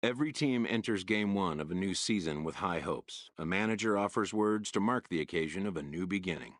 Every team enters Game 1 of a new season with high hopes. A manager offers words to mark the occasion of a new beginning.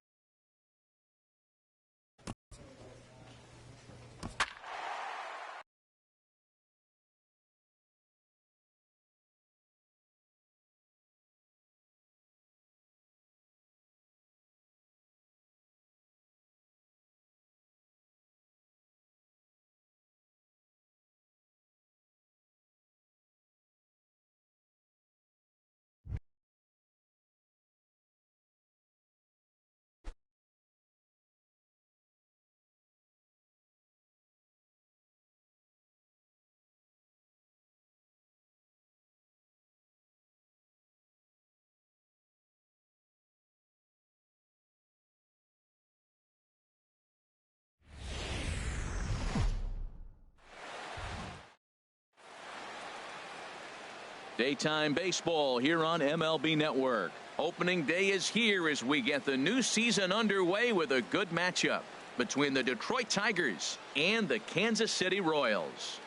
Daytime baseball here on MLB Network. Opening day is here as we get the new season underway with a good matchup between the Detroit Tigers and the Kansas City Royals.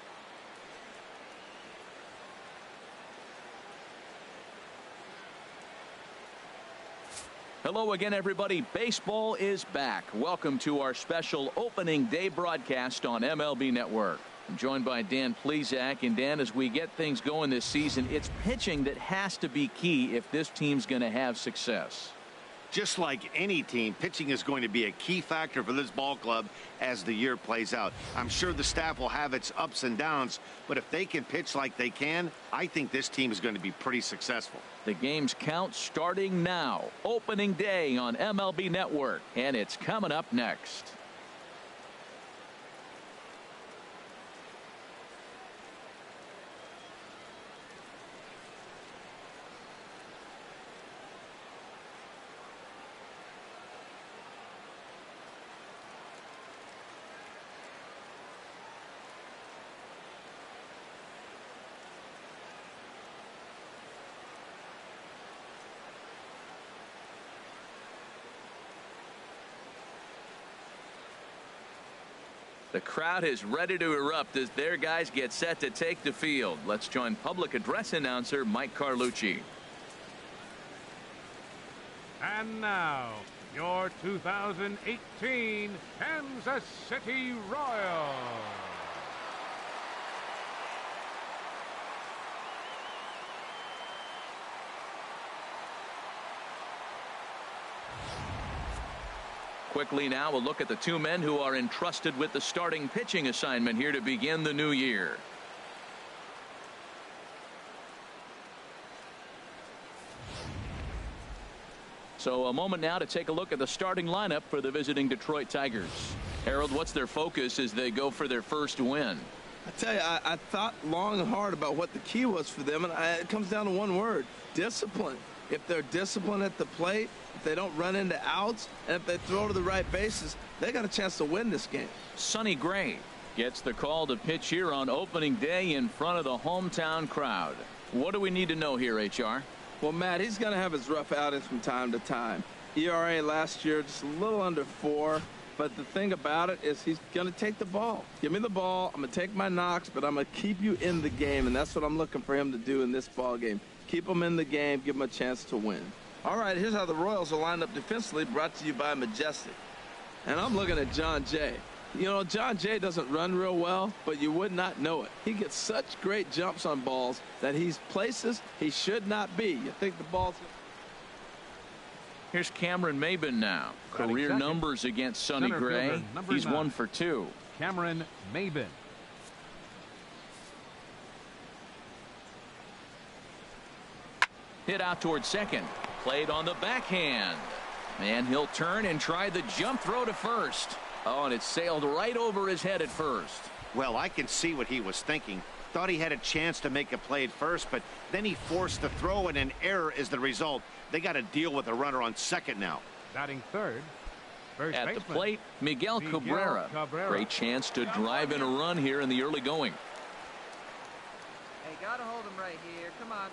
Hello again, everybody. Baseball is back. Welcome to our special opening day broadcast on MLB Network. I'm joined by Dan Plesac. And Dan, as we get things going this season, it's pitching that has to be key if this team's going to have success. Just like any team, pitching is going to be a key factor for this ball club as the year plays out. I'm sure the staff will have its ups and downs, but if they can pitch like they can, I think this team is going to be pretty successful. The game's count starting now. Opening day on MLB Network, and it's coming up next. The crowd is ready to erupt as their guys get set to take the field. Let's join public address announcer Mike Carlucci. And now, your 2018 Kansas City Royals. Quickly now, we'll look at the two men who are entrusted with the starting pitching assignment here to begin the new year. So a moment now to take a look at the starting lineup for the visiting Detroit Tigers. Harold, what's their focus as they go for their first win? I tell you, I thought long and hard about what the key was for them, and it comes down to one word: discipline. If they're disciplined at the plate, if they don't run into outs, and if they throw to the right bases, they got a chance to win this game. Sonny Gray gets the call to pitch here on opening day in front of the hometown crowd. What do we need to know here, HR? Well, Matt, he's going to have his rough outings from time to time. ERA last year just a little under 4. But the thing about it is he's going to take the ball. Give me the ball. I'm going to take my knocks, but I'm going to keep you in the game, and that's what I'm looking for him to do in this ball game. Keep them in the game, give them a chance to win. All right, here's how the Royals are lined up defensively, brought to you by Majestic. And I'm looking at John Jay. You know, John Jay doesn't run real well, but you would not know it. He gets such great jumps on balls that he's places he should not be. You think the ball's... Here's Cameron Maybin now. Career numbers against Sonny Gray. He's 1 for 2. Cameron Maybin. Hit out towards second. Played on the backhand. And he'll turn and try the jump throw to first. Oh, and it sailed right over his head at first. Well, I can see what he was thinking. Thought he had a chance to make a play at first, but then he forced the throw, and an error is the result. They got to deal with a runner on second now. Batting third. At the plate, Miguel Cabrera. Great chance to drive in a run here in the early going. Hey, gotta hold him right here. Come on.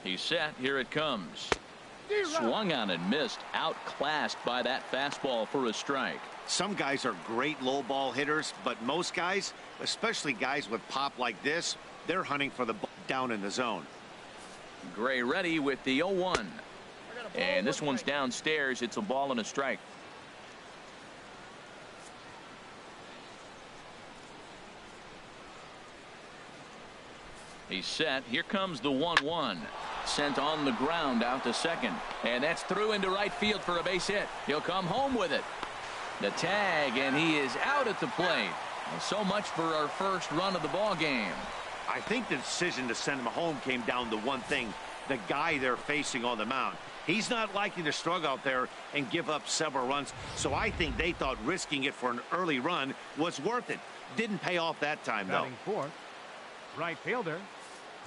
He's set. Here it comes. Swung on and missed. Outclassed by that fastball for a strike. Some guys are great low ball hitters, but most guys, especially guys with pop like this, they're hunting for the ball down in the zone. Gray ready with the 0-1. And this one's downstairs. It's a ball and a strike. He's set. Here comes the 1-1. Sent on the ground out to second. And that's through into right field for a base hit. He'll come home with it. The tag, and he is out at the plate. And so much for our first run of the ball game. I think the decision to send him home came down to one thing: the guy they're facing on the mound. He's not likely to struggle out there and give up several runs, so I think they thought risking it for an early run was worth it. Didn't pay off that time, though. Batting fourth, right fielder.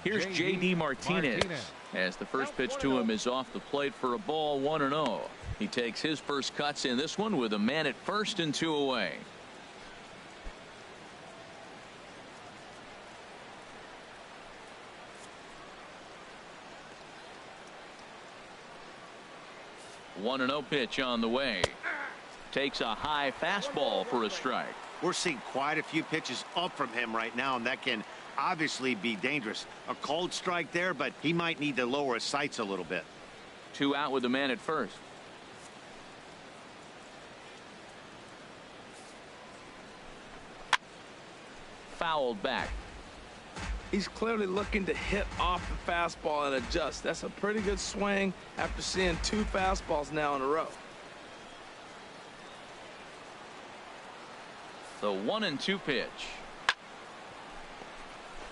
Here's J.D. Martinez as the first pitch to him is off the plate for a ball, 1-0. He takes his first cuts in this one with a man at first and 2 away. One 1-0 pitch on the way. Takes a high fastball for a strike. We're seeing quite a few pitches up from him right now, and that can obviously be dangerous. A cold strike there, but he might need to lower his sights a little bit. 2 out with the man at first. Fouled back. He's clearly looking to hit off the fastball and adjust. That's a pretty good swing after seeing 2 fastballs now in a row. The 1-2 pitch.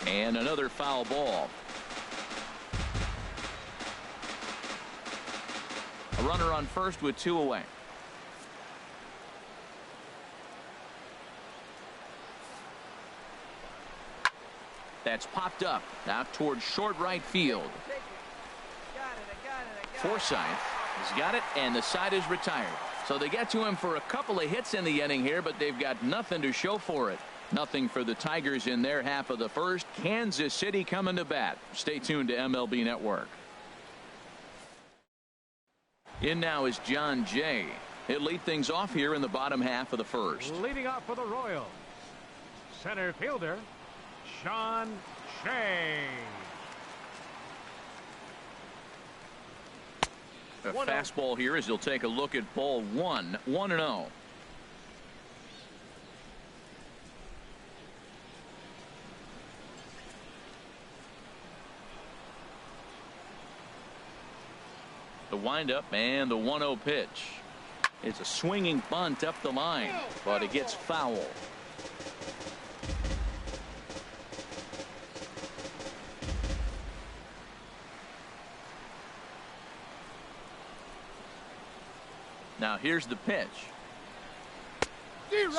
And another foul ball. A runner on first with 2 away. That's popped up out towards short right field. Forsythe has got it, and the side is retired. So they get to him for a couple of hits in the inning here, but they've got nothing to show for it. Nothing for the Tigers in their half of the first. Kansas City coming to bat. Stay tuned to MLB Network. In now is John Jay. He'll lead things off here in the bottom half of the first. Leading off for the Royals, center fielder Sean Shea. A fastball here as he'll take a look at ball 1. 1-0. The windup and the 1-0 pitch. It's a swinging bunt up the line, but it gets foul. Now here's the pitch.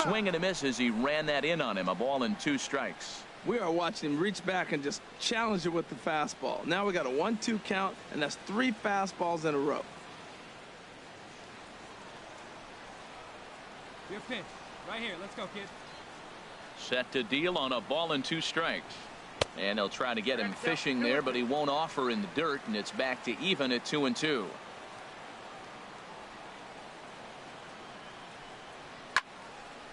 Swing and a miss as he ran that in on him. A ball and 2 strikes. We are watching him reach back and just challenge it with the fastball. Now we got a 1-2 count, and that's 3 fastballs in a row. Your pitch. Right here. Let's go, kid. Set to deal on a ball and 2 strikes. And they'll try to get him fishing there, but he won't offer in the dirt, and it's back to even at 2-2.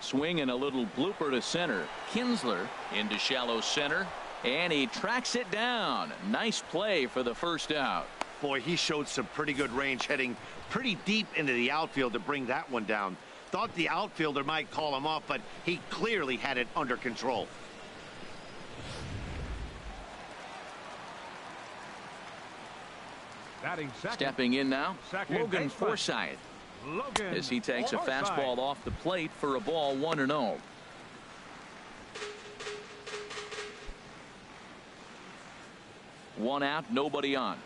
Swing and a little blooper to center. Kinsler into shallow center, and he tracks it down. Nice play for the first out. Boy, he showed some pretty good range, heading pretty deep into the outfield to bring that one down. Thought the outfielder might call him off, but he clearly had it under control. Batting second. Stepping in now, Logan baseman. Forsythe. Logan As he takes a Forsythe. fastball off the plate for a ball, 1-0. One out, nobody on.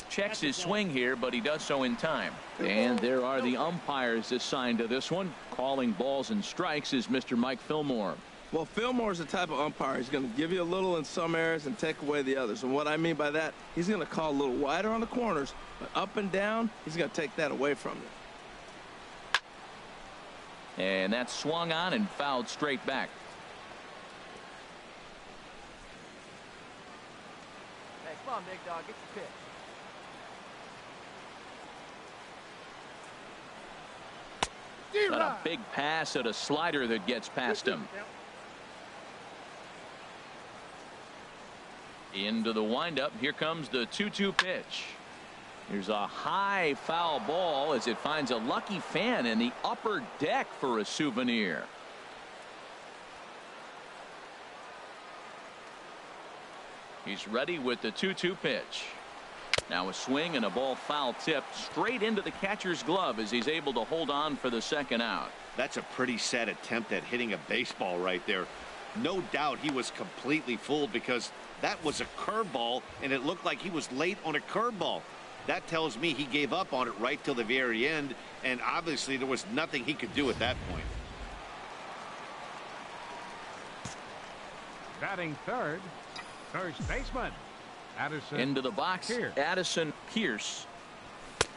Checks his swing here, but he does so in time. And there are the umpires assigned to this one. Calling balls and strikes is Mr. Mike Fillmore. Well, Fillmore's the type of umpire. He's going to give you a little in some areas and take away the others. And what I mean by that, he's going to call a little wider on the corners, but up and down, he's going to take that away from you. And that's swung on and fouled straight back. Hey, come on, big dog. Get your pitch. Got a big pass at a slider that gets past him. Into the windup. Here comes the 2-2 pitch. Here's a high foul ball as it finds a lucky fan in the upper deck for a souvenir. He's ready with the 2-2 pitch. Now a swing and a ball foul tipped straight into the catcher's glove as he's able to hold on for the second out. That's a pretty sad attempt at hitting a baseball right there. No doubt he was completely fooled because that was a curveball and it looked like he was late on a curveball. That tells me he gave up on it right till the very end, and obviously there was nothing he could do at that point. Batting third, first baseman Addison. Into the box, Pierce. Addison Pierce,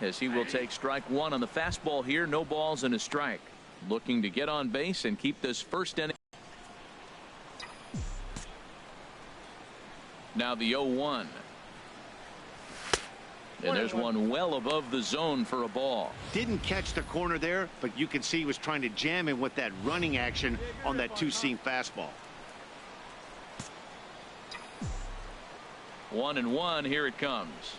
as he will take strike one on the fastball here. No balls and a strike. Looking to get on base and keep this first inning. Now the 0-1. And there's one well above the zone for a ball. Didn't catch the corner there, but you can see he was trying to jam him with that running action on that two-seam fastball. 1-1. Here it comes.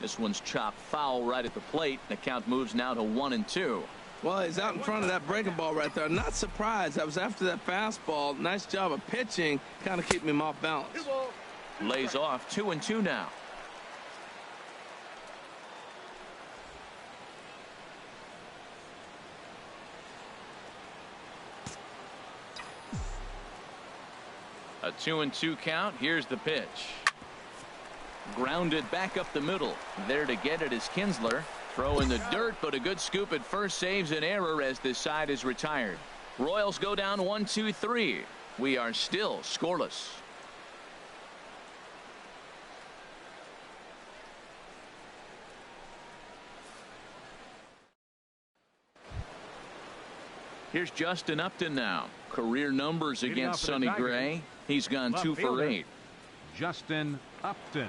This one's chopped foul right at the plate. The count moves now to 1-2. Well, he's out in front of that breaking ball right there. Not surprised. I was after that fastball. Nice job of pitching, kind of keeping him off balance. Lays off. 2-2 now. A 2-2 count. Here's the pitch. Grounded back up the middle. There to get it is Kinsler. Throw in the dirt, but a good scoop at first saves an error as this side is retired. Royals go down 1-2-3. We are still scoreless. Here's Justin Upton now. Career numbers Leading against off for the Sonny Tigers. Gray. He's gone Left 2 for fielder, 8. Justin Upton.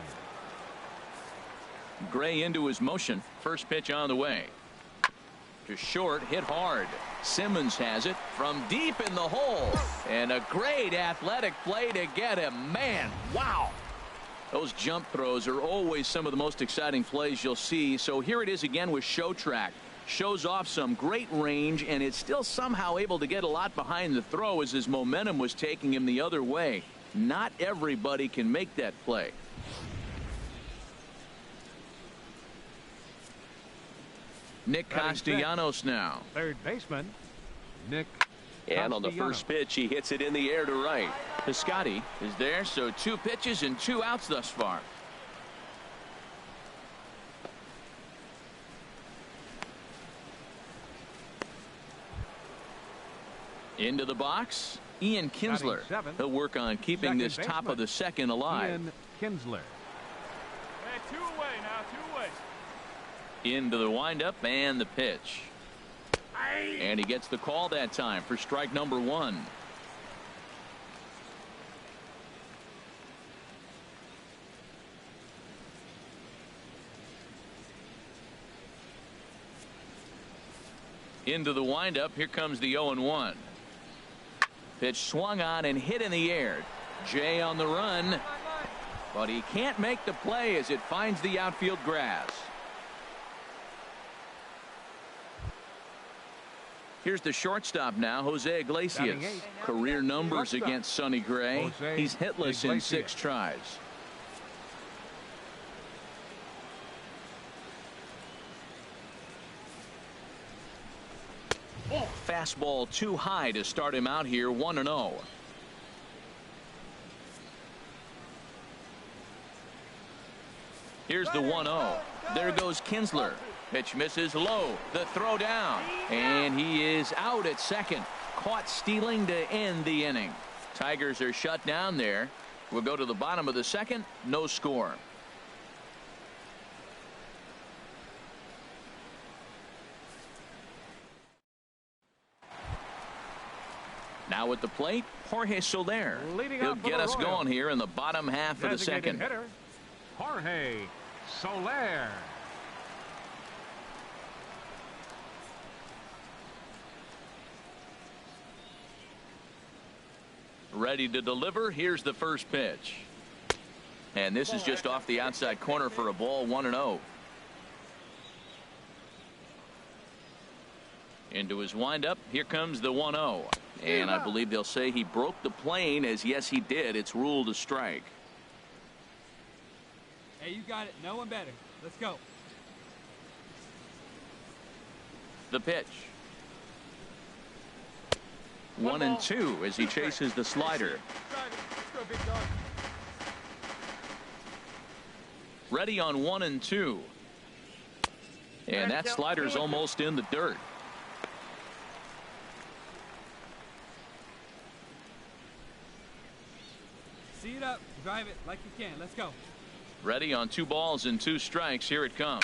Gray into his motion. First pitch on the way. To short, hit hard. Simmons has it from deep in the hole. And a great athletic play to get him. Man, wow. Those jump throws are always some of the most exciting plays you'll see. So here it is again with Show Track. Shows off some great range, and it's still somehow able to get a lot behind the throw as his momentum was taking him the other way. Not everybody can make that play. Nick Castellanos now. Third baseman Nick And on the Castellanos. first pitch, he hits it in the air to right. Piscotty is there, so 2 pitches and 2 outs thus far. Into the box, Ian Kinsler. Batting seventh. He'll work on keeping Second this top baseman, of the second alive. Ian Kinsler. Hey, 2 away now, 2 away. Into the windup and the pitch. And he gets the call that time for strike number 1. Into the windup. Here comes the 0-1. Pitch swung on and hit in the air. Jay on the run, but he can't make the play as it finds the outfield grass. Here's the shortstop now, Jose Iglesias. Batting eighth. Career numbers Shortstop. against Sonny Gray. Jose He's hitless in Iglesias. 6 tries. Fastball too high to start him out here. 1-0. Here's the 1-0. There goes Kinsler. Pitch misses low. The throw down. And he is out at second. Caught stealing to end the inning. Tigers are shut down there. We'll go to the bottom of the second. No score. Now at the plate, Jorge Soler. Leading He'll off for get the us Royals. going here in the bottom half of the Designated second. hitter Jorge Soler. Ready to deliver. Here's the first pitch. And this is just off the outside corner for a ball, 1-0. Into his windup. Here comes the 1-0. And I believe they'll say he broke the plane, as yes, he did. It's ruled a strike. Hey, you got it. No one better. Let's go. The pitch. 1-2 as he chases the slider. Ready on 1-2. And that slider's almost in the dirt. See it up. Drive it like you can. Let's go. Ready on 2 balls and 2 strikes. Here it comes.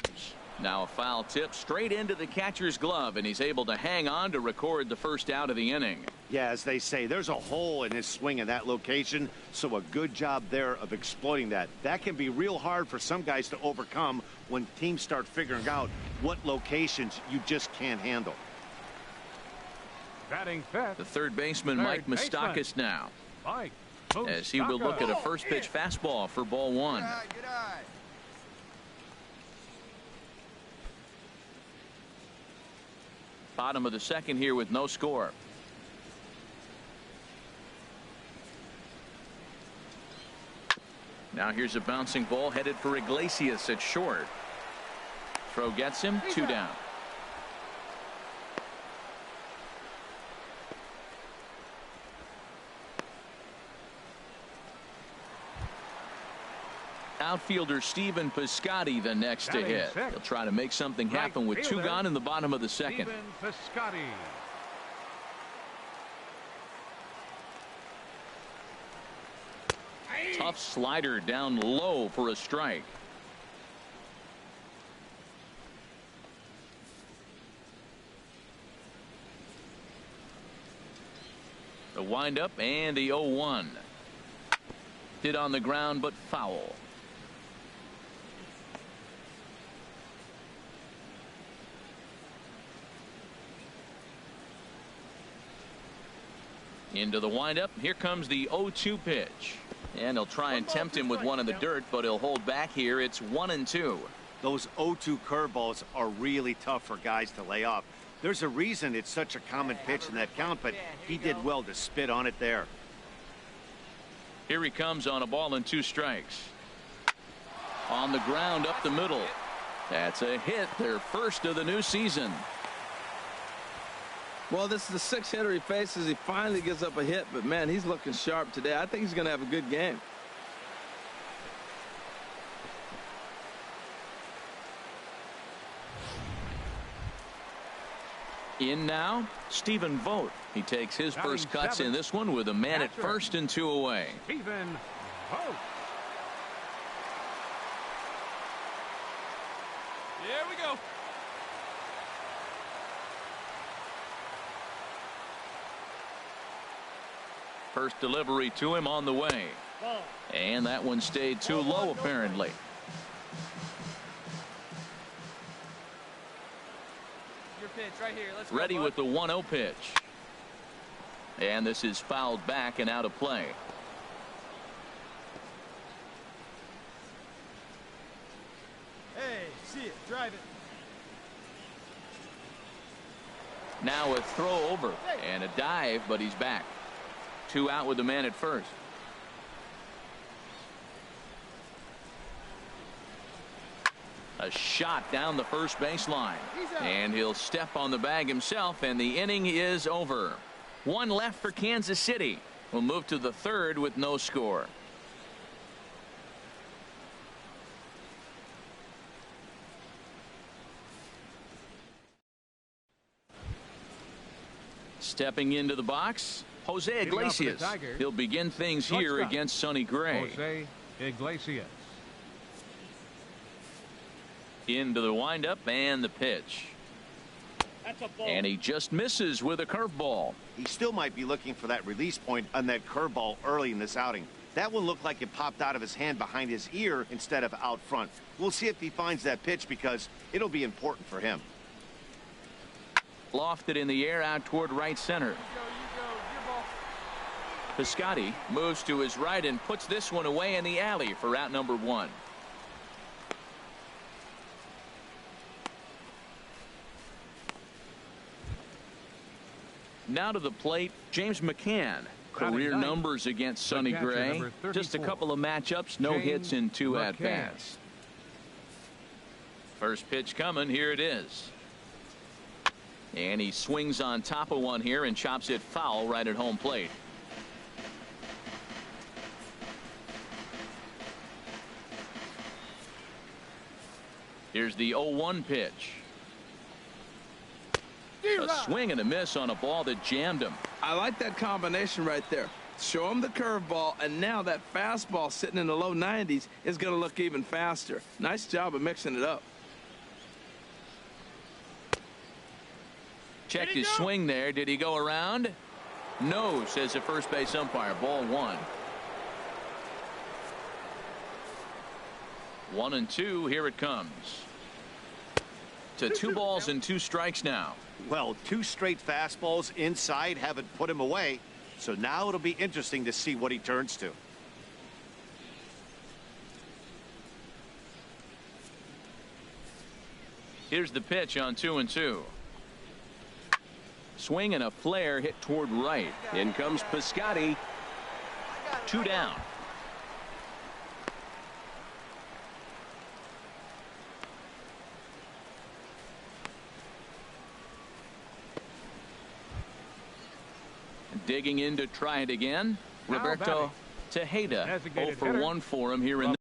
Now a foul tip straight into the catcher's glove, and he's able to hang on to record the first out of the inning. Yeah, as they say, there's a hole in his swing in that location, so a good job there of exploiting that. That can be real hard for some guys to overcome when teams start figuring out what locations you just can't handle. Batting fifth. The third baseman, Mike Moustakas, now. Mike As he will look at a first pitch fastball for ball 1. Good eye. Bottom of the second here with no score. Now here's a bouncing ball headed for Iglesias at short. Throw gets him, 2 down. Outfielder Stephen Piscotty the next to hit. He'll try to make something happen with 2 gone in the bottom of the second. Stephen Piscotty. Tough slider down low for a strike. The windup and the 0-1. Hit on the ground but foul. Into the windup. Here comes the 0-2 pitch. And he'll try and tempt him with one in the dirt, but he'll hold back here. It's 1-2. Those 0-2 curveballs are really tough for guys to lay off. There's a reason it's such a common pitch in that count, but he did well to spit on it there. Here he comes on a ball and 2 strikes. On the ground up the middle. That's a hit, their first of the new season. Well, this is the 6th hitter he faces. He finally gives up a hit, but man, he's looking sharp today. I think he's going to have a good game. In now, Stephen Vogt. He takes his first cuts in this one with a man at first and 2 away. Stephen Vogt. Here we go. First delivery to him on the way. And that one stayed too low, apparently. Your pitch right here. Let's go. Ready with the 1-0 pitch. And this is fouled back and out of play. Hey, see it. Drive it. Now a throw over and a dive, but he's back. 2 out with the man at first. A shot down the first baseline. And he'll step on the bag himself, and the inning is over. 1 left for Kansas City. We'll move to the 3rd with no score. Stepping into the box, Jose Iglesias. He'll begin things here against Sonny Gray. Jose Iglesias. Into the windup and the pitch. And he just misses with a curveball. He still might be looking for that release point on that curveball early in this outing. That one looked like it popped out of his hand behind his ear instead of out front. We'll see if he finds that pitch because it'll be important for him. Lofted in the air out toward right center. Piscotty moves to his right and puts this one away in the alley for out number 1. Now to the plate, James McCann. Career numbers against Sonny Gray. Just a couple of matchups, no hits in 2 at-bats. First pitch coming, here it is. And he swings on top of one here and chops it foul right at home plate. Here's the 0-1 pitch. A swing and a miss on a ball that jammed him. I like that combination right there. Show him the curveball, and now that fastball sitting in the low 90s is going to look even faster. Nice job of mixing it up. Checked his swing there. Did he go around? No, says the first base umpire. Ball 1. 1-2. Here it comes. To 2 balls and 2 strikes now. Well, 2 straight fastballs inside haven't put him away. So now it'll be interesting to see what he turns to. Here's the pitch on 2-2. Swing and a flare hit toward right. In comes Piscotty. 2 down. Digging in to try it again. Roberto Tejeda. 0 for 1 for him here in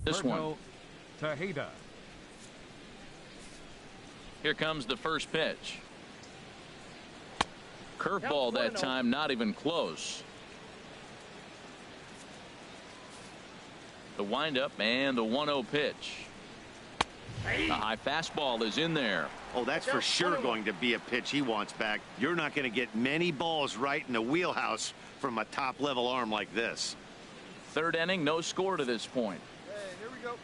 this one. Tejeda. Here comes the first pitch. Curveball that time, not even close. The windup and the 1-0 pitch. The high fastball is in there. Oh, that's for sure going to be a pitch he wants back. You're not going to get many balls right in the wheelhouse from a top level arm like this. 3rd inning, no score to this point. Hey, here we go.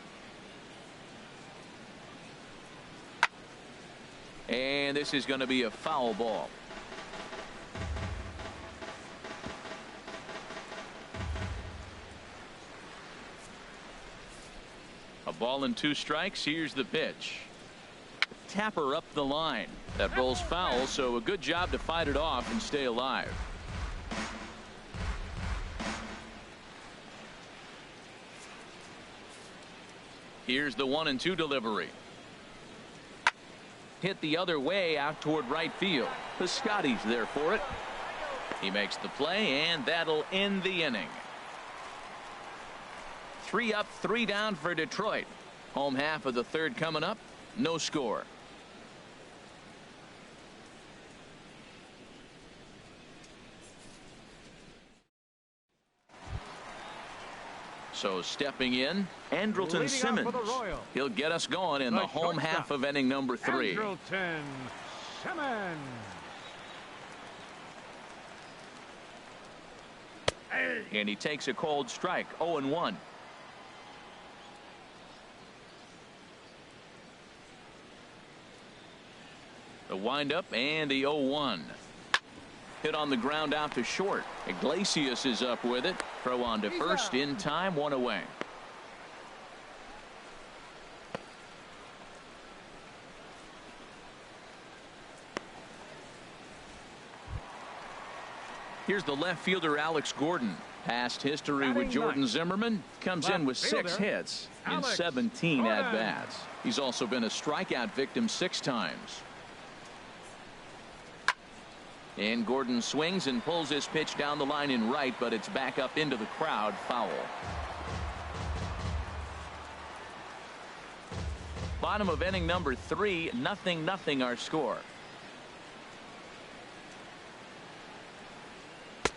And this is going to be a foul ball. A ball and 2 strikes. Here's the pitch. Tapper up the line. That rolls foul, so a good job to fight it off and stay alive. Here's the 1-2 delivery. Hit the other way out toward right field. Piscotty's there for it. He makes the play, and that'll end the inning. 3 up, 3 down for Detroit. Home half of the 3rd coming up. No score. So stepping in, Andrelton Simmons. He'll get us going in the home half of inning number 3. Andrelton Simmons. And he takes a cold strike. 0-1. The windup and the 0-1. Hit on the ground out to short. Iglesias is up with it. Throw on to first in time. 1 away. Here's the left fielder Alex Gordon. Past history with Jordan Zimmermann. Comes in with 6 hits in 17 at-bats. He's also been a strikeout victim 6 times. And Gordon swings and pulls his pitch down the line in right, but it's back up into the crowd. Foul. Bottom of inning number 3. 0-0 our score.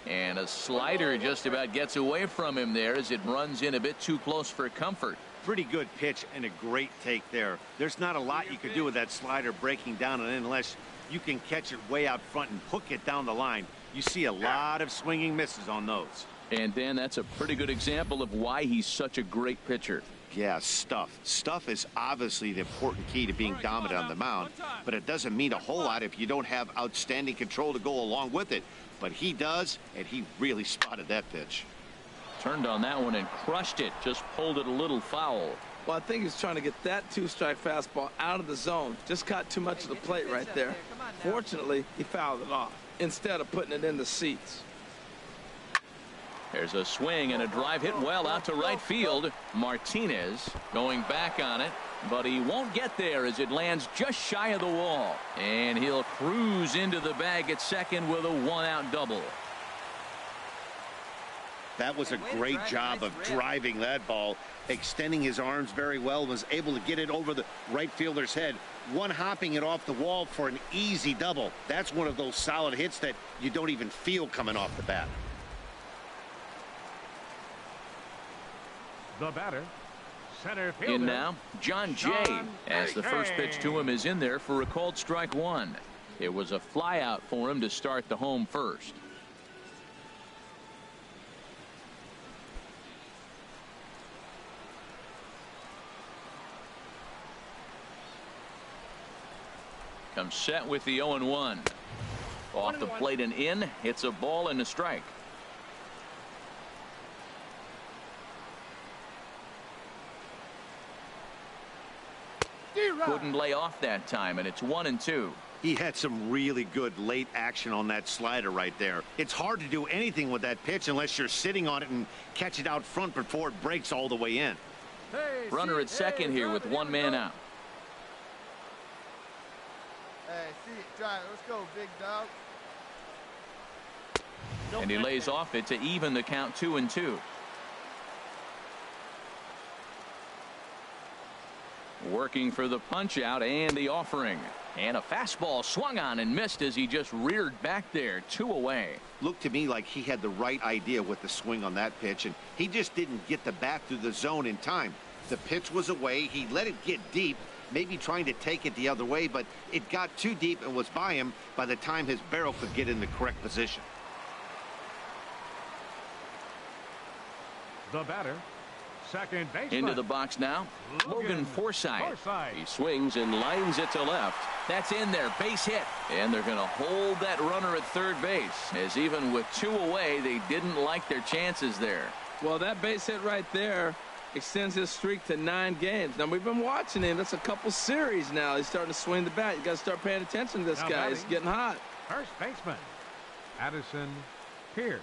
And a slider just about gets away from him there as it runs in a bit too close for comfort. Pretty good pitch and a great take there. There's not a lot you could do with that slider breaking down and in unless you can catch it way out front and hook it down the line. You see a lot of swinging misses on those. And Dan, that's a pretty good example of why he's such a great pitcher. Yeah, stuff. Stuff is obviously the important key to being dominant on the mound, but it doesn't mean a whole lot if you don't have outstanding control to go along with it. But he does, and he really spotted that pitch. Turned on that one and crushed it. Just pulled it a little foul. Well, I think he's trying to get that 2-strike fastball out of the zone. Just caught too much of the plate right there. Fortunately, he fouled it off instead of putting it in the seats. There's a swing and a drive hit well out to right field. Martinez going back on it, but he won't get there as it lands just shy of the wall. And he'll cruise into the bag at second with a 1-out double. That was a great job of driving that ball, extending his arms very well, was able to get it over the right fielder's head, one-hopping it off the wall for an easy double. That's one of those solid hits that you don't even feel coming off the bat. The batter, center fielder. In now, John Jay, as the first pitch to him is in there for a called strike one. It was a flyout for him to start the home first. Comes set with the 0-1. Off the plate and in. It's a ball and a strike. Couldn't lay off that time, and it's 1-2. He had some really good late action on that slider right there. It's hard to do anything with that pitch unless you're sitting on it and catch it out front before it breaks all the way in. Runner at second here with one man out. Hey, see it, try it. Let's go, big dog. And he lays off it to even the count 2-2. Working for the punch out and the offering. And a fastball swung on and missed as he just reared back there. 2 away. Looked to me like he had the right idea with the swing on that pitch, and he just didn't get the bat through the zone in time. The pitch was away. He let it get deep, maybe trying to take it the other way, but it got too deep and was by him by the time his barrel could get in the correct position. The batter, second baseman. Into the box now, Logan Forsythe. He swings and lines it to left. That's in there, base hit. And they're going to hold that runner at third base, as even with 2 away, they didn't like their chances there. Well, that base hit right there extends his streak to 9 games. Now, we've been watching him. That's a couple series now. He's starting to swing the bat. You got to start paying attention to this guy. He's getting hot. First baseman, Addison Pierce.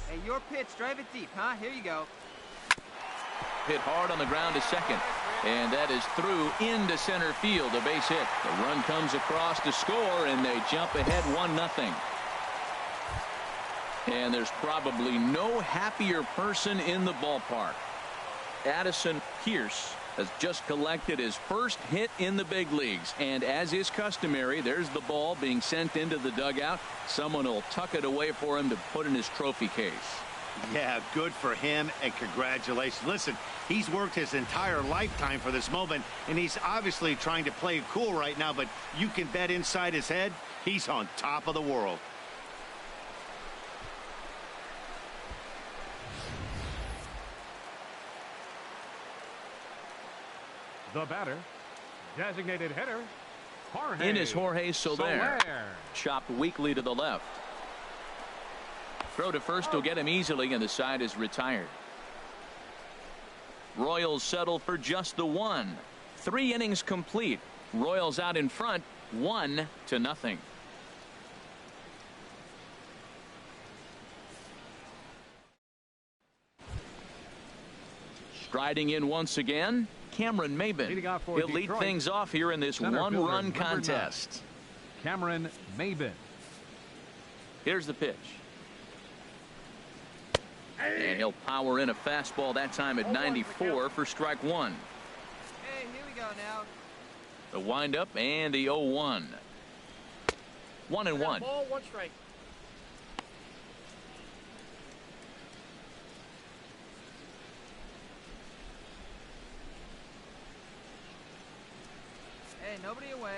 Hey, your pitch. Drive it deep, huh? Here you go. Hit hard on the ground to second. And that is through into center field. A base hit. The run comes across to score, and they jump ahead 1-0. And there's probably no happier person in the ballpark. Addison Pierce has just collected his first hit in the big leagues. And as is customary, there's the ball being sent into the dugout. Someone will tuck it away for him to put in his trophy case. Yeah, good for him, and congratulations. Listen, he's worked his entire lifetime for this moment, and he's obviously trying to play it cool right now, but you can bet inside his head, he's on top of the world. The batter, designated hitter, Jorge. In is Jorge Soler. Chopped weakly to the left. Throw to first will get him easily, and the side is retired. Royals settle for just the 1. 3 innings complete. Royals out in front, 1-0. Striding in once again, Cameron Maybin. He'll lead Detroit, things off here in this one-run contest. Cameron Maybin. Here's the pitch. And he'll power in a fastball that time at 94 for strike 1. Hey, here we go now. The windup and the 0-1. 1-1. Ball, 1 strike. Hey, nobody away.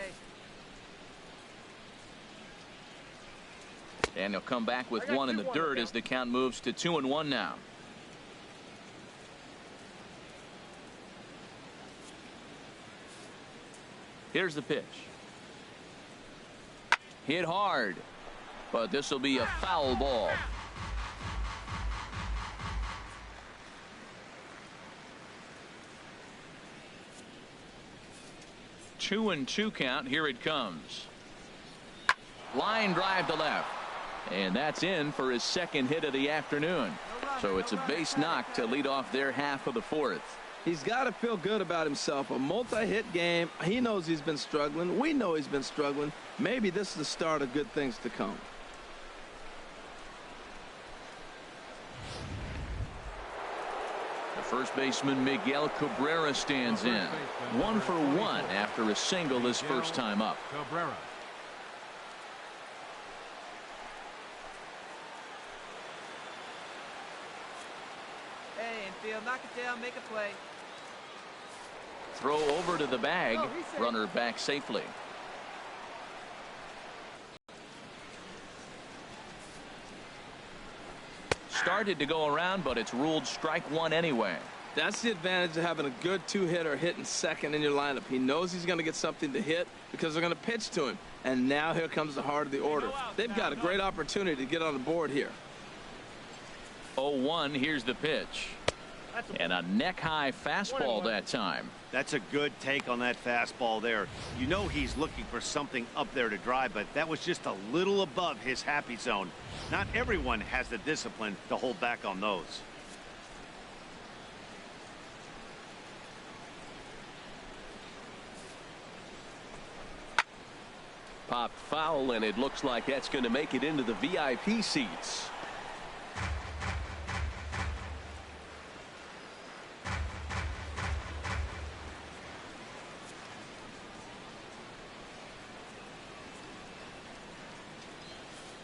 And he'll come back with one in the dirt as the count moves to 2-1 now. Here's the pitch. Hit hard, but this will be a foul ball. 2-2 count. Here it comes. Line drive to left. And that's in for his second hit of the afternoon. So it's a base knock to lead off their half of the fourth. He's got to feel good about himself. A multi-hit game. He knows he's been struggling. We know he's been struggling. Maybe this is the start of good things to come. The first baseman Miguel Cabrera stands in. 1 for 1 after a single his first time up. Cabrera. Hey, infield, knock it down, make a play. Throw over to the bag. Runner back safely. Started to go around, but it's ruled strike one anyway. That's the advantage of having a good two-hitter hitting second in your lineup. He knows he's going to get something to hit because they're going to pitch to him. And now here comes the heart of the order. They've got a great opportunity to get on the board here. 0-1. Here's the pitch. And a neck-high fastball that time. That's a good take on that fastball there. You know he's looking for something up there to drive, but that was just a little above his happy zone. Not everyone has the discipline to hold back on those. Popped foul, and it looks like that's going to make it into the VIP seats.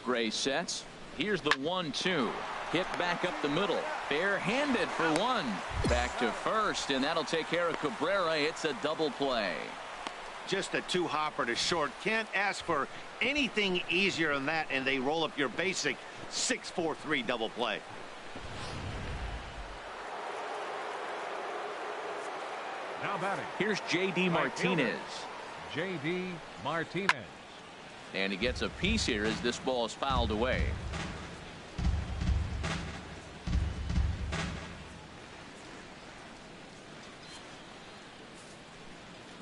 Gray sets. Here's the 1-2. Hit back up the middle. Bare-handed for one. Back to first, and that'll take care of Cabrera. It's a double play. Just a two-hopper to short. Can't ask for anything easier than that, and they roll up your basic 6-4-3 double play. Now batting. Here's J.D. Martinez. J.D. Martinez. And he gets a piece here as this ball is fouled away.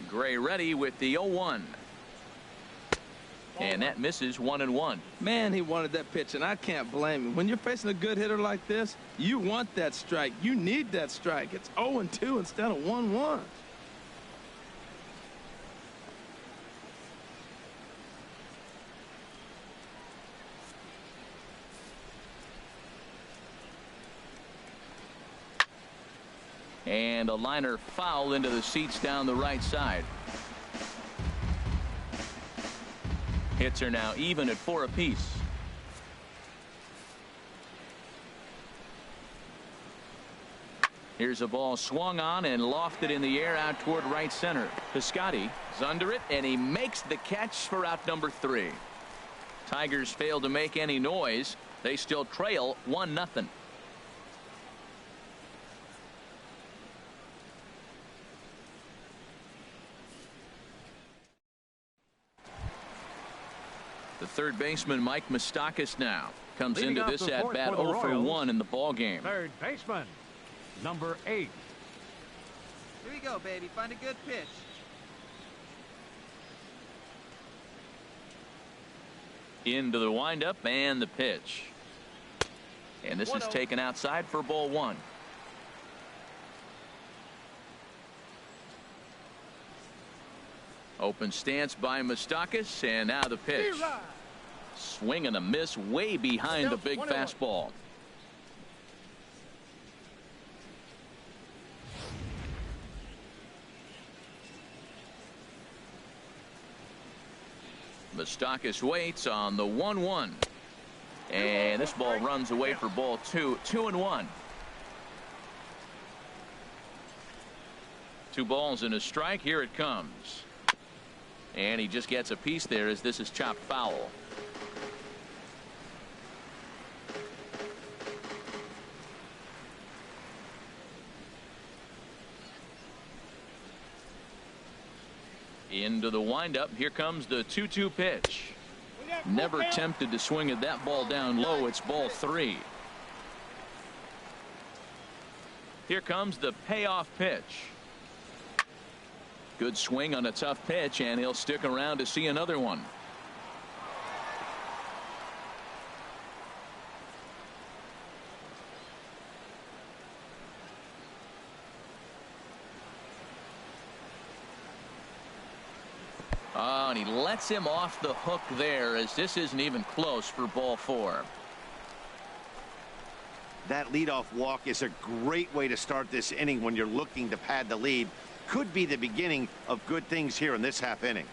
Gray ready with the 0-1. And that misses 1-1. Man, he wanted that pitch, and I can't blame him. When you're facing a good hitter like this, you want that strike. You need that strike. It's 0-2 instead of 1-1. And a liner foul into the seats down the right side. Hits are now even at 4 apiece. Here's a ball swung on and lofted in the air out toward right center. Piscotty is under it, and he makes the catch for out number 3. Tigers fail to make any noise. They still trail 1-0. The third baseman, Mike Moustakas, now comes Leading into off this the at fourth bat for the 0 for Royals. 1 in the ball game. Third baseman, number 8. Here we go, baby. Find a good pitch. Into the windup and the pitch. And this is taken outside for ball 1. Open stance by Moustakas, and now the pitch. Swing and a miss way behind the big fastball. Moustakas waits on the 1-1. And this ball runs away for ball 2. 2-1. 2 balls and a strike. Here it comes. And he just gets a piece there as this is chopped foul. Into the windup. Here comes the 2-2 pitch. Never tempted to swing at that ball down low. It's ball 3. Here comes the payoff pitch. Good swing on a tough pitch, and he'll stick around to see another one. Oh, and he lets him off the hook there as this isn't even close for ball 4. That leadoff walk is a great way to start this inning when you're looking to pad the lead. Could be the beginning of good things here in this half inning.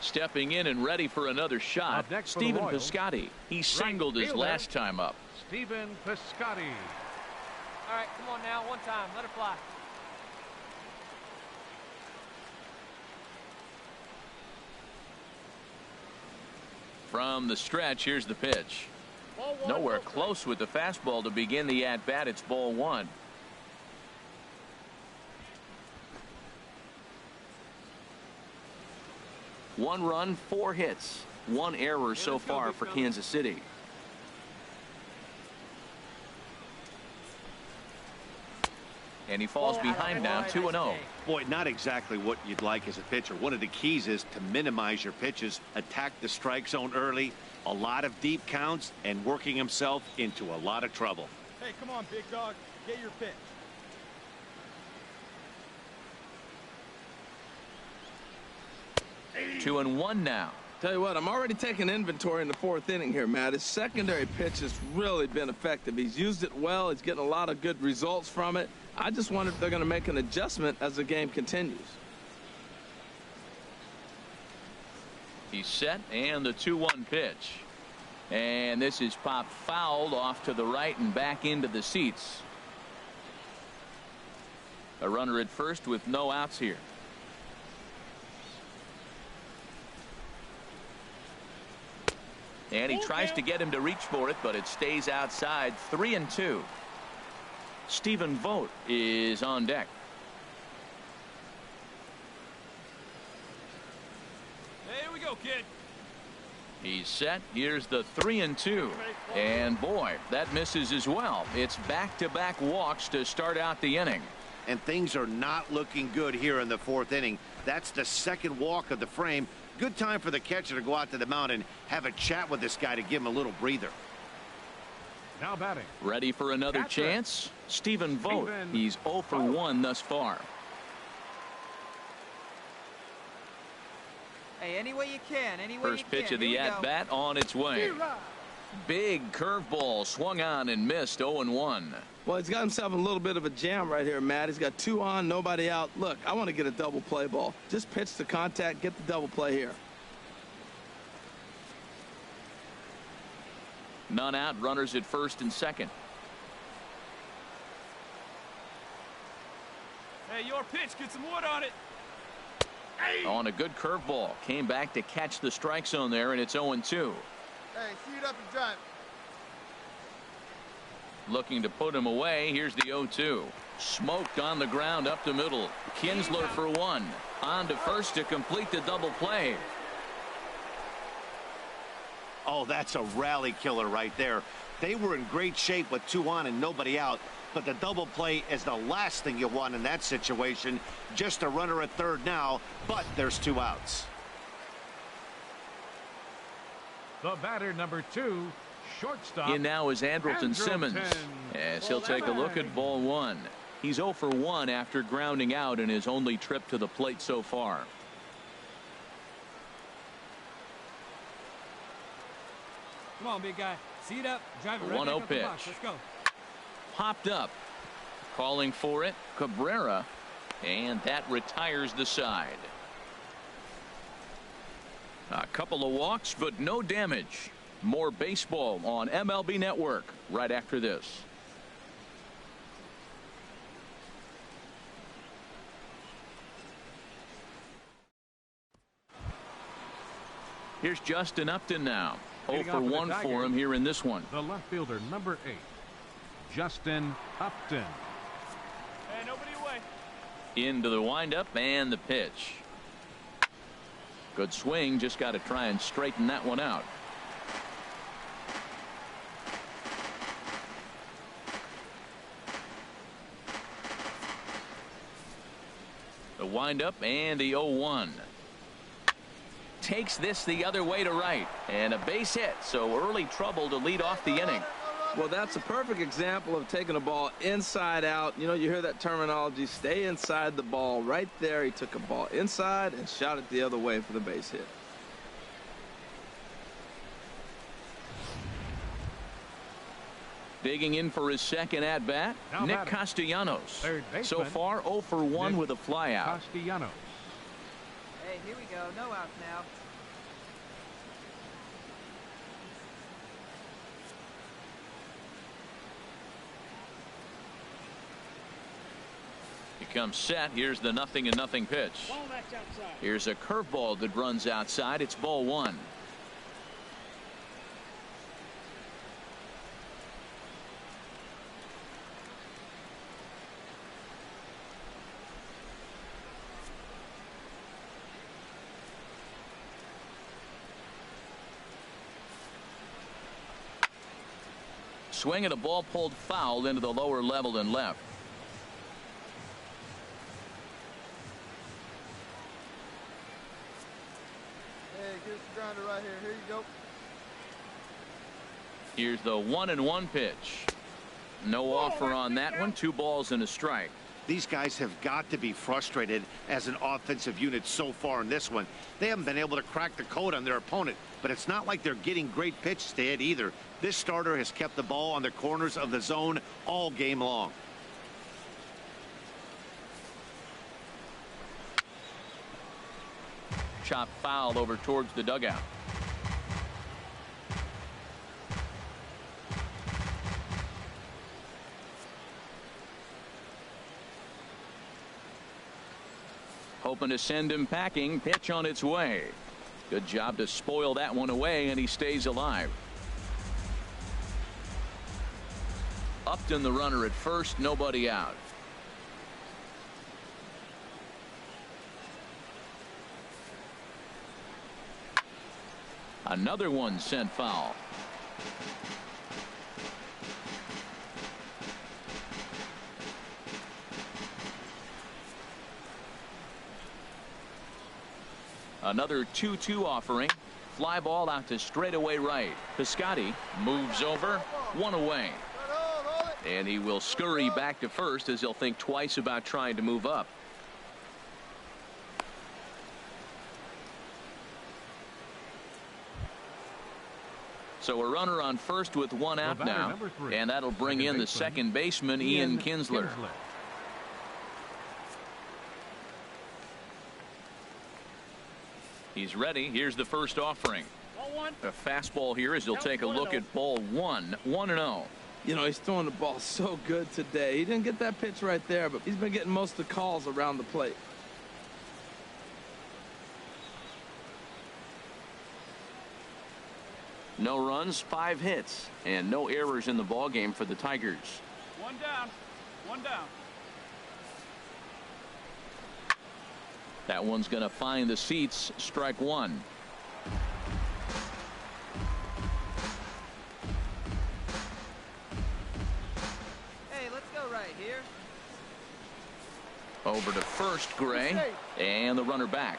Stepping in and ready for another shot, Stephen Piscotty. He singled his last time up. Stephen Piscotty. All right, come on now, one time, let her fly. From the stretch, here's the pitch. Nowhere close with the fastball to begin the at-bat. It's ball 1. One run, 4 hits, 1 error so far for Kansas City. And he falls behind now, 2-0. Boy, not exactly what you'd like as a pitcher. One of the keys is to minimize your pitches, attack the strike zone early, a lot of deep counts, and working himself into a lot of trouble. Hey, come on, big dog. Get your pitch. Hey. 2-1 now. Tell you what, I'm already taking inventory in the 4th inning here, Matt. His secondary pitch has really been effective. He's used it well. He's getting a lot of good results from it. I just wonder if they're going to make an adjustment as the game continues. He's set, and the 2-1 pitch. And this is popped fouled off to the right and back into the seats. A runner at first with no outs here. And he tries to get him to reach for it, but it stays outside. 3-2. Stephen Vogt is on deck. Here we go, kid. He's set. Here's the 3-2. And boy, that misses as well. It's back-to-back walks to start out the inning. And things are not looking good here in the 4th inning. That's the 2nd walk of the frame. Good time for the catcher to go out to the mound and have a chat with this guy to give him a little breather. Now batting. Ready for another chance? Stephen Vogt. He's 0 for 1 thus far. Hey, any way you can. First pitch of the at-bat on its way. Big curveball swung on and missed. 0-1. Well, he's got himself a little bit of a jam right here, Matt. He's got 2 on, nobody out. Look, I want to get a double play ball. Just pitch the contact, get the double play here. None out, runners at first and second. Hey, your pitch, get some wood on it. Hey. On a good curveball, came back to catch the strike zone there, and it's 0-2. Hey, suit up and drive. Looking to put him away. Here's the 0-2. Smoked on the ground up the middle. Kinsler for 1. On to first to complete the double play. Oh, that's a rally killer right there. They were in great shape with 2 on and nobody out. But the double play is the last thing you want in that situation. Just a runner at 3rd now, but there's 2 outs. The batter, number 2, shortstop. In now is Andrelton Simmons, as he'll take a look at ball 1. He's 0 for 1 after grounding out in his only trip to the plate so far. Come on, big guy. Seat up. Drive it right 1-0 back up the box. pitch. Let's go. Popped up. Calling for it, Cabrera. And that retires the side. A couple of walks, but no damage. More baseball on MLB Network right after this. Here's Justin Upton now. 0 for 1 for him here in this one. The left fielder, number 8, Justin Upton. Hey, nobody away. Into the windup and the pitch. Good swing, just got to try and straighten that one out. The windup and the 0-1. Takes this the other way to right, and a base hit, so early trouble to lead off the inning. Well, that's a perfect example of taking a ball inside out. You know, you hear that terminology, stay inside the ball. Right there, he took a ball inside and shot it the other way for the base hit. Digging in for his second at-bat, Nick Castellanos. So far, 0 for 1 with a flyout. Castellanos. Hey, here we go. No outs now. He comes set. Here's the 0-0 pitch. Here's a curveball that runs outside. It's ball 1. Swing and a ball pulled foul into the lower level and left. Hey, get the grounder right here. Here you go. Here's the 1-1 pitch. No offer on that one. 2 balls and a strike. These guys have got to be frustrated as an offensive unit so far in this one. They haven't been able to crack the code on their opponent, but it's not like they're getting great pitches to hit either. This starter has kept the ball on the corners of the zone all game long. Chop foul over towards the dugout. Hoping to send him packing. Pitch on its way. Good job to spoil that one away, and he stays alive. Upton the runner at first, nobody out. Another one sent foul. Another 2-2 offering. Fly ball out to straightaway right. Piscotty moves over. 1 away. And he will scurry back to first as he'll think twice about trying to move up. So a runner on first with 1 out now. And that'll bring in the second baseman, Ian Kinsler. He's ready. Here's the first offering. A fastball here as he'll take a look at ball 1. 1-0. You know, he's throwing the ball so good today. He didn't get that pitch right there, but he's been getting most of the calls around the plate. No runs, 5 hits, and no errors in the ballgame for the Tigers. 1 down. 1 down. That one's going to find the seats. Strike 1. Hey, let's go right here. Over to first, Gray, and the runner back.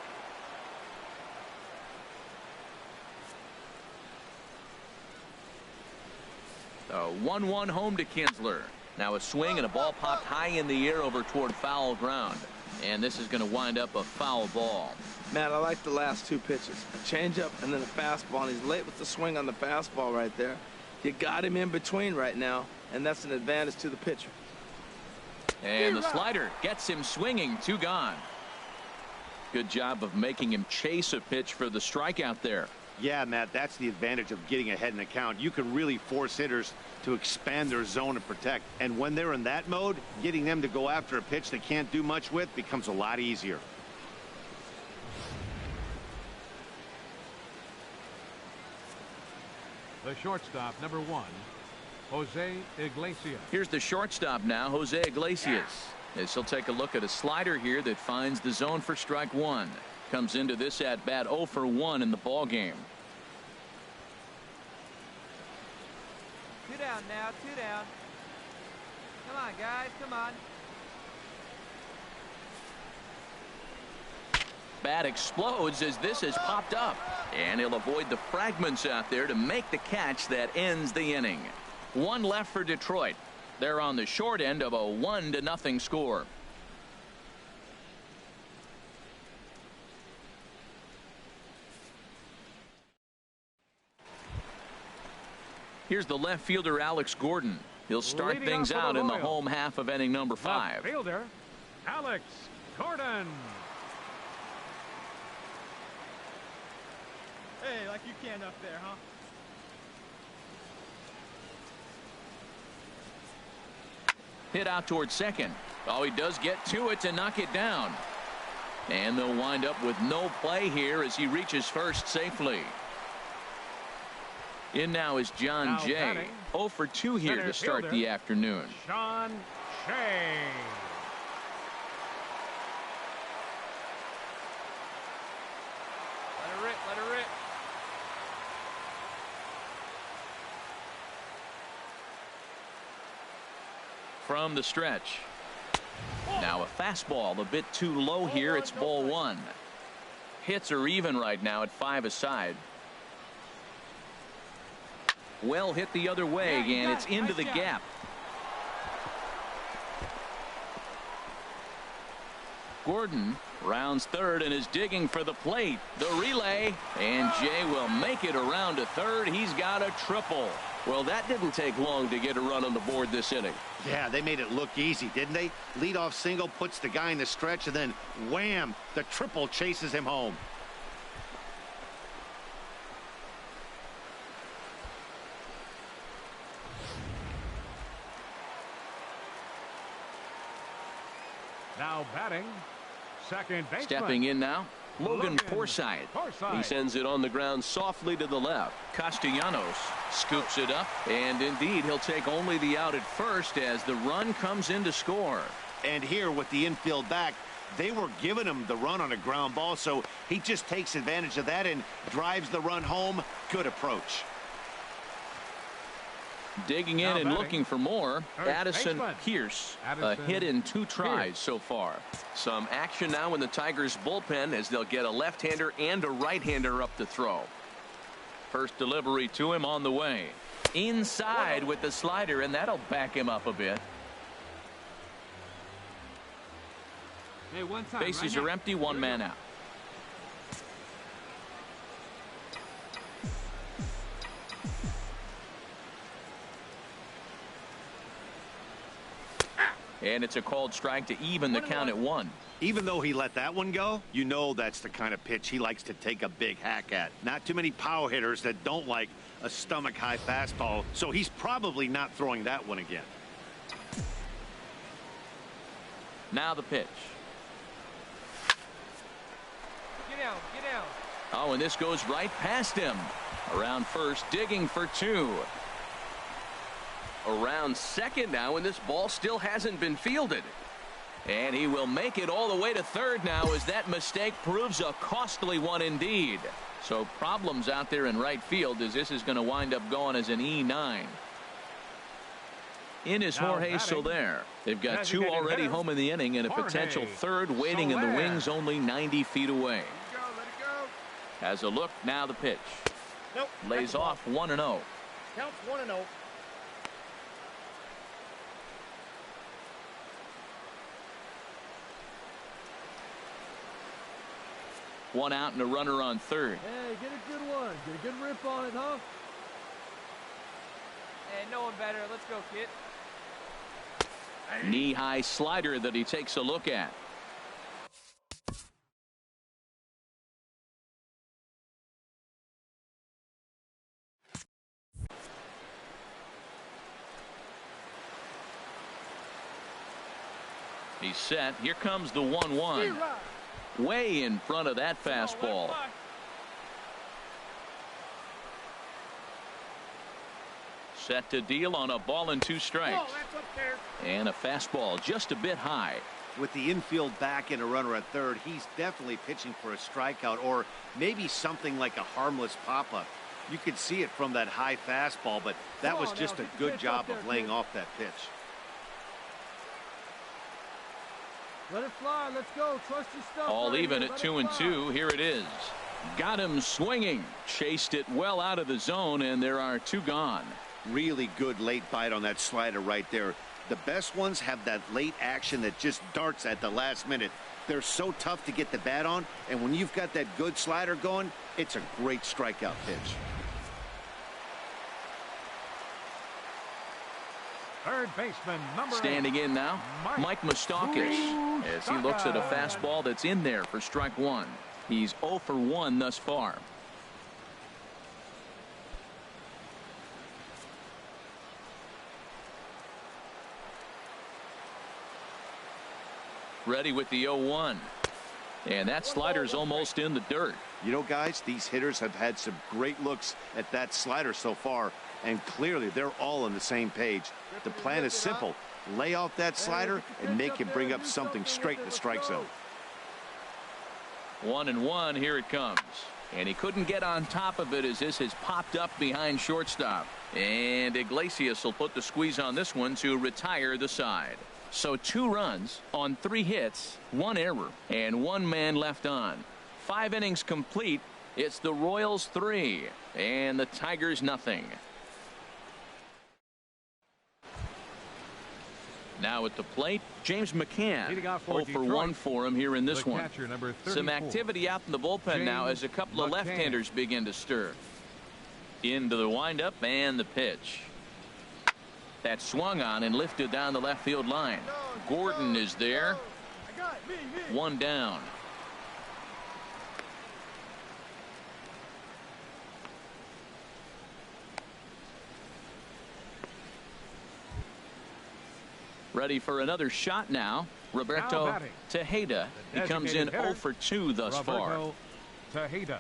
A 1-1 home to Kinsler. Now a swing and a ball popped high in the air over toward foul ground. And this is going to wind up a foul ball. Matt, I like the last 2 pitches. A changeup and then a fastball. And he's late with the swing on the fastball right there. You got him in between right now, and that's an advantage to the pitcher. And the slider gets him swinging. 2 gone. Good job of making him chase a pitch for the strikeout there. Yeah, Matt, that's the advantage of getting ahead in a count. You can really force hitters to expand their zone and protect. And when they're in that mode, getting them to go after a pitch they can't do much with becomes a lot easier. The shortstop, number 1, Jose Iglesias. Here's the shortstop now, Jose Iglesias. As he'll take a look at a slider here that finds the zone for strike 1. Comes into this at bat 0 for 1 in the ball game. 2 down now, 2 down. Come on, guys, come on. Bat explodes as this has popped up. And he'll avoid the fragments out there to make the catch that ends the inning. 1 left for Detroit. They're on the short end of a 1-0 score. Here's the left fielder, Alex Gordon. He'll start Leading things off for out the in the Royals. home half of inning number 5. Left fielder, Alex Gordon. Hey, like you can up there, huh? Hit out towards second. Oh, he does get to it to knock it down. And they'll wind up with no play here as he reaches first safely. In now is John Now Jay. batting, 0 for 2 here center to start fielder, the afternoon. Sean Shea. Let her rip, let her rip. From the stretch. Now a fastball a bit too low here. It's ball 1. Hits are even right now at 5 aside. Well hit the other way, and it's into the gap. Gordon rounds third and is digging for the plate. The relay, and Jay will make it around to third. He's got a triple. Well, that didn't take long to get a run on the board this inning. Yeah, they made it look easy, didn't they? Leadoff single puts the guy in the stretch, and then wham, the triple chases him home. Now batting, second baseman. Stepping in now, Logan Forsythe. He sends it on the ground softly to the left. Castellanos scoops it up, and indeed he'll take only the out at first as the run comes in to score. And here with the infield back, they were giving him the run on a ground ball, so he just takes advantage of that and drives the run home. Good approach. Digging in and looking for more, Addison Pierce. A hit in 2 tries so far. Some action now in the Tigers bullpen as they'll get a left-hander and a right-hander up to throw. First delivery to him on the way. Inside with the slider, and that'll back him up a bit. Hey, one time, Bases are empty, 1 man out. And it's a called strike to even the count at 1. Even though he let that one go, you know that's the kind of pitch he likes to take a big hack at. Not too many power hitters that don't like a stomach-high fastball, so he's probably not throwing that one again. Now the pitch. Get down, get down. Oh, and this goes right past him. Around first, digging for 2. Around second now, and this ball still hasn't been fielded. And he will make it all the way to third now as that mistake proves a costly one indeed. So problems out there in right field as this is going to wind up going as an E9. In is Jorge Soler. They've got 2 already home in the inning and a potential third waiting in the wings only 90 feet away. Let it go. Has a look, now the pitch. Nope. Lays off 1-0. Counts 1-0. One out and a runner on third. Hey, get a good one. Get a good rip on it, huh? Hey, no one better. Let's go, kid. Knee-high slider that he takes a look at. He's set. Here comes the 1-1. Way in front of that fastball. Set to deal on a ball and 2 strikes. And a fastball just a bit high. With the infield back and a runner at third, he's definitely pitching for a strikeout or maybe something like a harmless pop-up. You could see it from that high fastball, but that was just a good job of laying off that pitch. Let it fly. Let's go. Trust your stuff. All even at 2-2. Here it is. Got him swinging. Chased it well out of the zone, and there are 2 gone. Really good late bite on that slider right there. The best ones have that late action that just darts at the last minute. They're so tough to get the bat on, and when you've got that good slider going, it's a great strikeout pitch. Third baseman, number 8. Standing in now, Mike Moustakas, as he looks at a fastball that's in there for strike 1. He's 0 for 1 thus far. Ready with the 0-1. And that slider's almost in the dirt. You know, guys, these hitters have had some great looks at that slider so far, and clearly they're all on the same page. The plan is simple. Lay off that slider and make him bring up something straight in the strike zone. 1-1. Here it comes. And he couldn't get on top of it as this has popped up behind shortstop. And Iglesias will put the squeeze on this one to retire the side. So 2 runs on 3 hits, 1 error, and 1 man left on. 5 innings complete. It's the Royals 3 and the Tigers nothing. Now at the plate, James McCann. 0 for 1 for him here in this one. Some activity out in the bullpen now as a couple of left-handers begin to stir. Into the windup and the pitch. That swung on and lifted down the left field line. Gordon is there. 1 down. Ready for another shot now. Roberto Tejeda. He comes in 0 for 2 thus far. Tejeda.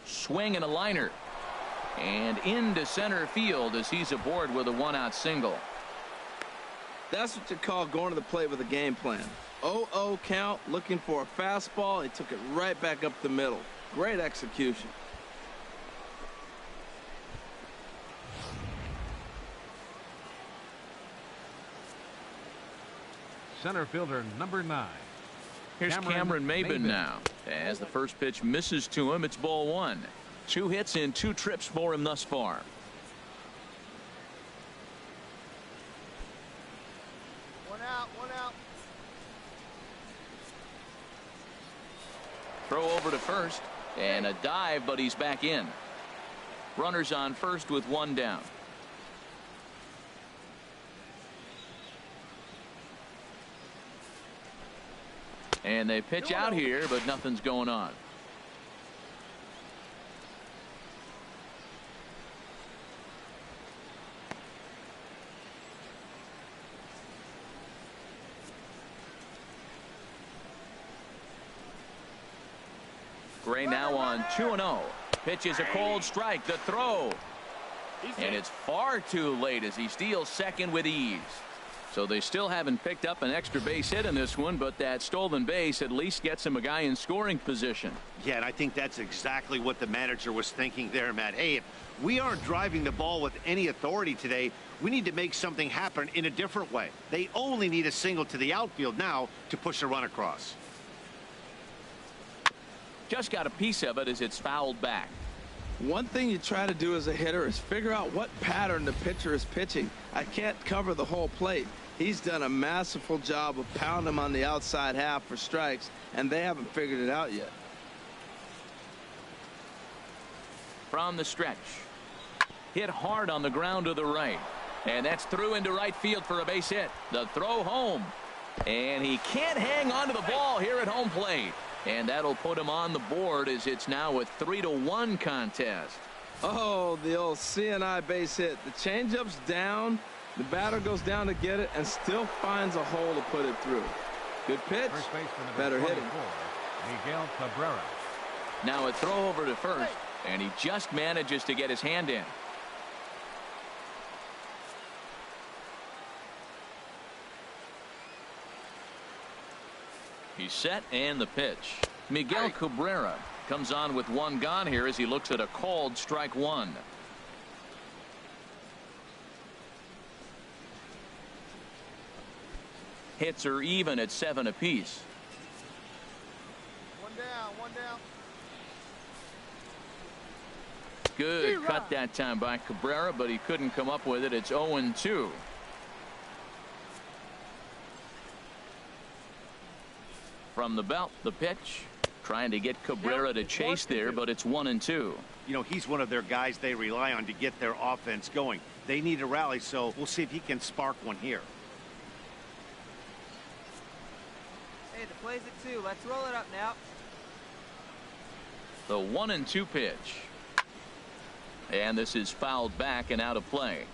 Swing and a liner. And into center field as he's aboard with a 1-out single. That's what you call going to the plate with a game plan. 0-0 count, looking for a fastball. He took it right back up the middle. Great execution. Center fielder number 9. Here's Cameron Maybin now. As the first pitch misses to him, it's ball 1. 2 hits in 2 trips for him thus far. One out. Throw over to first and a dive, but he's back in. Runners on first with 1 down. And they pitch out here, but nothing's going on. Gray now on 2-0. Pitch is a cold strike. The throw. And it's far too late as he steals second with ease. So they still haven't picked up an extra base hit in this one, but that stolen base at least gets him a guy in scoring position. Yeah, and I think that's exactly what the manager was thinking there, Matt. Hey, if we aren't driving the ball with any authority today, we need to make something happen in a different way. They only need a single to the outfield now to push a run across. Just got a piece of it as it's fouled back. One thing you try to do as a hitter is figure out what pattern the pitcher is pitching. I can't cover the whole plate. He's done a masterful job of pounding him on the outside half for strikes, and they haven't figured it out yet. From the stretch. hit hard on the ground to the right. And that's through into right field for a base hit. The throw home. And he can't hang on to the ball here at home plate. And that'll put him on the board as it's now a 3-1 contest. Oh, the old CNI base hit. The changeup's down. The batter goes down to get it and still finds a hole to put it through. Good pitch. First baseman Better hitting. Miguel Cabrera. Now a throw over to first, and he just manages to get his hand in. He's set, and the pitch. Miguel Cabrera comes on with one gone here as he looks at a called strike one. Hits are even at 7 apiece. One down, one down. Good cut that time by Cabrera, but he couldn't come up with it. It's 0-2. From the belt, the pitch. Trying to get Cabrera to chase there, but it's 1-2. You know, he's one of their guys they rely on to get their offense going. They need a rally, so we'll see if he can spark one here. Hey, the play's at 2. Let's roll it up now. The 1-2 pitch. And this is fouled back and out of play.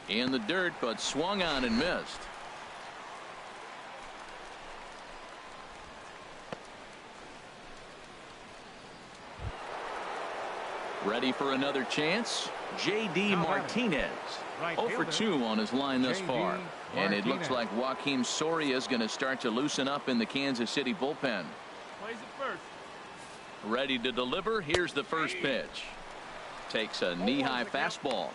In the dirt, but swung on and missed. Ready for another chance? J.D. Martinez. 0 for 2 on his line thus far. And it looks like Joakim Soria is going to start to loosen up in the Kansas City bullpen. Plays it first. Ready to deliver. Here's the first pitch. Takes a knee-high fastball.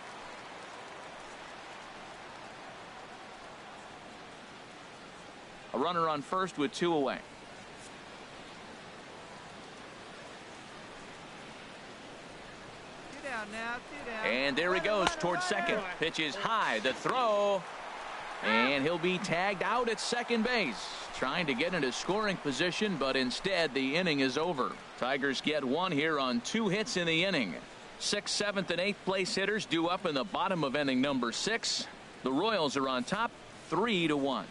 A runner on first with 2 away. Now, 2 down. And there he goes towards second. Pitch is high. The throw. And he'll be tagged out at second base. Trying to get into scoring position, but instead the inning is over. Tigers get 1 here on 2 hits in the inning. 6th, 7th, and 8th place hitters due up in the bottom of inning number 6. The Royals are on top 3-1.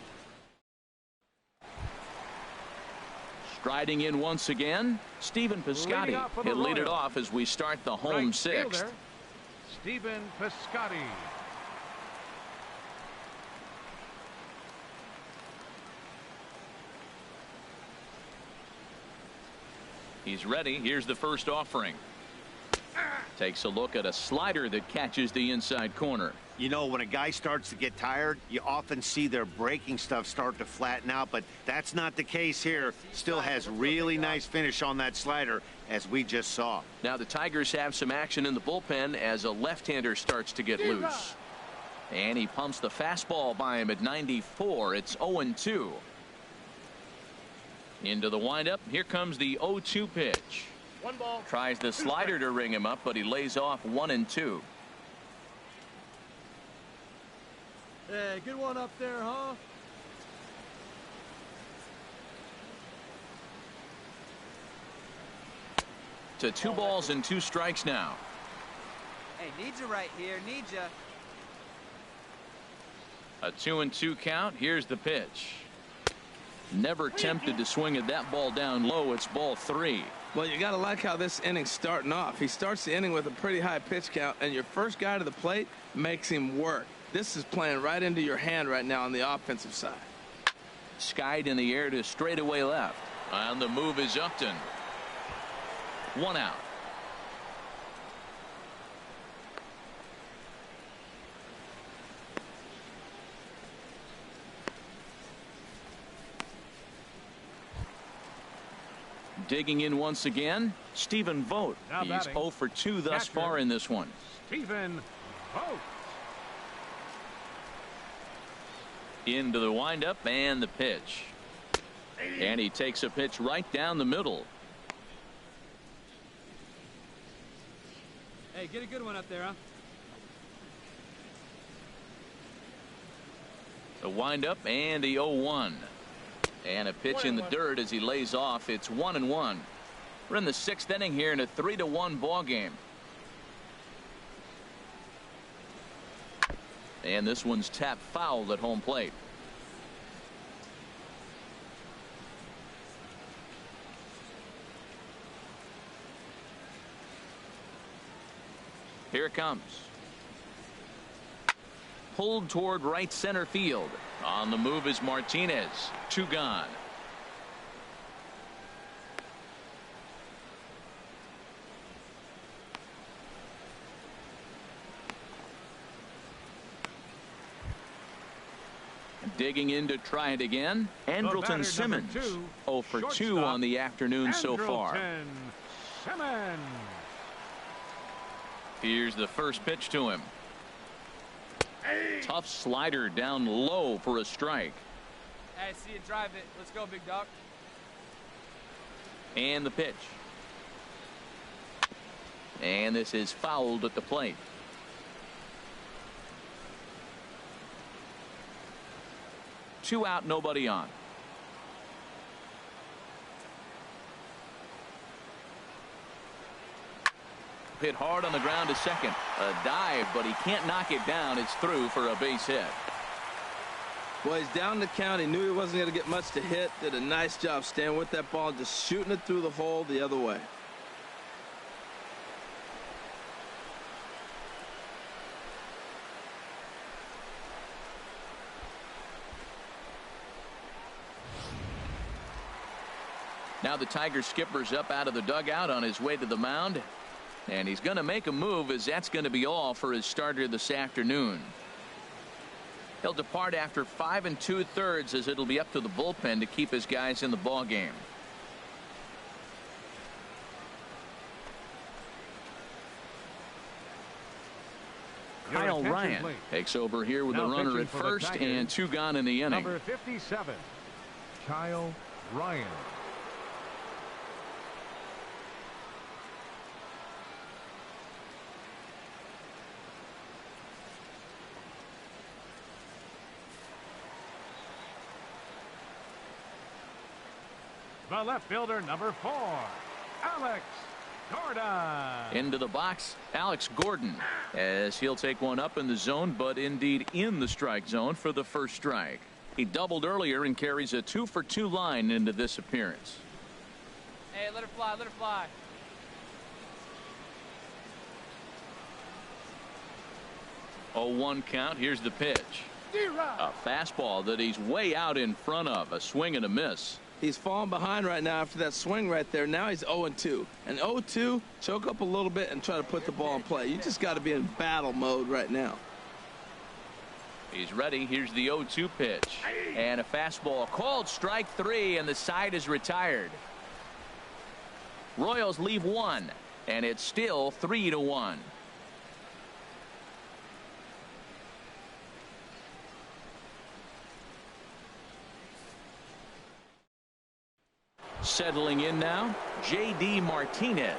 Striding in once again, Stephen Piscotty. He'll lead it off as we start the home 6th. Stephen Piscotty. He's ready. Here's the first offering. Takes a look at a slider that catches the inside corner. You know, when a guy starts to get tired, you often see their breaking stuff start to flatten out, but that's not the case here. Still has really nice finish on that slider, as we just saw. Now the Tigers have some action in the bullpen as a left-hander starts to get loose. And he pumps the fastball by him at 94. It's 0-2. Into the windup. Here comes the 0-2 pitch. 1 ball. Tries the slider to ring him up, but he lays off 1-2. Hey, good one up there, huh? To 2 balls and 2 strikes now. Hey, need you right here. Need you. A 2-2 count. Here's the pitch. Never tempted to swing at that ball down low. It's ball 3. Well, you got to like how this inning's starting off. He starts the inning with a pretty high pitch count, and your first guy to the plate makes him work. This is playing right into your hand right now on the offensive side. Skied in the air to straightaway left. On the move is Upton. 1 out. Digging in once again, Stephen Vogt. He's batting. 0 for 2 thus far in this one. Stephen Vogt. Into the windup and the pitch. And he takes a pitch right down the middle. Hey, get a good one up there, huh? The windup and the 0-1. And a pitch in the dirt as he lays off. It's 1-1. We're in the 6th inning here in a 3-1 ball game. And this one's tapped foul at home plate. Here it comes. Pulled toward right center field. On the move is Martinez. 2 gone. Digging in to try it again. Andrelton Simmons. 0 for 2 on the afternoon so far. Simmons. Here's the first pitch to him. Tough slider down low for a strike. Hey, see you drive it. Let's go, big dog. And the pitch. And this is fouled at the plate. Two out, nobody on. Hit hard on the ground to second. A dive, but he can't knock it down. It's through for a base hit. Well, he's down the count. He knew he wasn't going to get much to hit. Did a nice job staying with that ball, just shooting it through the hole the other way. Now the Tigers skipper's up out of the dugout on his way to the mound. And he's going to make a move, as that's going to be all for his starter this afternoon. He'll depart after 5 2/3, as it'll be up to the bullpen to keep his guys in the ball game. Kyle Ryan takes over here with a runner at first and 2 gone in the inning. Number 57, Kyle Ryan. The left fielder, number 4, Alex Gordon. Into the box, Alex Gordon, as he'll take one up in the zone, but indeed in the strike zone for the first strike. He doubled earlier and carries a 2 for 2 line into this appearance. Hey, let her fly, let her fly. Oh, 1 count. Here's the pitch. A fastball that he's way out in front of. A swing and a miss. He's falling behind right now after that swing right there. Now he's 0-2. And 0-2, choke up a little bit and try to put the ball in play. You just got to be in battle mode right now. He's ready. Here's the 0-2 pitch. And a fastball called strike 3, and the side is retired. Royals leave 1, and it's still 3-1. Settling in now, J.D. Martinez.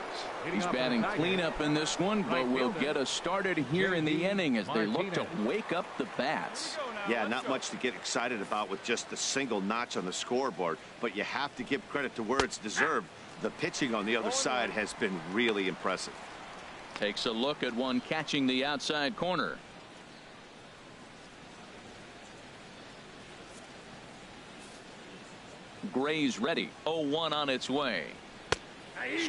He's batting cleanup in this one, but will get us started here in the inning as they look to wake up the bats. Yeah, not much to get excited about with just the single notch on the scoreboard, but you have to give credit to where it's deserved. The pitching on the other side has been really impressive. Takes a look at one catching the outside corner. Gray's ready. 0-1 on its way.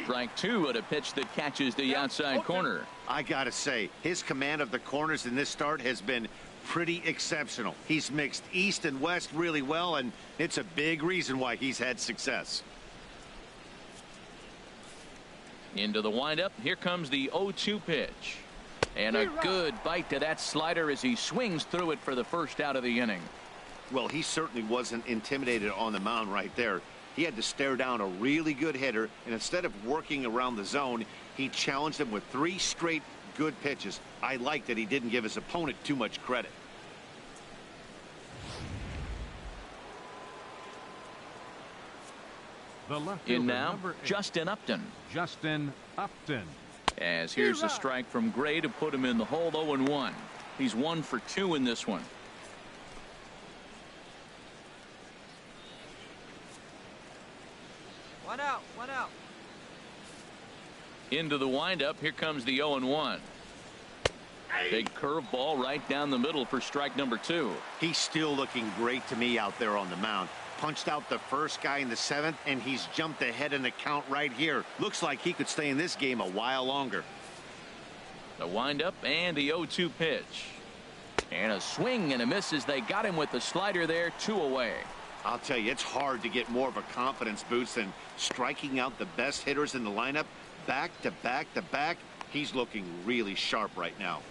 Strike 2 at a pitch that catches the outside corner. I gotta say, his command of the corners in this start has been pretty exceptional. He's mixed east and west really well, and it's a big reason why he's had success. Into the windup. Here comes the 0-2 pitch. And a good bite to that slider as he swings through it for the first out of the inning. Well, he certainly wasn't intimidated on the mound right there. He had to stare down a really good hitter, and instead of working around the zone, he challenged him with 3 straight good pitches. I like that he didn't give his opponent too much credit. The left in now, Justin Upton. Justin Upton. As here's a strike from Gray to put him in the hole. 0-1. He's 1 for 2 in this one. Into the windup. Here comes the 0-1. Big curveball right down the middle for strike number 2. He's still looking great to me out there on the mound. Punched out the first guy in the 7th, and he's jumped ahead in the count right here. Looks like he could stay in this game a while longer. The windup and the 0-2 pitch. And a swing and a miss as they got him with the slider there. 2 away. I'll tell you, it's hard to get more of a confidence boost than striking out the best hitters in the lineup back to back to back. He's looking really sharp right now.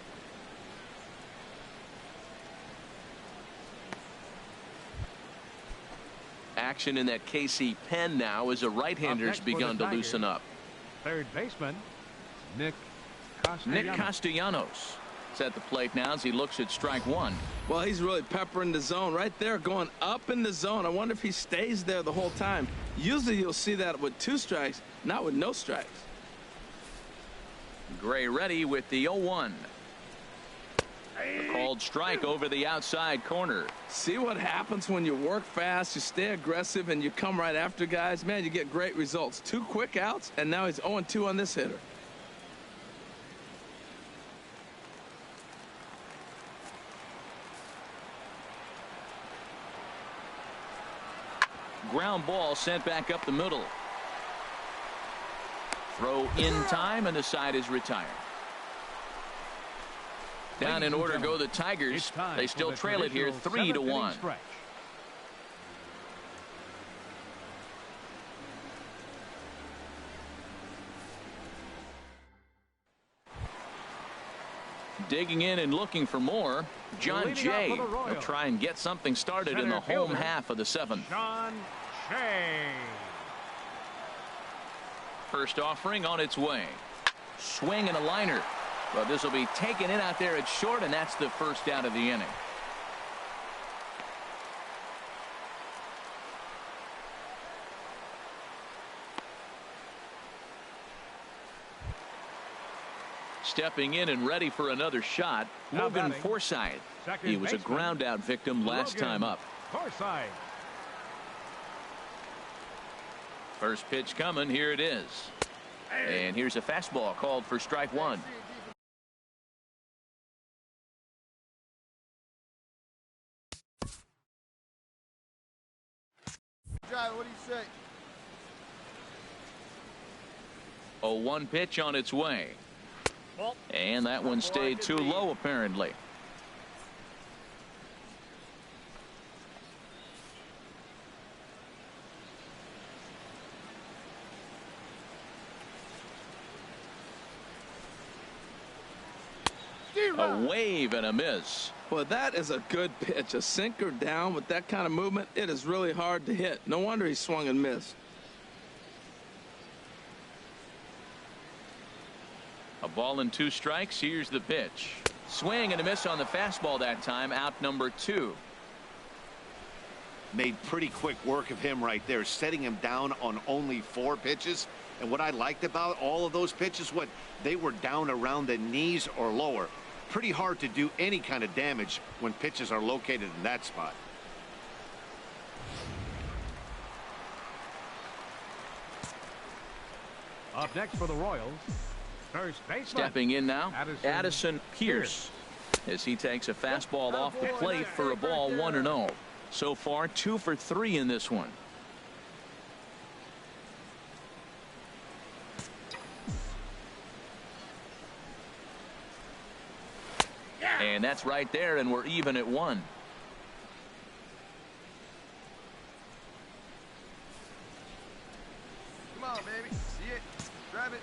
Action in that KC pen now as a right-hander's begun to loosen up. Third baseman, Nick Castellanos is at the plate now as he looks at strike 1. Well, he's really peppering the zone right there, going up in the zone. I wonder if he stays there the whole time. Usually you'll see that with 2 strikes, not with no strikes. Gray ready with the 0-1. A called strike over the outside corner. See what happens when you work fast, you stay aggressive, and you come right after guys. Man, you get great results. 2 quick outs, and now he's 0-2 on this hitter. Ground ball sent back up the middle. Throw in time, and the side is retired. Down in order go the Tigers. They still trail it here 3-1. Digging in and looking for more. John Jay will try and get something started in the home half of the 7th. John Jay. First offering on its way. Swing and a liner. But this will be taken in out there at short, and that's the first out of the inning. Stepping in and ready for another shot, Logan Forsythe. He was a ground out victim last time up. Forsythe. First pitch coming. Here it is. And here's a fastball called for strike 1. What do you say? 0-1 pitch on its way. And that one stayed too low, apparently. A wave and a miss. Well, that is a good pitch. A sinker down with that kind of movement, it is really hard to hit. No wonder he swung and missed. A ball and 2 strikes. Here's the pitch. Swing and a miss on the fastball that time. Out number 2. Made pretty quick work of him right there, setting him down on only 4 pitches. And what I liked about all of those pitches, what they were down around the knees or lower. Pretty hard to do any kind of damage when pitches are located in that spot. Up next for the Royals, first baseman. Stepping in now, Addison Pierce, as he takes a fastball off the plate for a ball 1-0. So far 2 for 3 in this one. And that's right there, and we're even at 1. Come on, baby. See it. Grab it.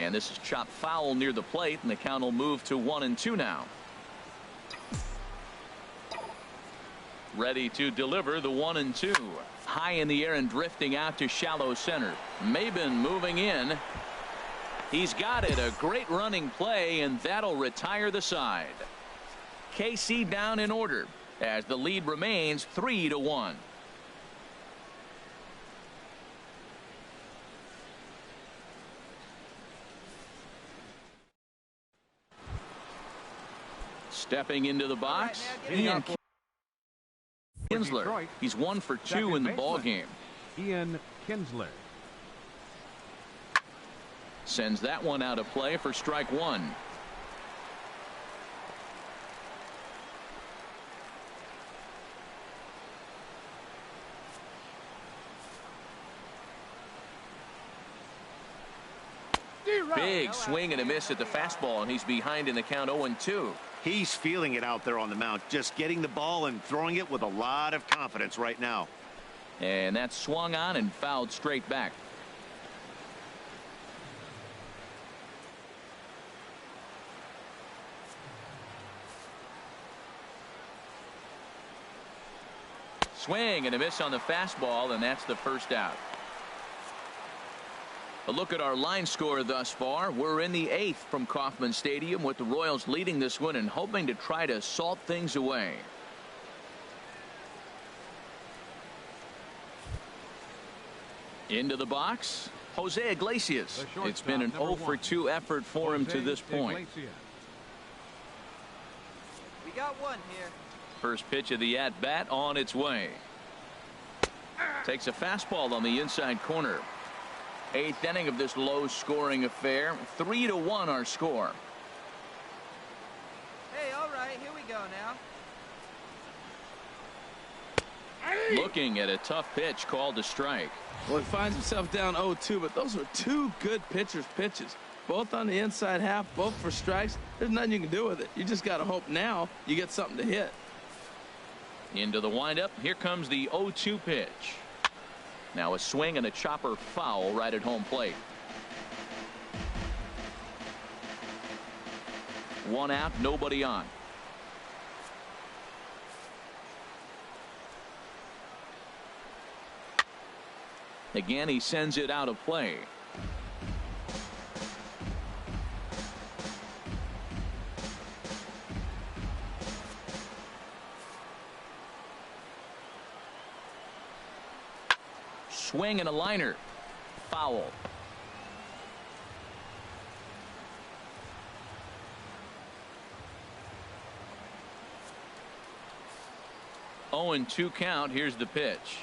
And this is chopped foul near the plate, and the count will move to 1-2 now. Ready to deliver the 1-2. High in the air and drifting out to shallow center. Maben moving in. He's got it. A great running play, and that'll retire the side. KC down in order as the lead remains 3-1. Stepping into the box, Ian Kinsler. He's 1 for 2 in the ball game. Ian Kinsler. Sends that one out of play for strike one. Big swing and a miss at the fastball, and he's behind in the count 0-2. He's feeling it out there on the mound, just getting the ball and throwing it with a lot of confidence right now. And that's swung on and fouled straight back. Swing and a miss on the fastball, and that's the first out. A look at our line score thus far. We're in the 8th from Kauffman Stadium, with the Royals leading this one and hoping to try to salt things away. Into the box, Jose Iglesias. It's been an 0-for-2 effort for him to this point. We got one here. First pitch of the at-bat on its way. Takes a fastball on the inside corner. 8th inning of this low-scoring affair. 3-1 our score. Hey, all right, here we go now. Looking at a tough pitch called a strike. Well, he finds himself down 0-2, but those are two good pitchers' pitches. Both on the inside half, both for strikes. There's nothing you can do with it. You just got to hope now you get something to hit. Into the windup. Here comes the 0-2 pitch. Now a swing and a chopper foul right at home plate. One out, nobody on. Again, he sends it out of play. Swing and a liner. Foul. Oh, and 2 count. Here's the pitch.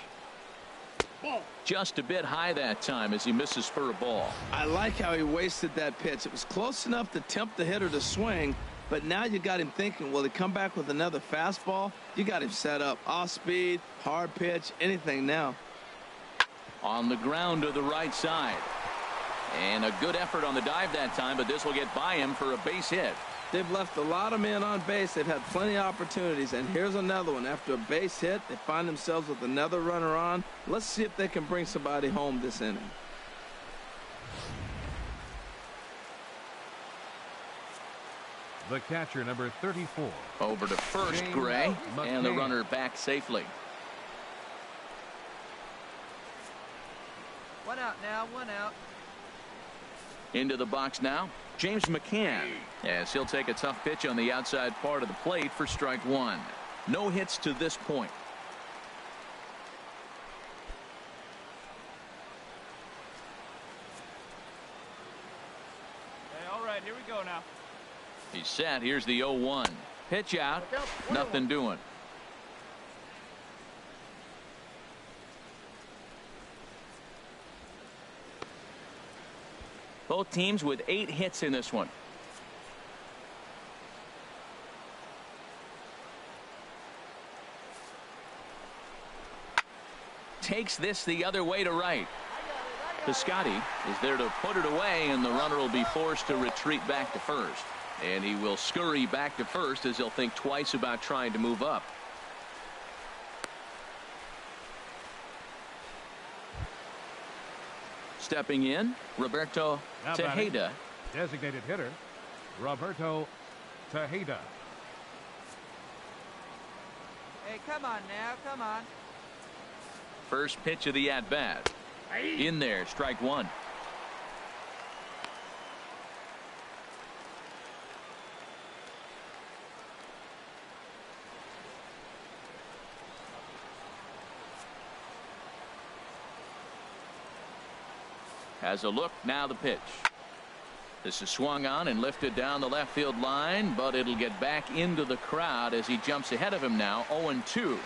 Just a bit high that time as he misses for a ball. I like how he wasted that pitch. It was close enough to tempt the hitter to swing, but now you got him thinking, will he come back with another fastball? You got him set up. Off speed, hard pitch, anything now. On the ground to the right side. And a good effort on the dive that time, but this will get by him for a base hit. They've left a lot of men on base. They've had plenty of opportunities, and here's another one. After a base hit, they find themselves with another runner on. Let's see if they can bring somebody home this inning. The catcher, number 34. Over to first, James Gray, McCann. and the runner back safely. One out now, one out. Into the box now, James McCann, as he'll take a tough pitch on the outside part of the plate for strike one. No hits to this point. Hey, all right, here we go now. He's set. Here's the 0-1. Pitch out. Nothing doing. Both teams with 8 hits in this one. Takes this the other way to right. Piscotty is there to put it away, and the runner will be forced to retreat back to first. And he will scurry back to first as he'll think twice about trying to move up. Stepping in, Roberto Tejeda. Designated hitter, Roberto Tejeda. Hey, come on now, come on. First pitch of the at-bat. In there, strike one. Has a look, now the pitch. This is swung on and lifted down the left field line, but it'll get back into the crowd as he jumps ahead of him now, 0-2.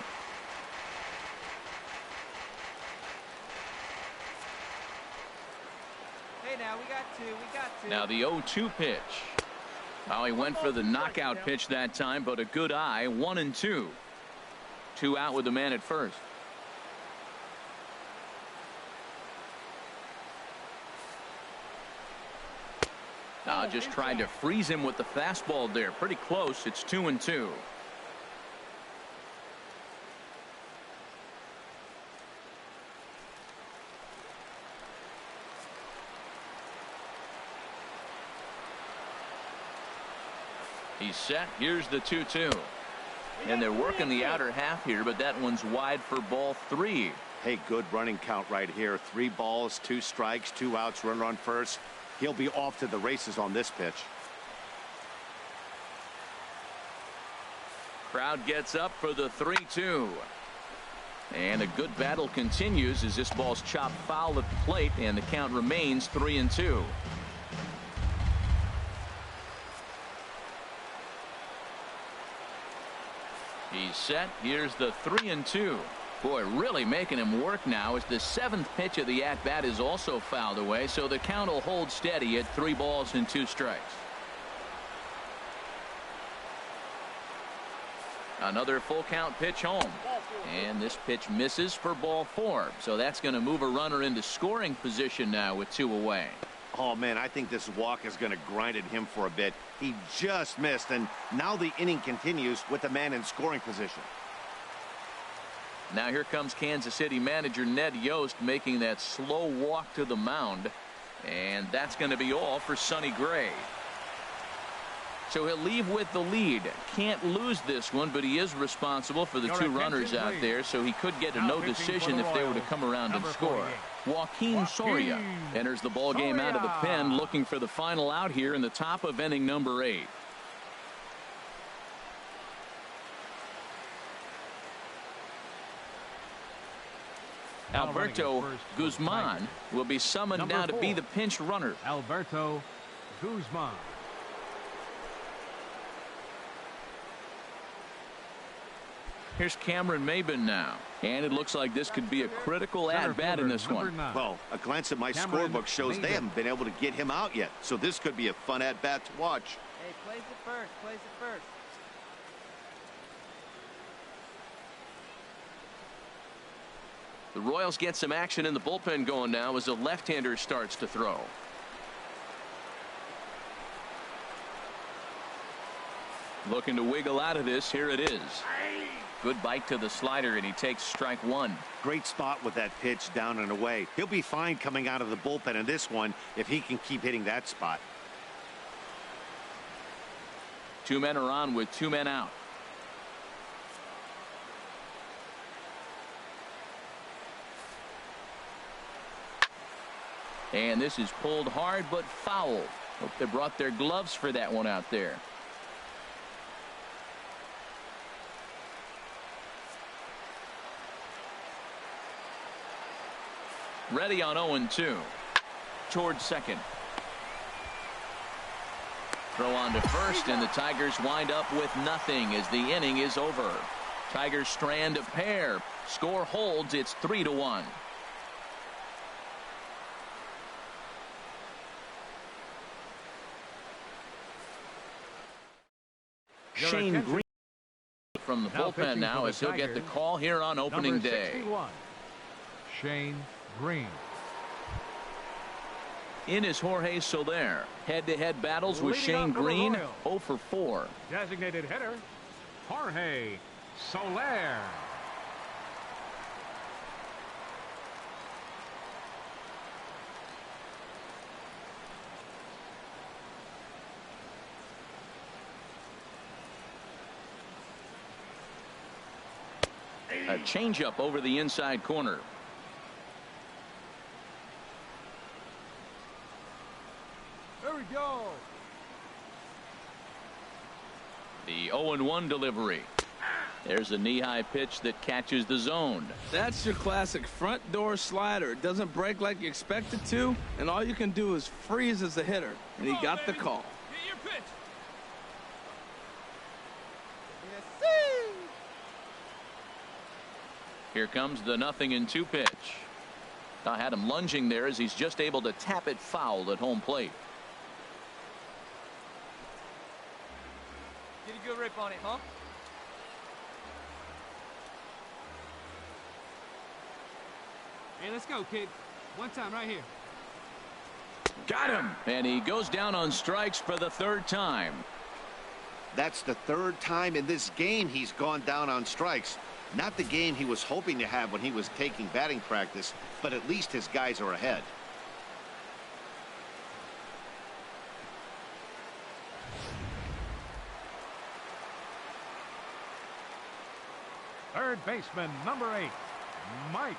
Now the 0-2 pitch. Oh, he went for the knockout pitch that time, but a good eye. 1-2. 2 out with the man at first. Just tried to freeze him with the fastball there. Pretty close. It's 2-2. He's set. Here's the 2-2. And they're working the outer half here, but that one's wide for ball 3. Hey, good running count right here. 3 balls, 2 strikes, 2 outs, runner on first. He'll be off to the races on this pitch. Crowd gets up for the 3-2. And a good battle continues as this ball's chopped foul at the plate, and the count remains 3-2. He's set. Here's the 3-2. Boy, really making him work now as the 7th pitch of the at-bat is also fouled away, so the count will hold steady at 3 balls and 2 strikes. Another full count pitch home. And this pitch misses for ball 4. So that's going to move a runner into scoring position now with 2 away. Oh, man, I think this walk is going to grind at him for a bit. He just missed, and now the inning continues with the man in scoring position. Now here comes Kansas City manager Ned Yost making that slow walk to the mound. And that's going to be all for Sonny Gray. So he'll leave with the lead. Can't lose this one, but he is responsible for the 2 runners out there, so he could get a no decision if they were to come around and score. Joaquin Soria enters the ball game out of the pen, looking for the final out here in the top of inning number 8. Alberto Guzman will be summoned now to be the pinch runner. Alberto Guzman. Here's Cameron Maybin now. And it looks like this could be a critical at-bat in this one. Well, a glance at my scorebook shows they haven't been able to get him out yet. So this could be a fun at-bat to watch. Hey, place it first. Place it first. The Royals get some action in the bullpen going now as a left-hander starts to throw. Looking to wiggle out of this. Here it is. Good bite to the slider, and he takes strike 1. Great spot with that pitch down and away. He'll be fine coming out of the bullpen in this one if he can keep hitting that spot. 2 men are on with 2 men out. And this is pulled hard but foul. Hope they brought their gloves for that one out there. Ready on 0-2. Towards second. Throw on to first, and the Tigers wind up with nothing as the inning is over. Tigers strand a pair. Score holds. It's 3-1. Shane Green from the bullpen now as he'll get the call here on opening day. Shane Green. In is Jorge Soler. Head-to-head battles with Shane Green. 0 for 4. Designated hitter Jorge Soler. A changeup over the inside corner. There we go. The 0-1 delivery. There's a knee-high pitch that catches the zone. That's your classic front door slider. It doesn't break like you expect it to, and all you can do is freeze as a hitter. And he got the call. Get your pitch. Here comes the 0-2 pitch. I had him lunging there as he's just able to tap it foul at home plate. Get a good rip on it, huh? Hey, let's go, kid. One time right here. Got him. And he goes down on strikes for the third time. That's the third time in this game he's gone down on strikes. Not the game he was hoping to have when he was taking batting practice, but at least his guys are ahead. Third baseman, number 8, Mike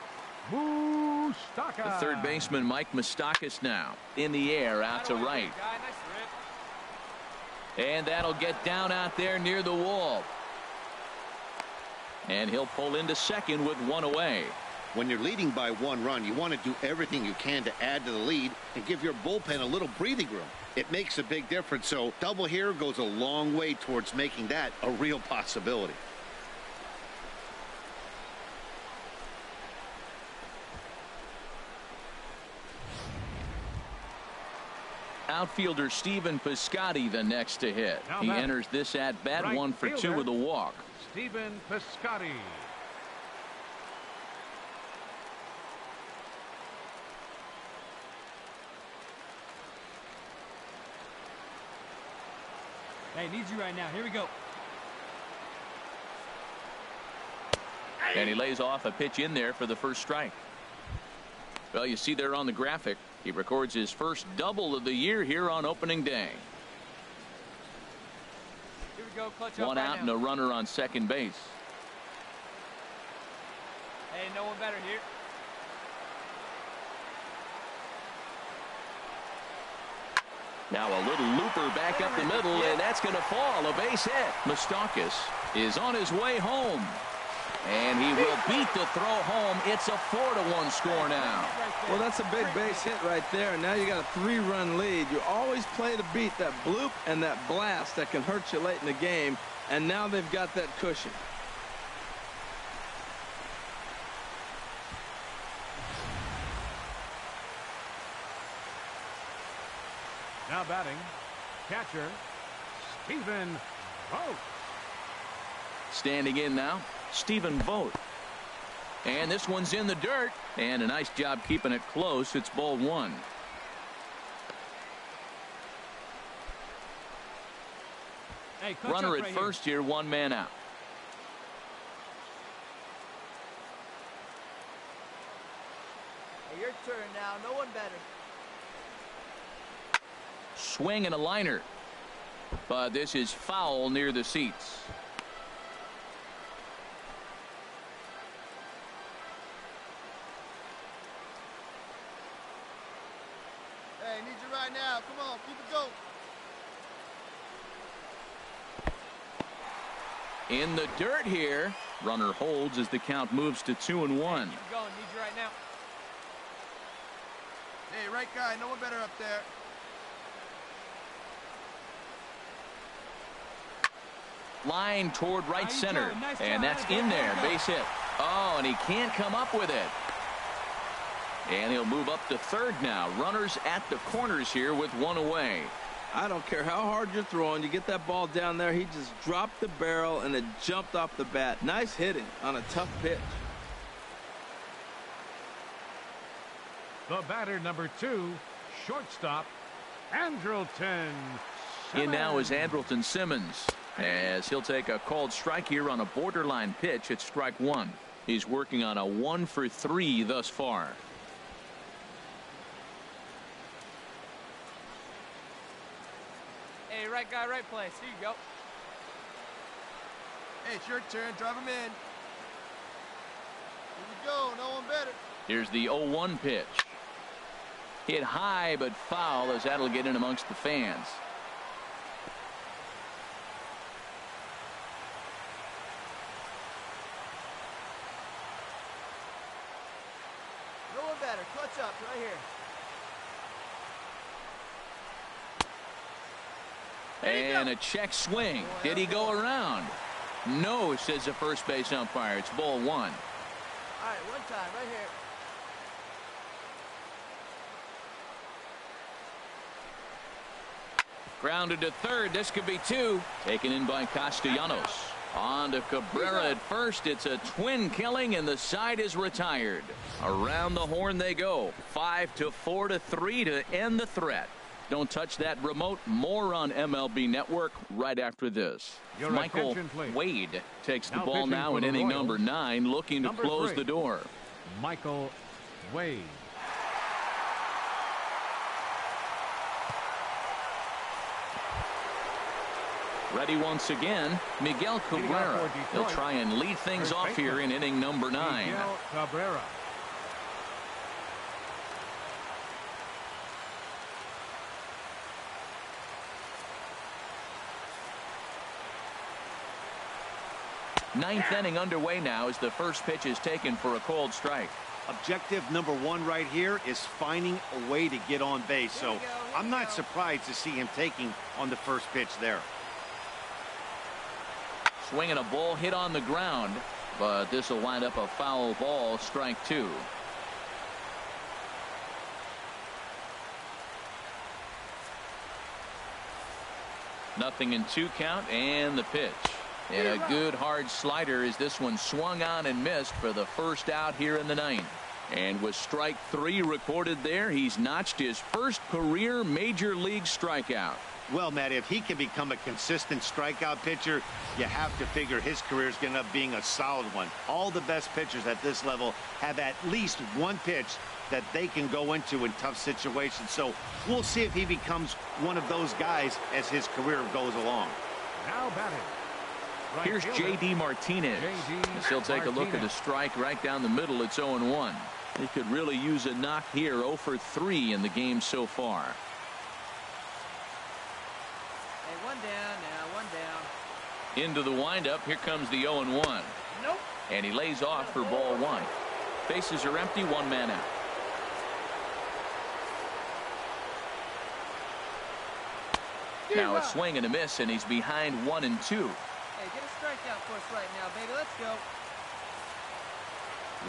Moustakas. The third baseman, Mike Moustakas, now in the air out to right. And that'll get down out there near the wall. And he'll pull into second with one away. When you're leading by 1 run, you want to do everything you can to add to the lead and give your bullpen a little breathing room. It makes a big difference, so double here goes a long way towards making that a real possibility. Outfielder Stephen Piscotty the next to hit. He enters this at bat, right 1 for 2 fielder, with a walk. Stephen Piscotty. Hey, need you right now. Here we go. And he lays off a pitch in there for the first strike. Well, you see there on the graphic, he records his first double of the year here on opening day. Here we go, clutch One up out right and now. a runner on second base. Hey, no one better here. Now a little looper back up the middle, and that's going to fall. A base hit. Moustakas is on his way home. And he will beat the throw home. It's a 4-1 score now. Well, that's a big base hit right there. Now you got a 3-run lead. You always play to beat that bloop and that blast that can hurt you late in the game. And now they've got that cushion. Now batting, catcher, Stephen Vogt. Standing in now, Stephen Vogt. And this one's in the dirt. And a nice job keeping it close. It's ball 1. Hey, clutch Runner up at right first here, 1 man out. Hey, your turn now. No one better. Swing and a liner. But this is foul near the seats. Hey, need you right now. Come on, keep it going. In the dirt here. Runner holds as the count moves to 2-1. Keep going. Need you right now. Hey, right guy. No one better up there. Line toward right center. And that's in there. Base hit. Oh, and he can't come up with it. And he'll move up to third now. Runners at the corners here with 1 away. I don't care how hard you're throwing. You get that ball down there. He just dropped the barrel and it jumped off the bat. Nice hitting on a tough pitch. The batter, number 2, shortstop, Andrelton In now is Simmons. Andrelton Simmons, as he'll take a called strike here on a borderline pitch at strike 1. He's working on a 1 for 3 thus far. Hey, right guy, right place. Here you go. Hey, it's your turn. Drive him in. Here we go. No one better. Here's the 0-1 pitch. Hit high but foul, as that'll get in amongst the fans. No one better. Clutch up right here. And a check swing. Did he go around? No, says the first base umpire. It's ball 1. All right, one time right here. Grounded to third. This could be two. Taken in by Castellanos. On to Cabrera at first. It's a twin killing, and the side is retired. Around the horn they go. 5-4-3 to end the threat. Don't touch that remote. More on MLB Network right after this. Your Michael attention, please. Wade takes the Now ball pitching now for in the inning Royals, number 9, looking to number close 3. the door. Michael Wade. Ready once again, Miguel Cabrera. He'll try and lead things off here in inning number 9. Miguel Cabrera. Ninth inning underway now as the first pitch is taken for a cold strike. Objective number 1 right here is finding a way to get on base. So I'm not surprised to see him taking on the first pitch there. Swinging a ball hit on the ground, but this will wind up a foul ball, strike 2. Nothing in 2 count, and the pitch. And a good hard slider as this one swung on and missed for the first out here in the 9th. And with strike 3 recorded there, he's notched his first career major league strikeout. Well, Matt, if he can become a consistent strikeout pitcher, you have to figure his career is going to end up being a solid one. All the best pitchers at this level have at least one pitch that they can go into in tough situations. So we'll see if he becomes one of those guys as his career goes along. Now batting. Right Here's fielder. J.D. Martinez. As he'll take a look at the strike right down the middle. It's 0-1. He could really use a knock here. 0 for 3 in the game so far. Hey, 1 down now, 1 down. Into the windup. Here comes the 0-1. Nope. And he lays off for ball 1. Bases are empty. 1 man out. Now a swing and a miss, and he's behind 1 and 2. Hey, get a strikeout for us right now, baby. Let's go.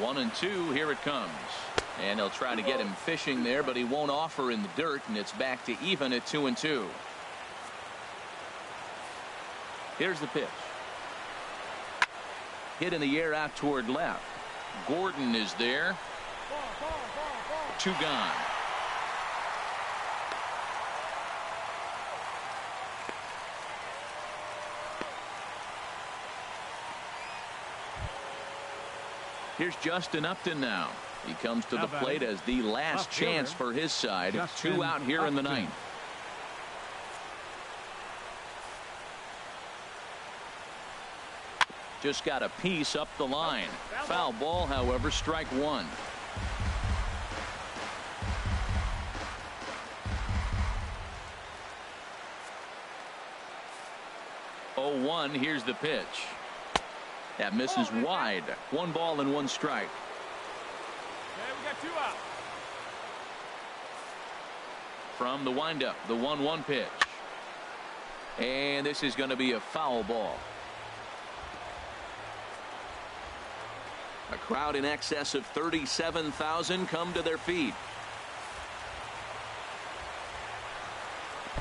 1 and 2. Here it comes. And they'll try to get him fishing there, but he won't offer in the dirt, and it's back to even at 2 and 2. Here's the pitch. Hit in the air out toward left. Gordon is there. 2 gone. Here's Justin Upton now. He comes to the plate as the last chance for his side. 2 out here in the 9th. Just got a piece up the line. Foul ball, however, strike 1. Oh, 1. Here's the pitch. That misses wide. 1 ball and 1 strike. Okay, we got 2 out. From the windup, the 1-1 pitch. And this is going to be a foul ball. A crowd in excess of 37,000 come to their feet.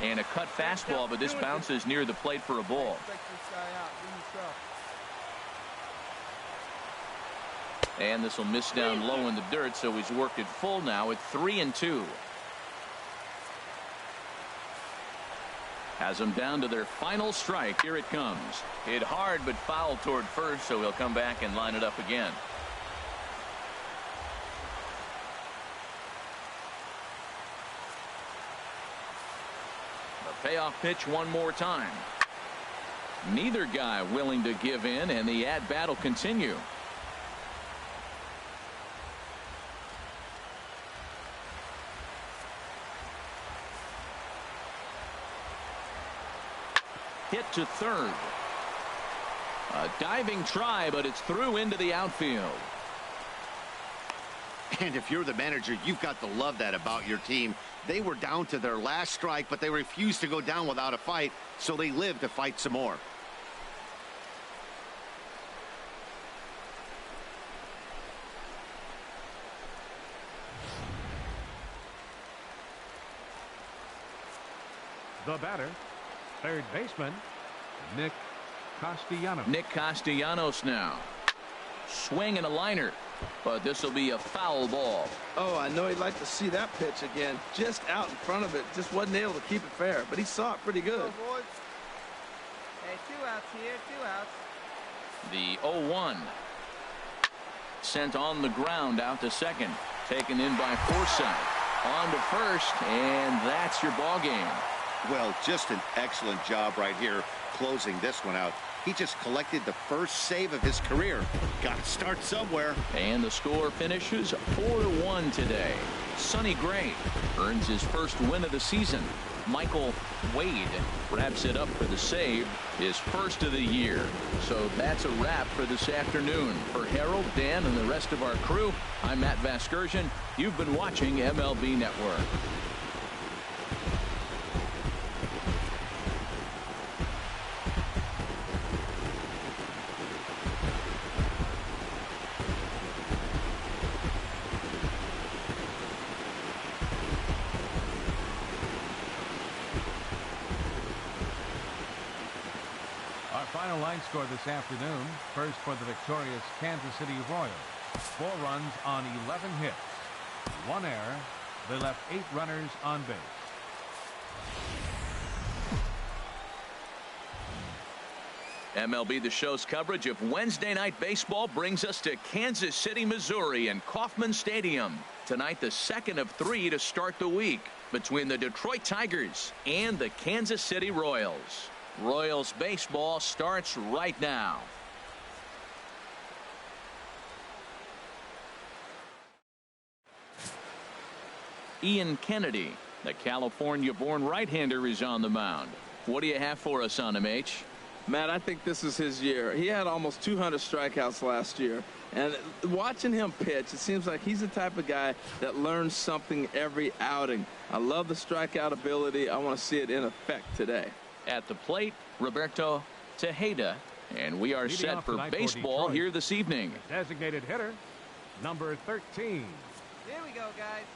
And a cut fastball, but this bounces near the plate for a ball. And this will miss down low in the dirt, so he's worked it full now at 3 and 2. Has them down to their final strike. Here it comes. Hit hard but foul toward first, so he'll come back and line it up again. The payoff pitch one more time. Neither guy willing to give in, and the at-bat will continue. Hit to third. A diving try, but it's through into the outfield. And if you're the manager, you've got to love that about your team. They were down to their last strike, but they refused to go down without a fight, so they lived to fight some more. The batter, third baseman, Nick Castellanos. Nick Castellanos now. Swing and a liner. But this will be a foul ball. Oh, I know he'd like to see that pitch again. Just out in front of it. Just wasn't able to keep it fair. But he saw it pretty good. Hey, 2 outs here. 2 outs. The 0-1. Sent on the ground out to second. Taken in by Forsythe. On to first. And that's your ball game. Well, just an excellent job right here closing this one out. He just collected the first save of his career. Got to start somewhere. And the score finishes 4-1 today. Sonny Gray earns his first win of the season. Michael Wade wraps it up for the save, his first of the year. So that's a wrap for this afternoon. For Harold, Dan, and the rest of our crew, I'm Matt Vasgersian. You've been watching MLB Network. Final line score this afternoon. First for the victorious Kansas City Royals. 4 runs on 11 hits. 1 error. They left 8 runners on base. MLB The Show's coverage of Wednesday Night Baseball brings us to Kansas City, Missouri and Kauffman Stadium. Tonight, the second of 3 to start the week between the Detroit Tigers and the Kansas City Royals. Royals baseball starts right now. Ian Kennedy, the California-born right-hander, is on the mound. What do you have for us on him, H? Matt, I think this is his year. He had almost 200 strikeouts last year. And watching him pitch, it seems like he's the type of guy that learns something every outing. I love the strikeout ability. I want to see it in effect today. At the plate, Roberto Tejeda, and we are set for baseball here this evening. Designated hitter, number 13. Here we go, guys.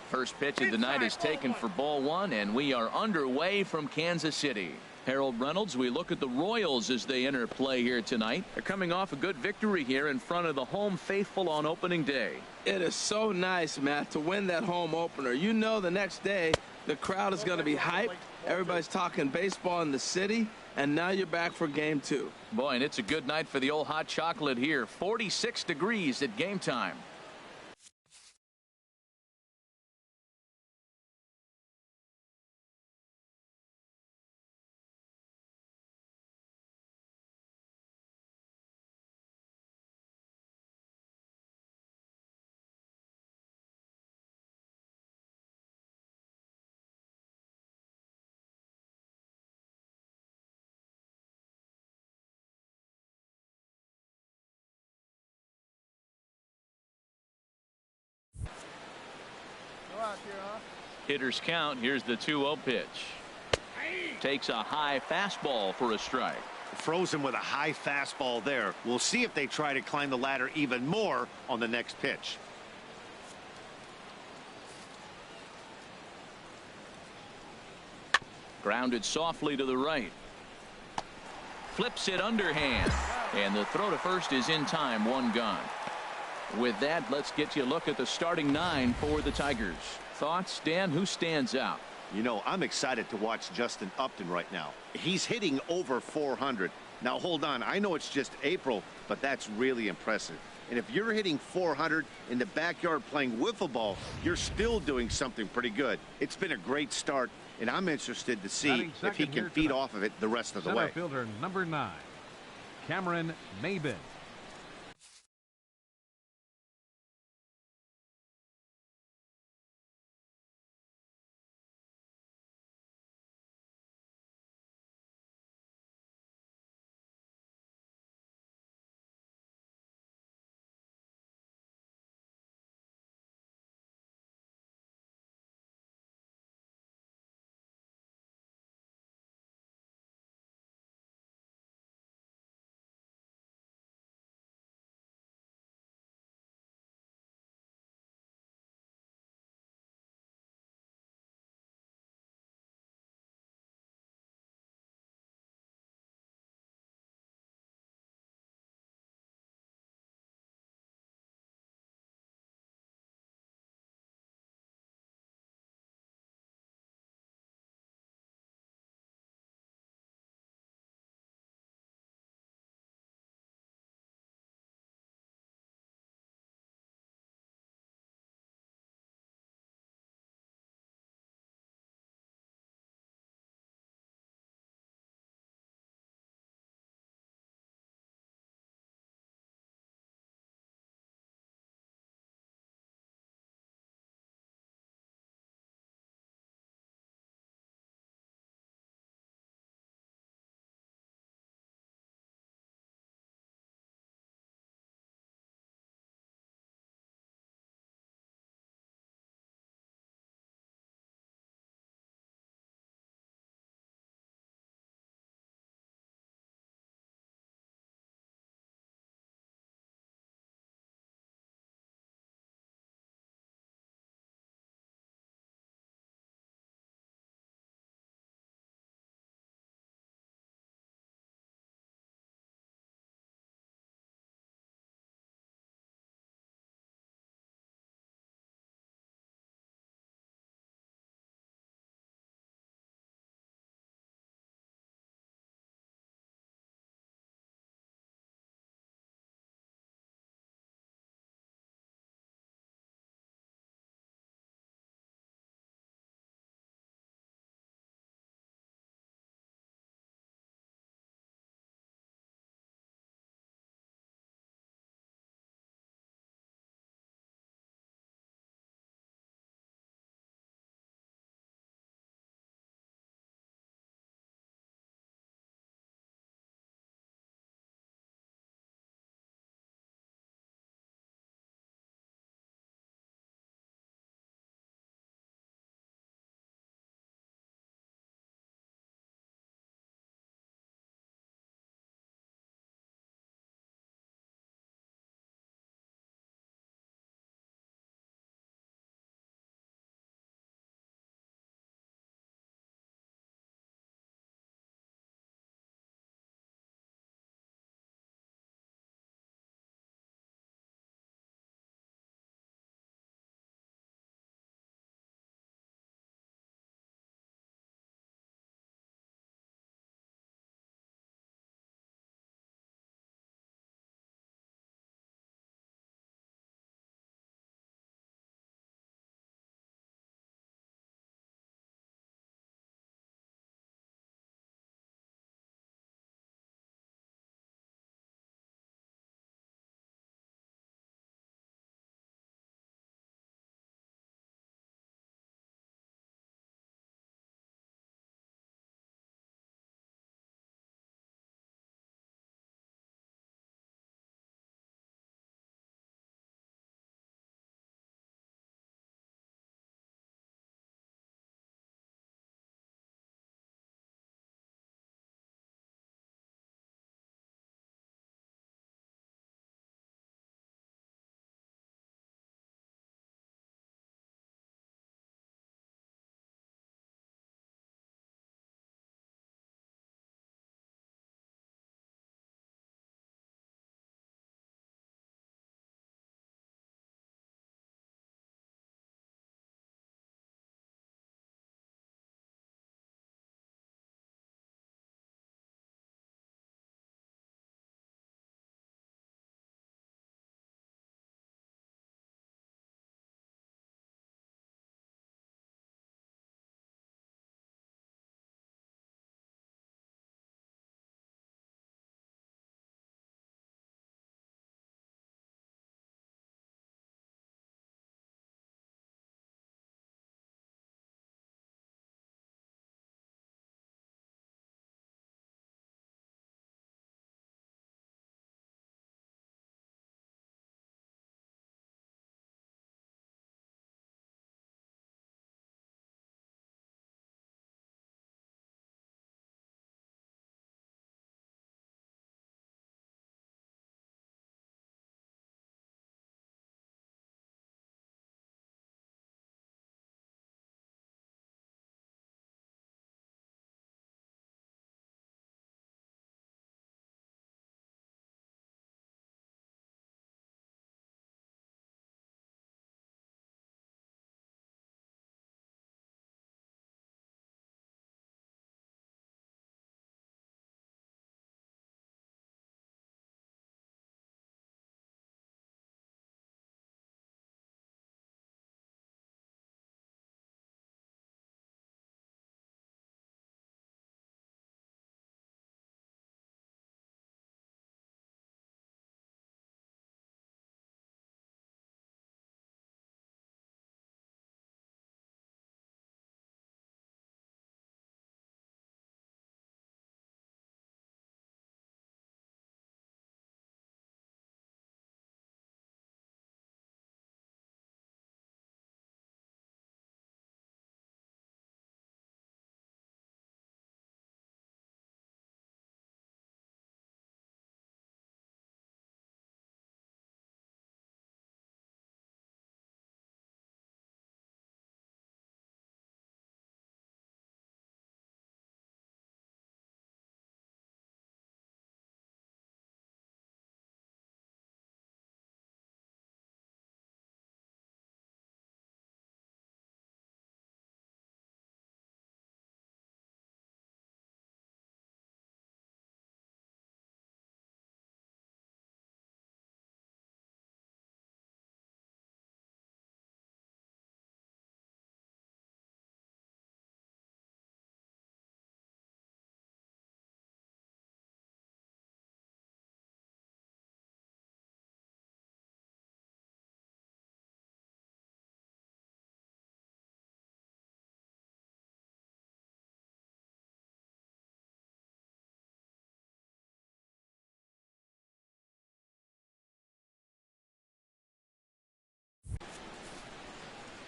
First pitch of the night is taken for ball 1, and we are underway from Kansas City. Harold Reynolds, we look at the Royals as they enter play here tonight. They're coming off a good victory here in front of the home faithful on opening day. It is so nice, Matt, to win that home opener. You know the next day the crowd is going to be hyped. Everybody's talking baseball in the city, and now you're back for game 2. Boy, and it's a good night for the old hot chocolate here. 46 degrees at game time. Hitters count. Here's the 2-0 pitch. Takes a high fastball for a strike. Frozen with a high fastball there. We'll see if they try to climb the ladder even more on the next pitch. Grounded softly to the right. Flips it underhand. And the throw to first is in time. 1 gone. With that, let's get you a look at the starting 9 for the Tigers. Thoughts, Dan? Who stands out? You know, I'm excited to watch Justin Upton right now. He's hitting over 400. Now, hold on. I know it's just April, but that's really impressive. And if you're hitting 400 in the backyard playing wiffle ball, you're still doing something pretty good. It's been a great start, and I'm interested to see if he can feed off of it the rest of the way. Center fielder number 9, Cameron Maybin.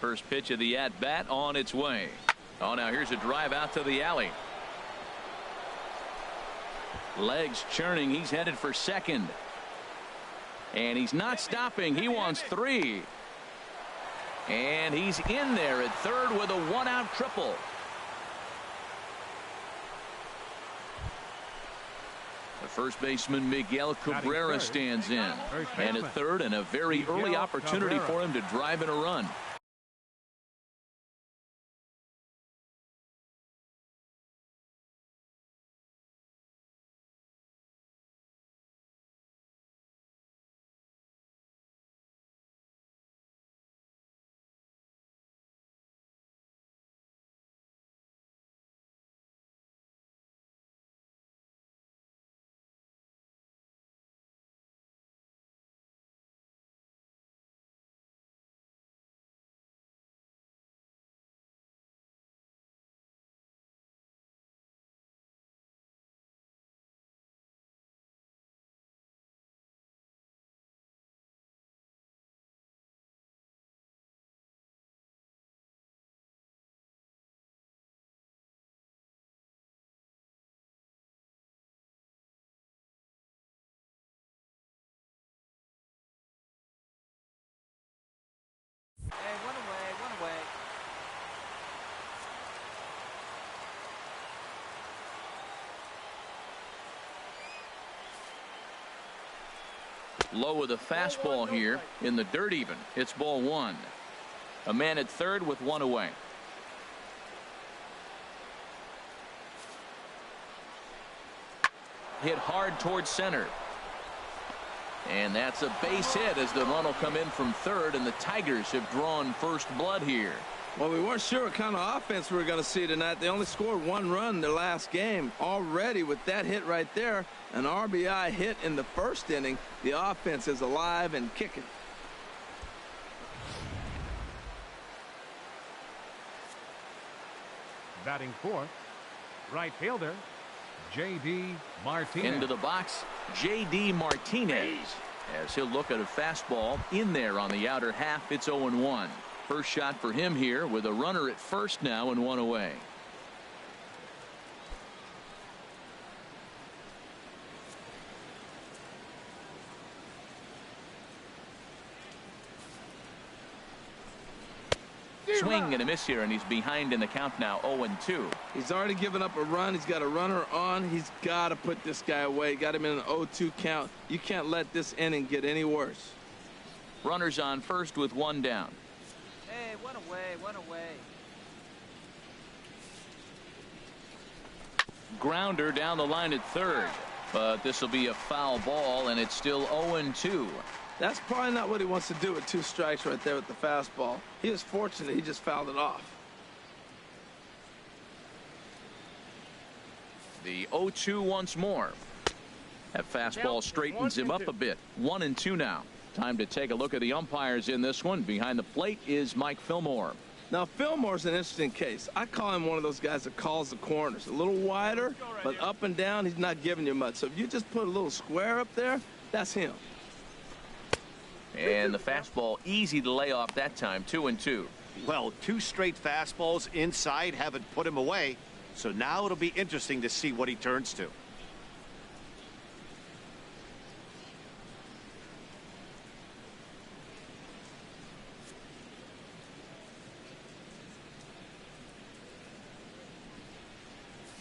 First pitch of the at-bat on its way. Oh, now here's a drive out to the alley. Legs churning. He's headed for second. And he's not stopping. He wants 3. And he's in there at third with a 1-out triple. The first baseman Miguel Cabrera stands in. And at third, and a very early opportunity for him to drive in a run. Hey, one away. Low with a fastball here in the dirt even. It's ball 1. A man at third with 1 away. Hit hard towards center. And that's a base hit as the run will come in from third, and the Tigers have drawn first blood here. Well, we weren't sure what kind of offense we were going to see tonight. They only scored 1 run in their last game. Already with that hit right there, an RBI hit in the first inning, the offense is alive and kicking. Batting fourth, right fielder, J.D. Martinez. Into the box, J.D. Martinez. As he'll look at a fastball in there on the outer half. It's 0-1. First shot for him here with a runner at first now and 1 away. Swing and a miss here, and he's behind in the count now, 0-2. He's already given up a run. He's got a runner on. He's got to put this guy away. Got him in an 0-2 count. You can't let this inning get any worse. Runners on first with 1 down. Hey, one away. Grounder down the line at third. But this will be a foul ball, and it's still 0-2. That's probably not what he wants to do with 2 strikes right there with the fastball. He was fortunate he just fouled it off. The 0-2 once more. That fastball straightens him up a bit. 1-2 now. Time to take a look at the umpires in this one. Behind the plate is Mike Fillmore. Now, Fillmore's an interesting case. I call him one of those guys that calls the corners. A little wider, but up and down, he's not giving you much. So if you just put a little square up there, that's him. And the fastball easy to lay off that time. 2-2. Well, 2 straight fastballs inside haven't put him away. So now it'll be interesting to see what he turns to.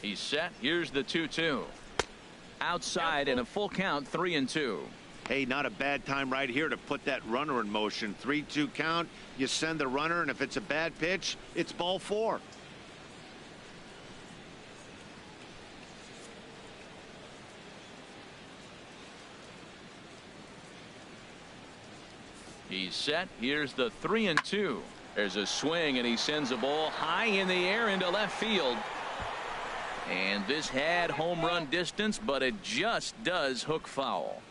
He's set. Here's the 2-2. Outside and a full count, 3-2. Hey, not a bad time right here to put that runner in motion. 3-2 count. You send the runner, and if it's a bad pitch, it's ball 4. He's set. Here's the 3-2. There's a swing, and he sends a ball high in the air into left field. And this had home run distance, but it just does hook foul.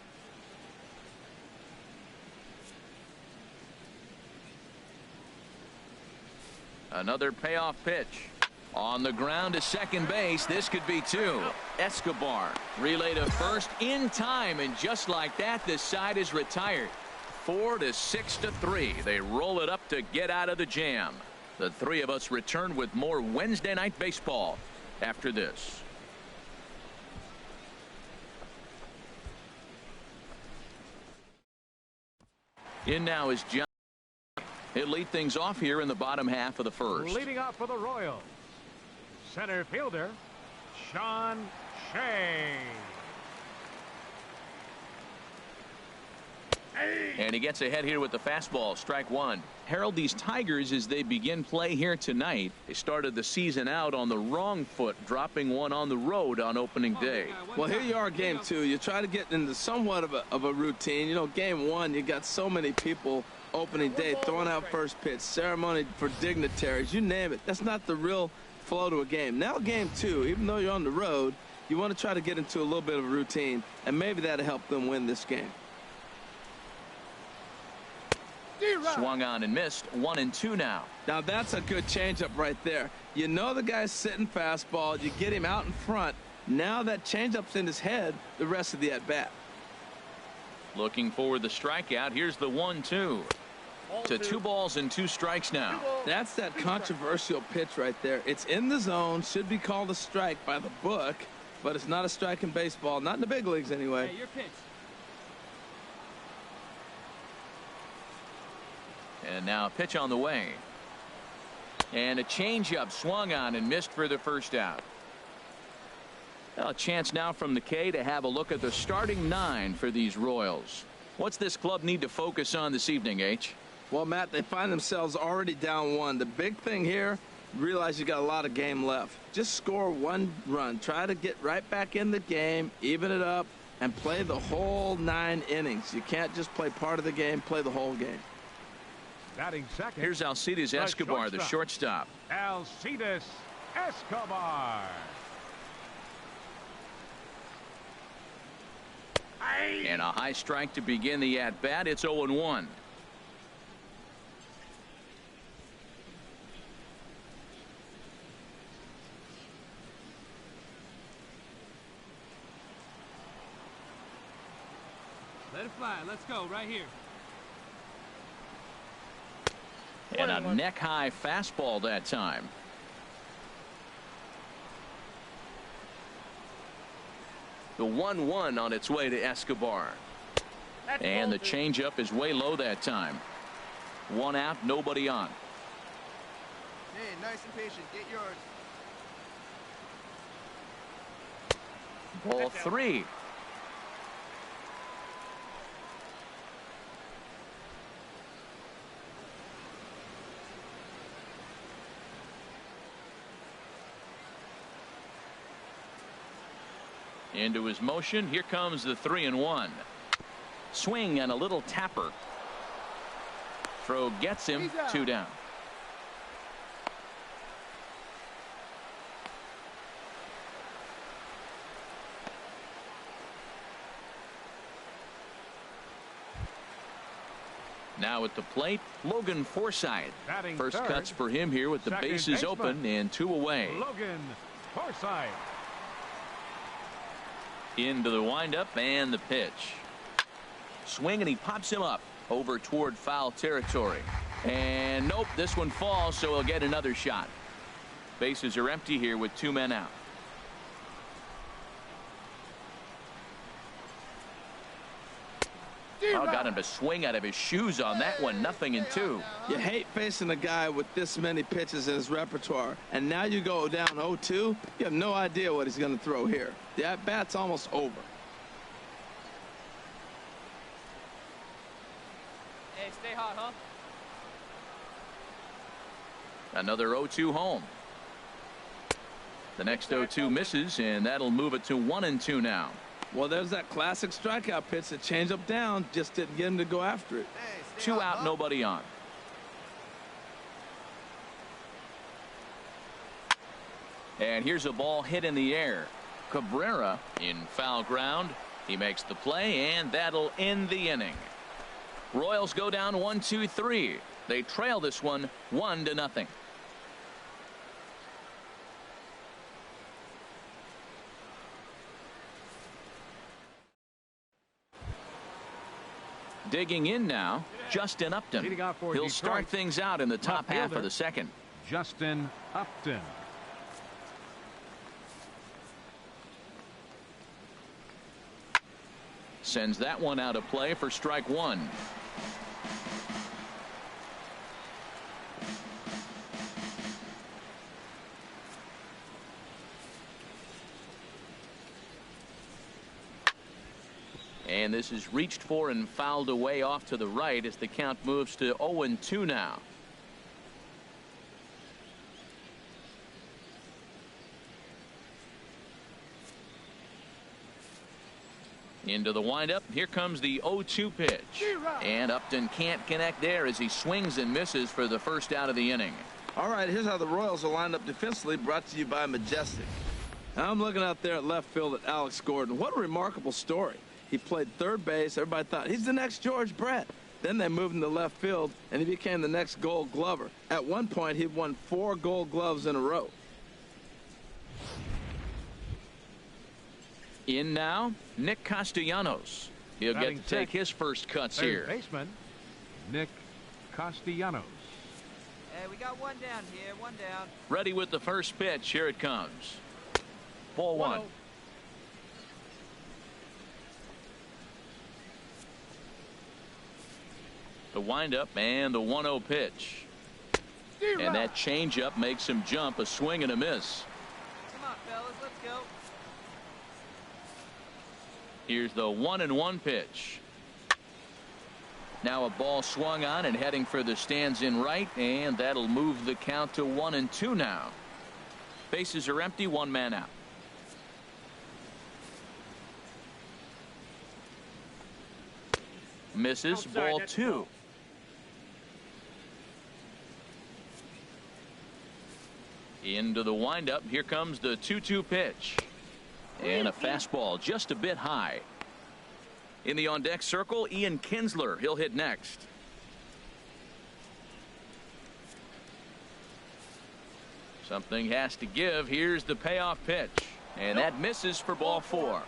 Another payoff pitch. On the ground to second base. This could be 2. Escobar relay to first in time, and just like that, this side is retired. 4 to 6 to 3. They roll it up to get out of the jam. The three of us return with more Wednesday Night Baseball after this. In now is John. He'll lead things off here in the bottom half of the first. Leading off for the Royals, center fielder Sean Shea. And he gets ahead here with the fastball. Strike one. Harold, these Tigers, as they begin play here tonight, they started the season out on the wrong foot, dropping one on the road on opening day. Well, here you are, game two. You try to get into somewhat of a routine. You know, game one, you got so many people opening day throwing out first pitch, ceremony for dignitaries, you name it. That's not the real flow to a game. Now game two, even though you're on the road, you want to try to get into a little bit of a routine, and maybe that'll help them win this game. Swung on and missed. 1-2 now. Now that's a good changeup right there. You know the guy's sitting fastball. You get him out in front. Now that changeup's in his head the rest of the at-bat. Looking for the strikeout. Here's the 1-2. To 2 balls and 2 strikes now. That's that controversial pitch right there. It's in the zone. Should be called a strike by the book, but it's not a strike in baseball. Not in the big leagues anyway. Hey, your pitch. And now a pitch on the way. And a changeup swung on and missed for the first out. A chance now from the K to have a look at the starting 9 for these Royals. What's this club need to focus on this evening, H? Well, Matt, they find themselves already down 1. The big thing here, realize you got a lot of game left. Just score 1 run. Try to get right back in the game, even it up, and play the whole 9 innings. You can't just play part of the game, play the whole game. Batting second. Here's Alcides Escobar, the shortstop. Alcides Escobar. And a high strike to begin the at-bat. It's 0-1. Let it fly. Let's go right here. And a neck-high fastball that time. The 1-1 on its way to Escobar. And the changeup is way low that time. 1 out, nobody on. Hey, nice and patient. Get yours. Ball 3. Into his motion. Here comes the 3-1. Swing and a little tapper. Throw gets him. 2 down. Now at the plate, Logan Forsythe. First cuts for him here with the bases open and 2 away. Logan Forsythe. Into the windup and the pitch. Swing and he pops him up over toward foul territory. And nope, this one falls, so he'll get another shot. Bases are empty here with 2 men out. Oh, got him to swing out of his shoes on that one. 0-2. You hate facing a guy with this many pitches in his repertoire, and now you go down 0-2. You have no idea what he's going to throw here. The at-bat's almost over. Hey, stay hot, huh? Another 0-2 home. The next 0-2 misses, and that'll move it to 1-2 now. Well, there's that classic strikeout pitch, that change up down, just didn't get him to go after it. Hey, 2 out, nobody on. And here's a ball hit in the air. Cabrera in foul ground. He makes the play, and that'll end the inning. Royals go down 1-2-3. They trail this one 1-0. Digging in now, Justin Upton. He'll start things out in the top half of the second. Justin Upton. Sends that one out of play for strike one. And this is reached for and fouled away off to the right as the count moves to 0-2 now. Into the windup. Here comes the 0-2 pitch. And Upton can't connect there as he swings and misses for the first out of the inning. All right, here's how the Royals are lined up defensively, brought to you by Majestic. I'm looking out there at left field at Alex Gordon. What a remarkable story. He played third base. Everybody thought he's the next George Brett. Then they moved him to left field, and he became the next Gold Glover. At one point, he'd won 4 Gold Gloves in a row. In now, Nick Castellanos. He'll get to take his first cuts here. Baseman Nick Castellanos. Hey, we got one down here, one down. Ready with the first pitch. Here it comes. Ball one. The windup and the 1-0 pitch. And that changeup makes him jump. A swing and a miss. Come on, fellas, let's go. Here's the 1-1 pitch. Now a ball swung on and heading for the stands in right, and that'll move the count to 1-2 now. Bases are empty, one man out. Misses. Ball 2. Into the windup. Here comes the 2-2 pitch. And a fastball just a bit high. In the on deck circle, Ian Kinsler. He'll hit next. Something has to give. Here's the payoff pitch. And that misses for ball 4.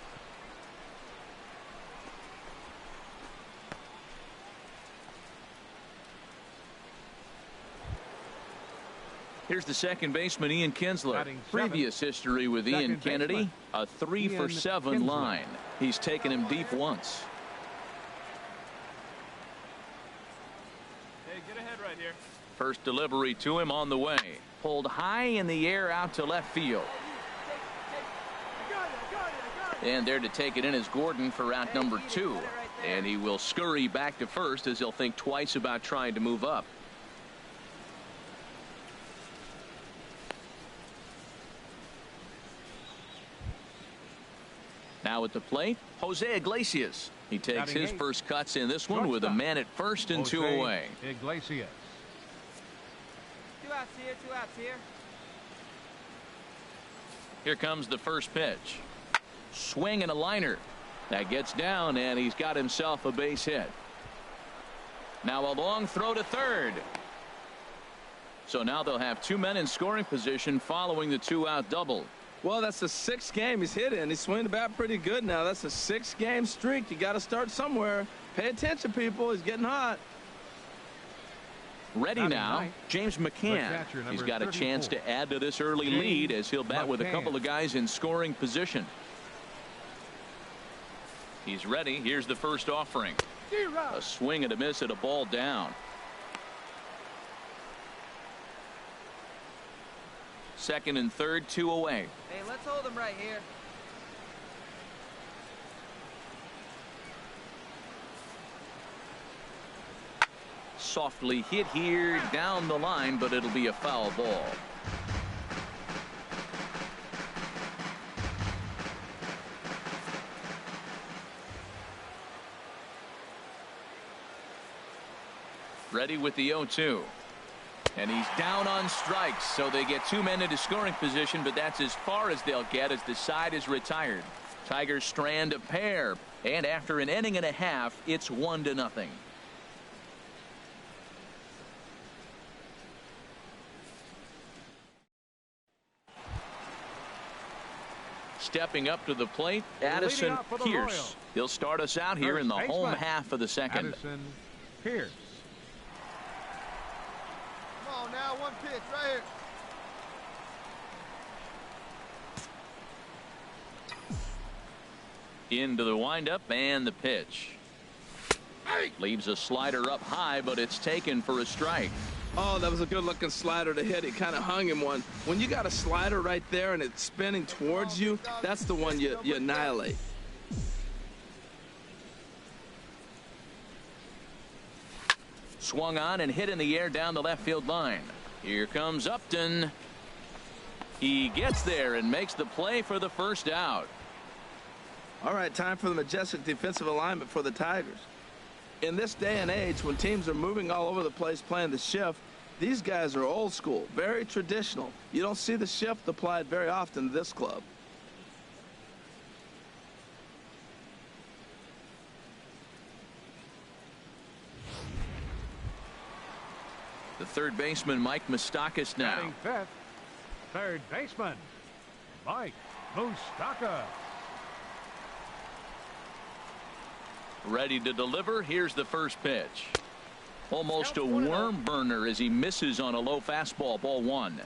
Here's the second baseman, Ian Kinsler. Previous history with Ian Kennedy, a 3-for-7 line. He's taken him deep once. Hey, get ahead right here. First delivery to him on the way. Pulled high in the air out to left field. And there to take it in is Gordon for route number 2. And he will scurry back to first as he'll think twice about trying to move up. Now at the plate, Jose Iglesias. He takes his first cuts in this one with a man at first and 2 away. Iglesias. 2 outs here, 2 outs here. Here comes the first pitch. Swing and a liner. That gets down, and he's got himself a base hit. Now a long throw to third. So now they'll have 2 men in scoring position following the 2-out double. Well, that's the 6th game he's hit in. He's swinging the bat pretty good now. That's a 6-game streak. You got to start somewhere. Pay attention, people. He's getting hot. Ready now, James McCann. He's got a chance to add to this early lead as he'll bat with a couple of guys in scoring position. He's ready. Here's the first offering. A swing and a miss at a ball down. Second and third, 2 away. Hey, let's hold him right here. Softly hit here down the line, but it'll be a foul ball. Ready with the 0-2. And he's down on strikes, so they get 2 men into scoring position, but that's as far as they'll get as the side is retired. Tigers strand a pair, and after an inning and a half, it's 1-0. Stepping up to the plate, Addison Pierce. He'll start us out here in the home half of the second. Addison Pierce. Come on now, one pitch right here. Into the windup and the pitch. Leaves a slider up high, but it's taken for a strike. Oh, that was a good-looking slider to hit. It kind of hung him one. When you got a slider right there and it's spinning towards you, that's the one you annihilate. Swung on and hit in the air down the left field line. Here comes Upton. He gets there and makes the play for the first out. All right, time for the majestic defensive alignment for the Tigers. In this day and age, when teams are moving all over the place playing the shift, these guys are old school, very traditional. You don't see the shift applied very often to this club. The third baseman, Mike Moustakas, now. Batting fifth, third baseman, Mike Moustakas. Ready to deliver. Here's the first pitch. Almost a worm burner as he misses on a low fastball. Ball one.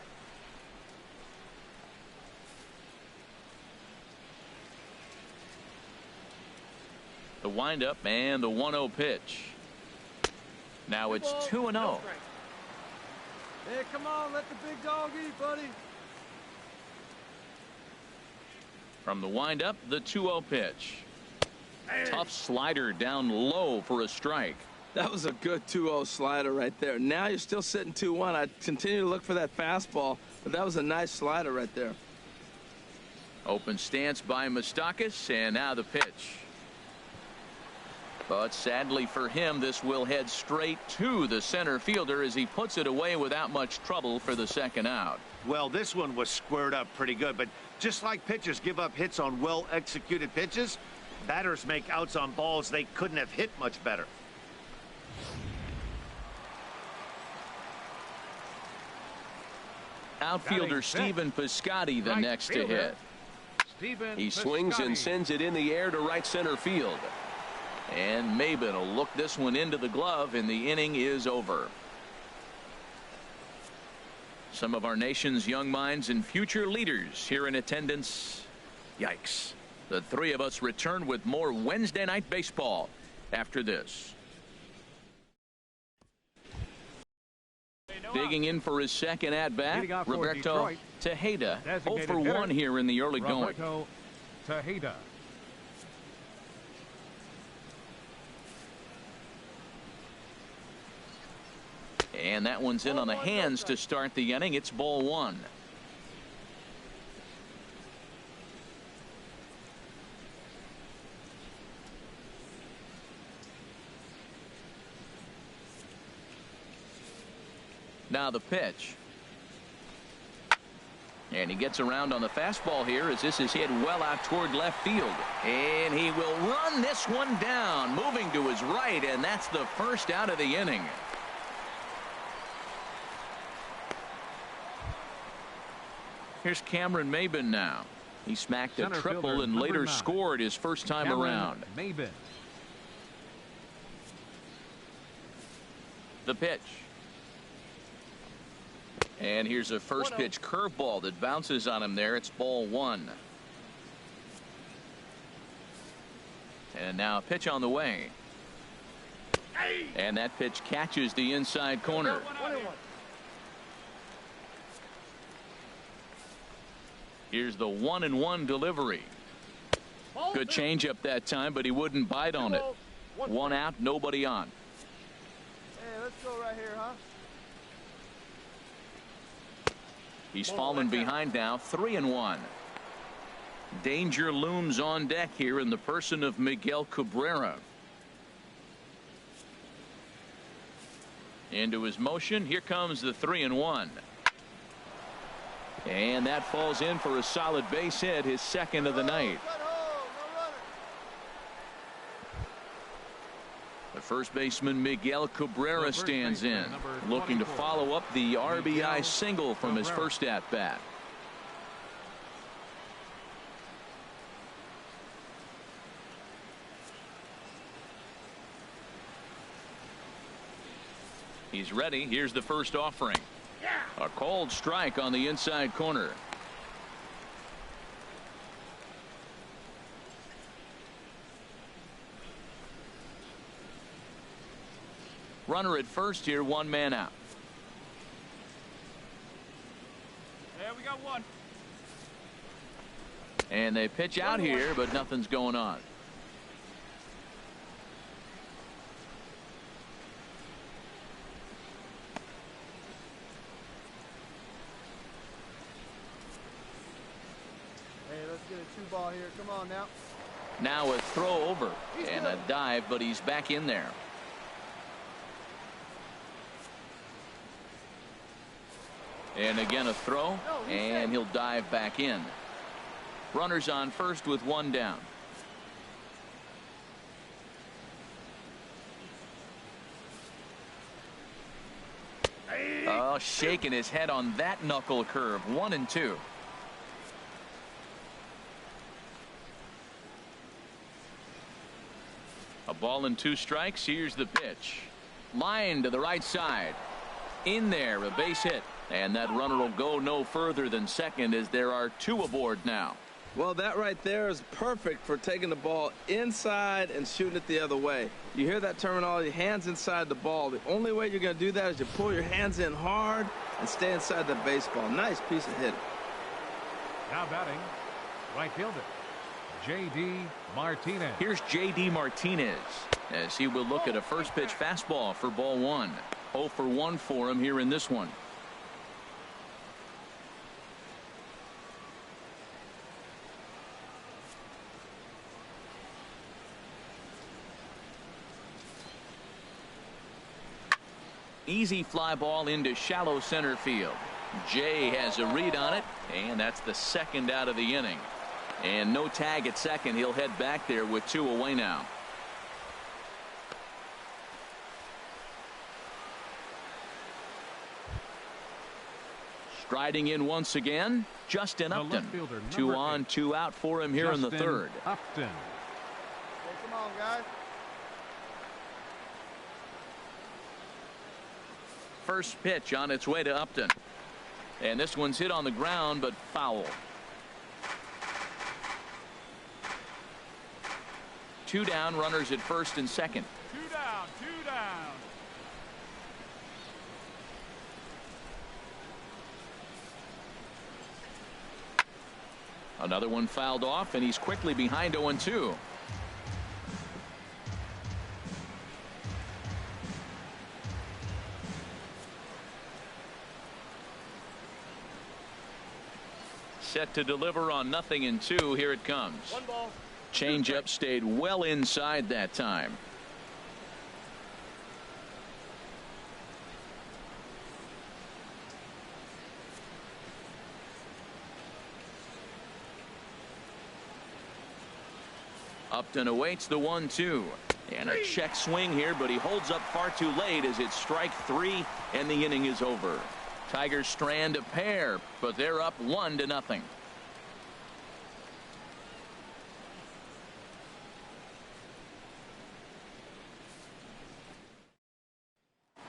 The windup and the 1-0 pitch. Now it's 2-0. Hey, come on, let the big dog eat, buddy. From the windup, the 2-0 pitch. Tough slider down low for a strike. That was a good 2-0 slider right there. Now you're still sitting 2-1. I'd continue to look for that fastball, but that was a nice slider right there. Open stance by Moustakas, and now the pitch. But sadly for him, this will head straight to the center fielder as he puts it away without much trouble for the second out. Well, this one was squared up pretty good, but just like pitchers give up hits on well-executed pitches, batters make outs on balls they couldn't have hit much better. Outfielder Stephen Piscotty the next to hit. He swings and sends it in the air to right center field. And Maben will look this one into the glove, and the inning is over. Some of our nation's young minds and future leaders here in attendance. Yikes. The three of us return with more Wednesday Night Baseball after this. Digging in for his second at-bat, Roberto Tejeda, 0 for 1 here in the early going. Roberto Tejeda. And that one's in on the hands to start the inning. It's ball one. Now the pitch. And he gets around on the fastball here as this is hit well out toward left field. And he will run this one down, moving to his right, and that's the first out of the inning. Here's Cameron Maben now. He smacked a triple and later scored his first time around. Maben. The pitch. And here's a first pitch curveball that bounces on him there. It's ball one. And now a pitch on the way. And that pitch catches the inside corner. Here's the 1-1 delivery. Good changeup that time, but he wouldn't bite on it. One out, nobody on. Hey, let's go right here, huh? He's fallen behind now, 3-1. Danger looms on deck here in the person of Miguel Cabrera. Into his motion. Here comes the 3-1. And that falls in for a solid base hit, his second of the night. The first baseman Miguel Cabrera stands in, looking to follow up the RBI single from his first at bat. He's ready. Here's the first offering. A cold strike on the inside corner. Runner at first here, one man out. Yeah, we got one. And they pitch out here, but nothing's going on. Hey, let's get a 2-ball here. Come on now. Now a throw over and a dive, but he's back in there. And again a throw, and he'll dive back in. Runners on first with one down. Oh, shaking his head on that knuckle curve. 1-2. A ball and 2 strikes. Here's the pitch. Line to the right side. In there, a base hit. And that runner will go no further than second as there are 2 aboard now. Well, that right there is perfect for taking the ball inside and shooting it the other way. You hear that terminology, hands inside the ball. The only way you're going to do that is you pull your hands in hard and stay inside the baseball. Nice piece of hitting. Now batting, right fielder, J.D. Martinez. Here's J.D. Martinez as he will look at a first pitch fastball for ball 1. 0 for 1 for him here in this one. Easy fly ball into shallow center field. Jay has a read on it, and that's the second out of the inning. And no tag at second. He'll head back there with 2 away now. Striding in once again, Justin Upton. 2 on, 2 out for him here in the third. Upton. Hey, come on, guys. First pitch on its way to Upton. And this one's hit on the ground, but foul. 2 down, runners at first and second. 2 down, 2 down. Another one fouled off, and he's quickly behind 0-2. Set to deliver on 0-2. Here it comes. 1 ball. Changeup stayed well inside that time. Upton awaits the 1-2. And a check swing here, but he holds up far too late as it's strike 3 and the inning is over. Tigers strand a pair, but they're up 1-0.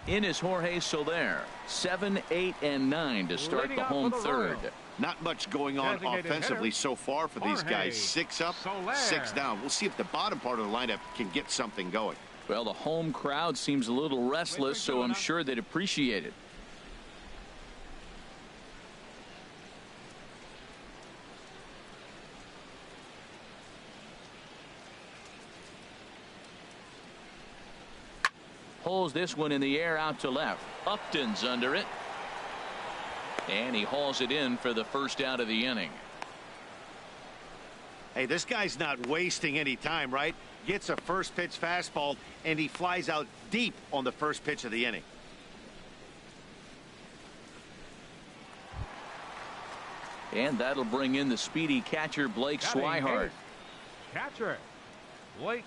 In is Jorge Soler. 7, 8, and 9 to start the home third. Not much going on offensively so far for these guys. 6 up, 6 down. We'll see if the bottom part of the lineup can get something going. Well, the home crowd seems a little restless, so I'm sure they'd appreciate it. Pulls this one in the air out to left. Upton's under it. And he hauls it in for the first out of the inning. Hey, this guy's not wasting any time, right? Gets a first pitch fastball, and he flies out deep on the first pitch of the inning. And that'll bring in the speedy catcher, Blake Swihart. Catcher, Blake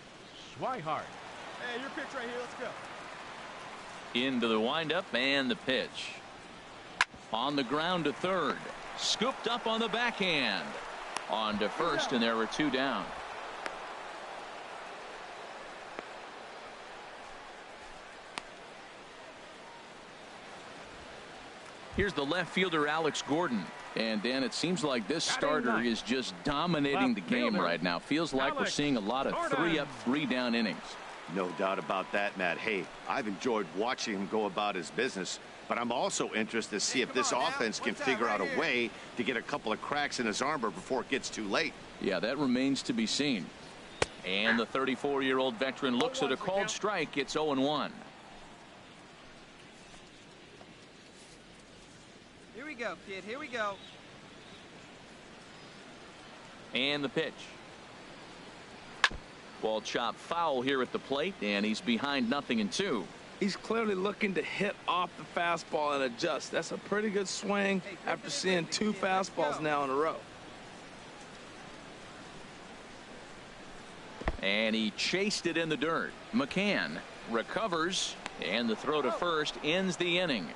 Swihart. Hey, your pitch right here. Let's go. Into the windup and the pitch. On the ground to third. Scooped up on the backhand. On to first, and there were 2 down. Here's the left fielder, Alex Gordon. And, Dan, it seems like this starter is just dominating the game right now. Feels like we're seeing a lot of 3-up, 3-down innings. No doubt about that, Matt. Hey, I've enjoyed watching him go about his business, but I'm also interested to see if this offense can figure out a way to get a couple of cracks in his armor before it gets too late. Yeah, that remains to be seen. And the 34-year-old veteran looks at a called strike. It's 0-1. Here we go, kid. Here we go. And the pitch. Ball chopped foul here at the plate, and he's behind 0-2. He's clearly looking to hit off the fastball and adjust. That's a pretty good swing after seeing 2 fastballs now in a row. And he chased it in the dirt. McCann recovers, and the throw to first ends the inning.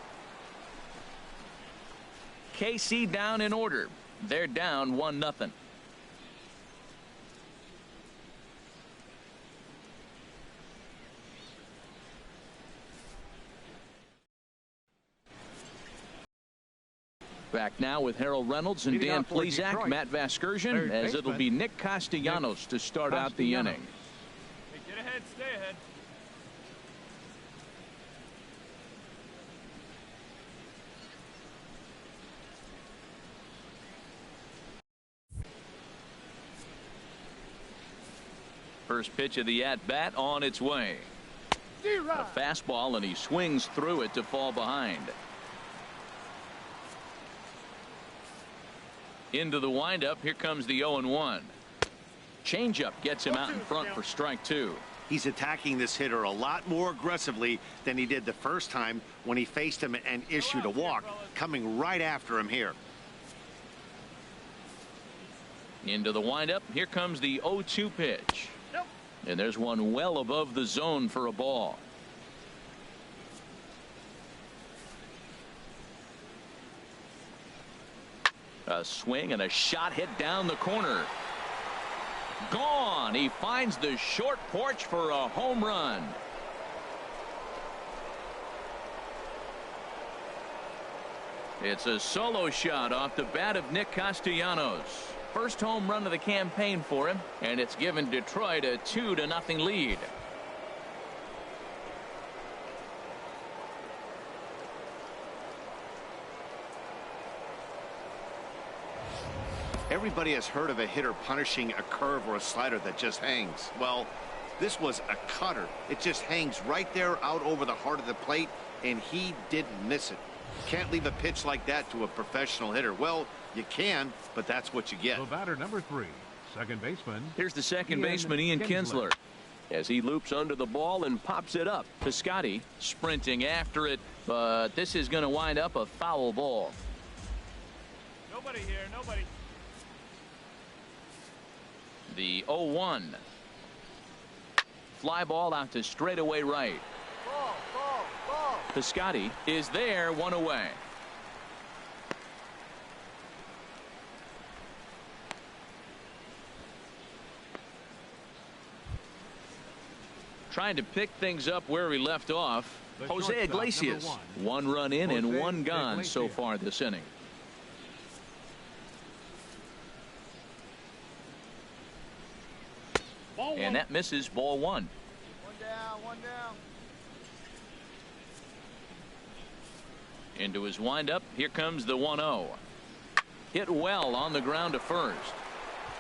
KC down in order. They're down 1-0. Back now with Harold Reynolds and Dan Plesac, Matt Vasgersian, as it'll be Nick Castellanos to start out the inning. Hey, get ahead, stay ahead. First pitch of the at-bat on its way. A fastball, and he swings through it to fall behind. Into the windup. Here comes the 0-1. Changeup gets him out in front for strike 2. He's attacking this hitter a lot more aggressively than he did the first time when he faced him and issued a walk, coming right after him here. Into the windup. Here comes the 0-2 pitch. And there's one well above the zone for a ball. A swing and a shot hit down the corner. Gone. He finds the short porch for a home run. It's a solo shot off the bat of Nick Castellanos. First home run of the campaign for him, and it's given Detroit a 2-0 lead. Everybody has heard of a hitter punishing a curve or a slider that just hangs. Well, this was a cutter. It just hangs right there out over the heart of the plate, and he didn't miss it. Can't leave a pitch like that to a professional hitter. Well, you can, but that's what you get. The batter number 3, second baseman. Here's the second baseman, Ian Kinsler, as he loops under the ball and pops it up. Piscotty sprinting after it, but this is going to wind up a foul ball. Nobody here, nobody. The 0-1. Fly ball out to straightaway right. Ball. Piscotty is there, one away. Trying to pick things up where we left off. Jose Iglesias. 1 run in and 1 gone so far this inning. And that misses, ball 1. One down. Into his windup. Here comes the 1-0. Hit well on the ground to first.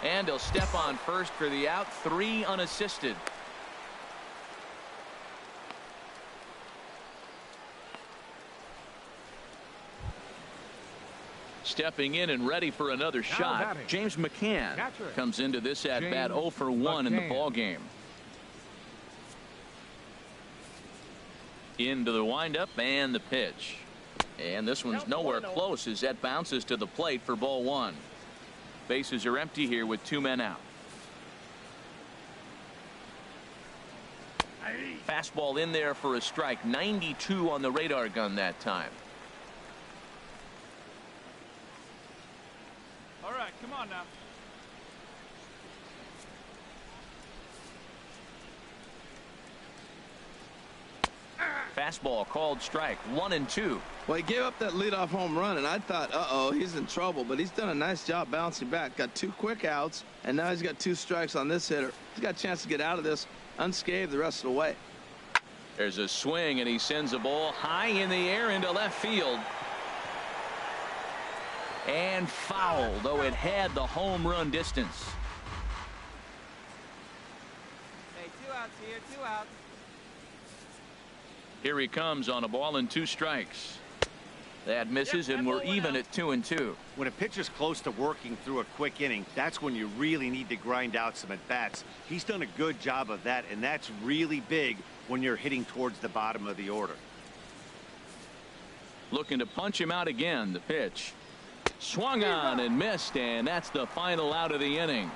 And he'll step on first for the out. 3 unassisted. Stepping in and ready for another shot. James McCann comes into this at bat 0 for 1 in the ball game. Into the windup and the pitch. And this one's nowhere close as that bounces to the plate for ball 1. Bases are empty here with 2 men out. Fastball in there for a strike. 92 on the radar gun that time. All right, come on now. Fastball called strike 1-2. Well, he gave up that leadoff home run, and I thought, uh-oh, he's in trouble. But he's done a nice job bouncing back. Got 2 quick outs, and now he's got 2 strikes on this hitter. He's got a chance to get out of this unscathed the rest of the way. There's a swing, and he sends a ball high in the air into left field. And foul, though it had the home run distance. Hey, 2 outs here, 2 outs. Here he comes on a ball and 2 strikes. That misses, and we're even at 2-2. When a pitcher's close to working through a quick inning, that's when you really need to grind out some at-bats. He's done a good job of that, and that's really big when you're hitting towards the bottom of the order. Looking to punch him out again. The pitch. Swung on and missed, and that's the final out of the inning.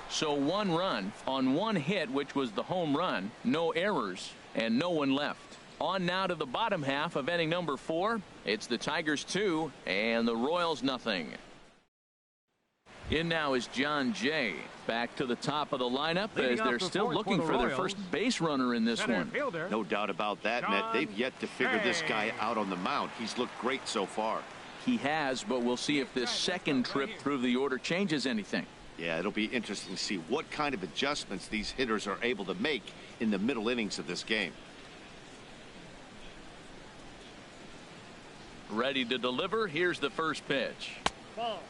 So 1 run on 1 hit, which was the home run, no errors, and no one left. On now to the bottom half of inning number 4. It's the Tigers 2 and the Royals nothing. In now is John Jay. Back to the top of the lineup as they're still looking for their first base runner in this one. No doubt about that, Matt. They've yet to figure this guy out on the mound. He's looked great so far. He has, but we'll see if this second trip through the order changes anything. Yeah, it'll be interesting to see what kind of adjustments these hitters are able to make in the middle innings of this game. Ready to deliver. Here's the first pitch.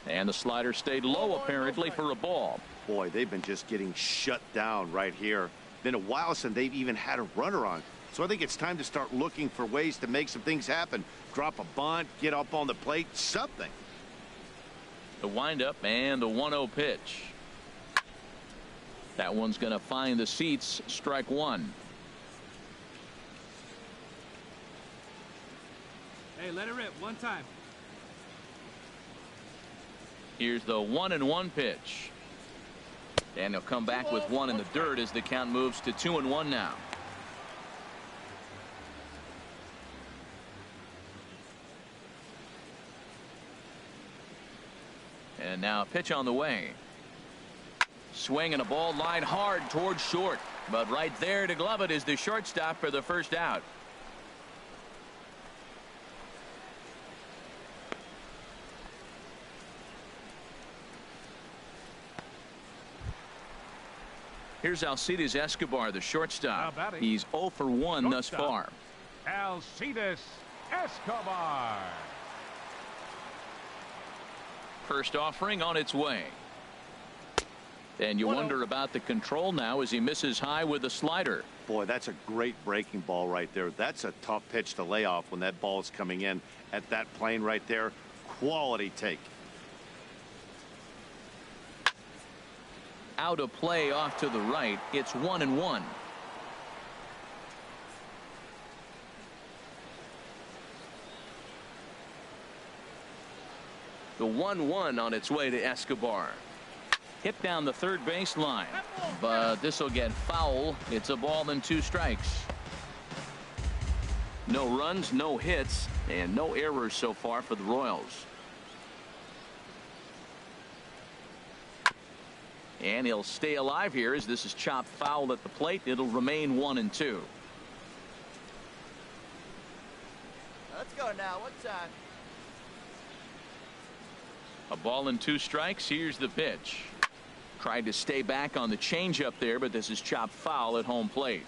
And the slider stayed low apparently for a ball. Boy, they've been just getting shut down right here. Been a while since they've even had a runner on. So I think it's time to start looking for ways to make some things happen. Drop a bunt, get up on the plate, something. The windup and the 1-0 pitch. That one's going to find the seats. Strike 1. Hey, let it rip 1 time. Here's the 1-1 pitch. And he'll come back with 1 in the dirt as the count moves to 2-1 now. And now a pitch on the way. Swing and a ball line hard towards short. But right there to glove it is the shortstop for the first out. Here's Alcides Escobar, the shortstop. He's 0 for 1 thus far. Alcides Escobar. First offering on its way. And you wonder about the control now as he misses high with a slider. Boy, that's a great breaking ball right there. That's a tough pitch to lay off when that ball is coming in at that plane right there. Quality take. Out of play off to the right. It's 1-1. The 1-1 on its way to Escobar. Hit down the third base line, but this will get foul. It's a ball and 2 strikes. No runs, no hits, and no errors so far for the Royals. And he'll stay alive here as this is chopped foul at the plate. It'll remain 1-2. Let's go now. 1 time. A ball and 2 strikes. Here's the pitch. Tried to stay back on the changeup there, but this is chopped foul at home plate.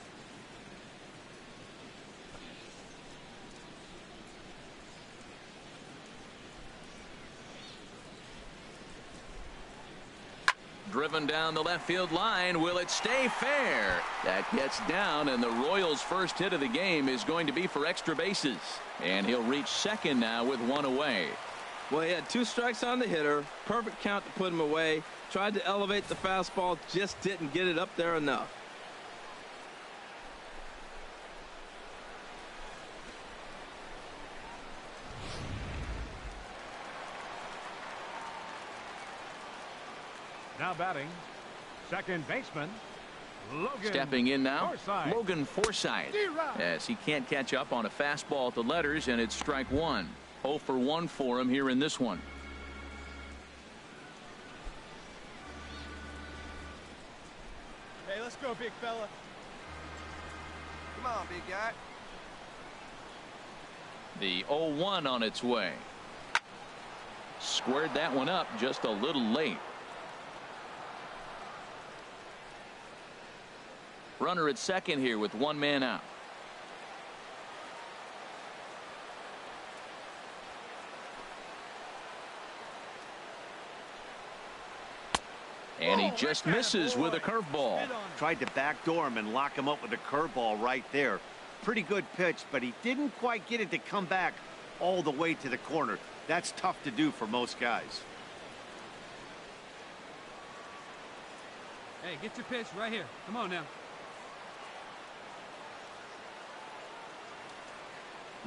Driven down the left field line. Will it stay fair? That gets down, and the Royals' first hit of the game is going to be for extra bases. And he'll reach second now with 1 away. Well, he had 2 strikes on the hitter. Perfect count to put him away. Tried to elevate the fastball, just didn't get it up there enough. Now batting, second baseman, Logan. Stepping in now, Forsythe. Logan Forsythe, as he can't catch up on a fastball at the letters, and it's strike 1. 0 for 1 for him here in this one. Hey, let's go, big fella. Come on, big guy. The 0-1 on its way. Squared that one up just a little late. Runner at second here with one man out. And he just misses with a curveball. Tried to backdoor him and lock him up with a curveball right there. Pretty good pitch, but he didn't quite get it to come back all the way to the corner. That's tough to do for most guys. Hey, get your pitch right here. Come on now.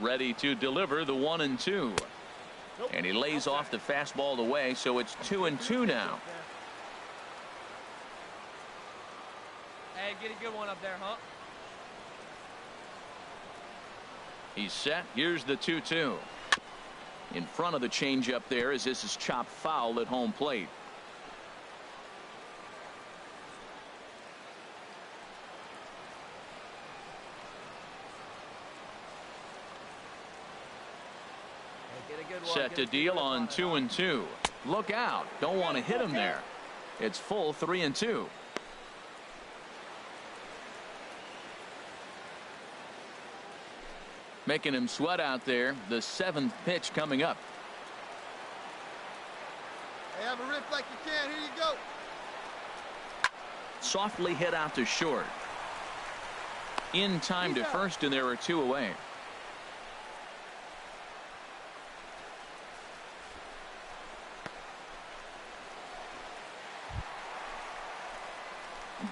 Ready to deliver the 1-2. And he lays off the fastball away, so it's 2-2 now. Hey, get a good one up there, huh? He's set. Here's the 2-2. In front of the changeup there as this is chopped foul at home plate. Set to deal on 2-2. Look out. Don't want to hit him there. It's full 3-2. Making him sweat out there. The 7th pitch coming up. Hey, have a rip like you can. Here you go. Softly hit out to short. In time to first, and there are 2 away.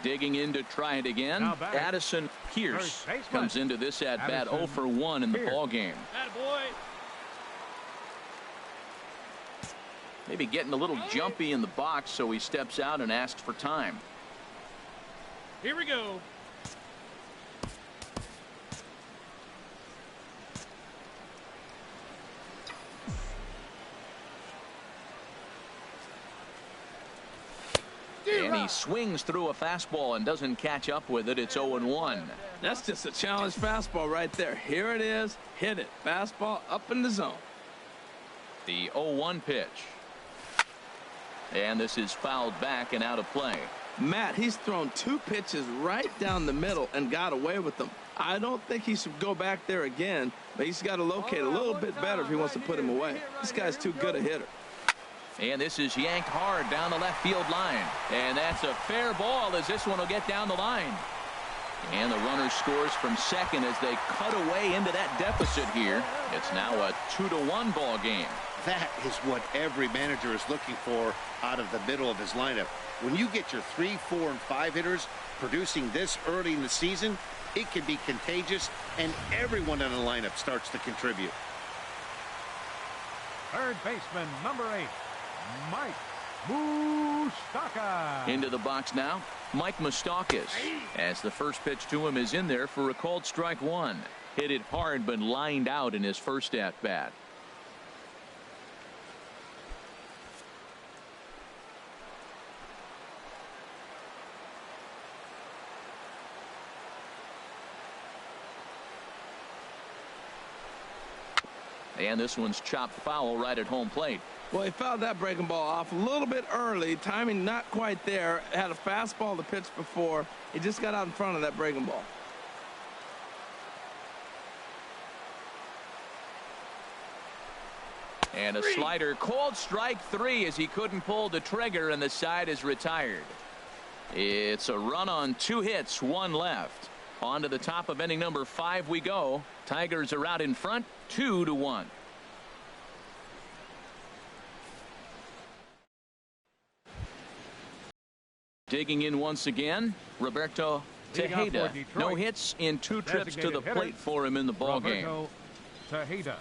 Digging in to try it again. Addison Pierce comes into this at bat 0 for 1 in the ball game. Maybe getting a little jumpy in the box, so he steps out and asks for time. Here we go. And he swings through a fastball and doesn't catch up with it. It's 0-1. That's just a challenge fastball right there. Here it is. Hit it. Fastball up in the zone. The 0-1 pitch. And this is fouled back and out of play. Matt, he's thrown 2 pitches right down the middle and got away with them. I don't think he should go back there again, but he's got to locate a little bit better if he wants to put him away. This guy's too good a hitter. And this is yanked hard down the left field line. And that's a fair ball as this one will get down the line. And the runner scores from second as they cut away into that deficit here. It's now a 2-1 ball game. That is what every manager is looking for out of the middle of his lineup. When you get your 3, 4, and 5 hitters producing this early in the season, it can be contagious, and everyone in the lineup starts to contribute. Third baseman, number 8, Mike Moustakas. Into the box now, Mike Moustakas. As the first pitch to him is in there for a called strike 1. Hit it hard but lined out in his first at bat. And this one's chopped foul right at home plate. Well, he fouled that breaking ball off a little bit early. Timing not quite there. Had a fastball to pitch before. He just got out in front of that breaking ball. And a slider called strike 3 as he couldn't pull the trigger and the side is retired. It's a run on 2 hits, 1 left. On to the top of inning number 5 we go. Tigers are out in front 2-1. Digging in once again, Roberto Tejeda. No hits in 2 trips to the plate for him in the ball game. Tejeda.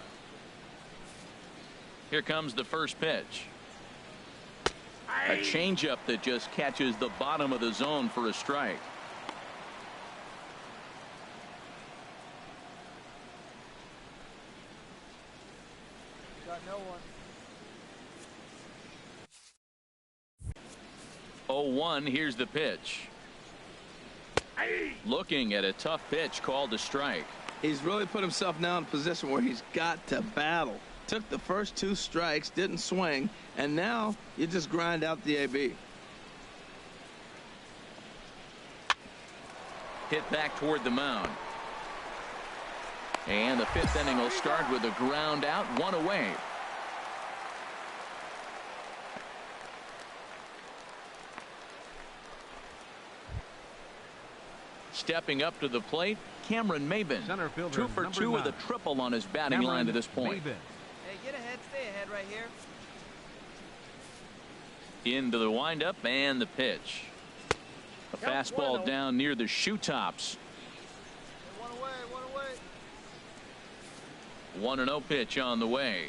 Here comes the first pitch. A changeup that just catches the bottom of the zone for a strike. Got no one. 0-1. Here's the pitch. Looking at a tough pitch called a strike. He's really put himself now in a position where he's got to battle. Took the first 2 strikes, didn't swing, and now you just grind out the AB. Hit back toward the mound. And the 5th inning will start with a ground out, 1 away. Stepping up to the plate, Cameron Maybin. 2 for 2 with a triple on his batting line to this point. Hey, get ahead, stay ahead right here. Into the windup and the pitch. A fastball down near the shoe tops. 1-0 pitch on the way.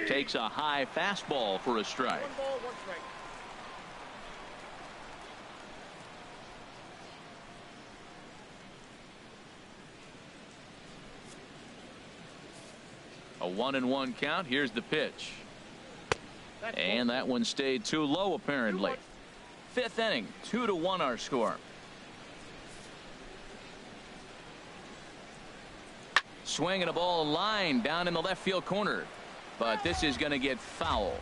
Takes a high fastball for a strike. 1 ball, 1 strike. A 1-1 count. Here's the pitch. And that one stayed too low apparently. 5th inning, 2-1 our score. Swinging a ball line down in the left field corner, but this is going to get foul.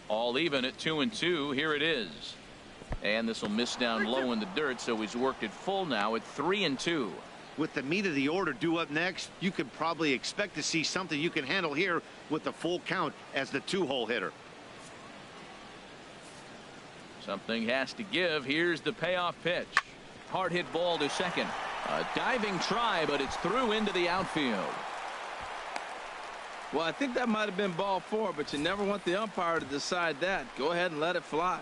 All even at 2-2. Here it is. And this will miss down low in the dirt, so he's worked it full now at 3-2. With the meat of the order due up next, you could probably expect to see something you can handle here with the full count as the 2-hole hitter. Something has to give. Here's the payoff pitch. Hard hit ball to second. A diving try, but it's through into the outfield. Well, I think that might have been ball 4, but you never want the umpire to decide that. Go ahead and let it fly.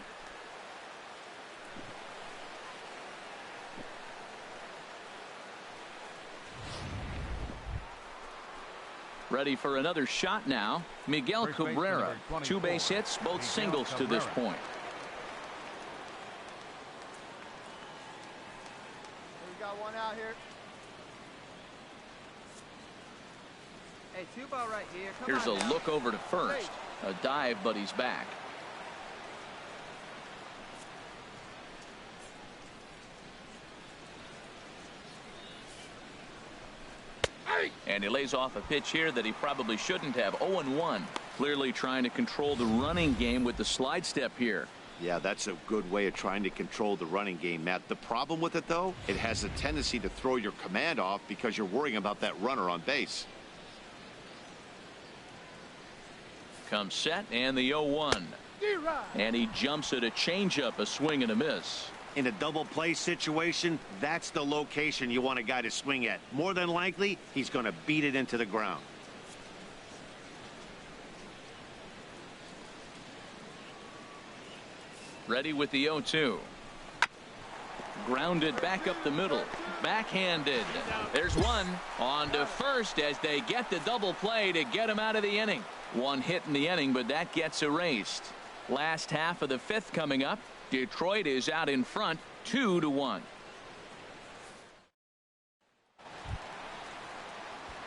Ready for another shot now. Miguel Cabrera. 2 base hits, both singles to this point. We got 1 out here. Hey, 2 ball right here. Come Here's on a now. look over to first. A dive, but he's back. And he lays off a pitch here that he probably shouldn't have. 0-1. Clearly trying to control the running game with the slide step here. Yeah, that's a good way of trying to control the running game, Matt. The problem with it, though, it has a tendency to throw your command off because you're worrying about that runner on base. Comes set and the 0-1. And he jumps at a changeup, a swing and a miss. In a double play situation, that's the location you want a guy to swing at. More than likely, he's going to beat it into the ground. Ready with the 0-2. Grounded back up the middle. Backhanded. There's one. On to first as they get the double play to get him out of the inning. 1 hit in the inning, but that gets erased. Last half of the 5th coming up. Detroit is out in front, 2-1.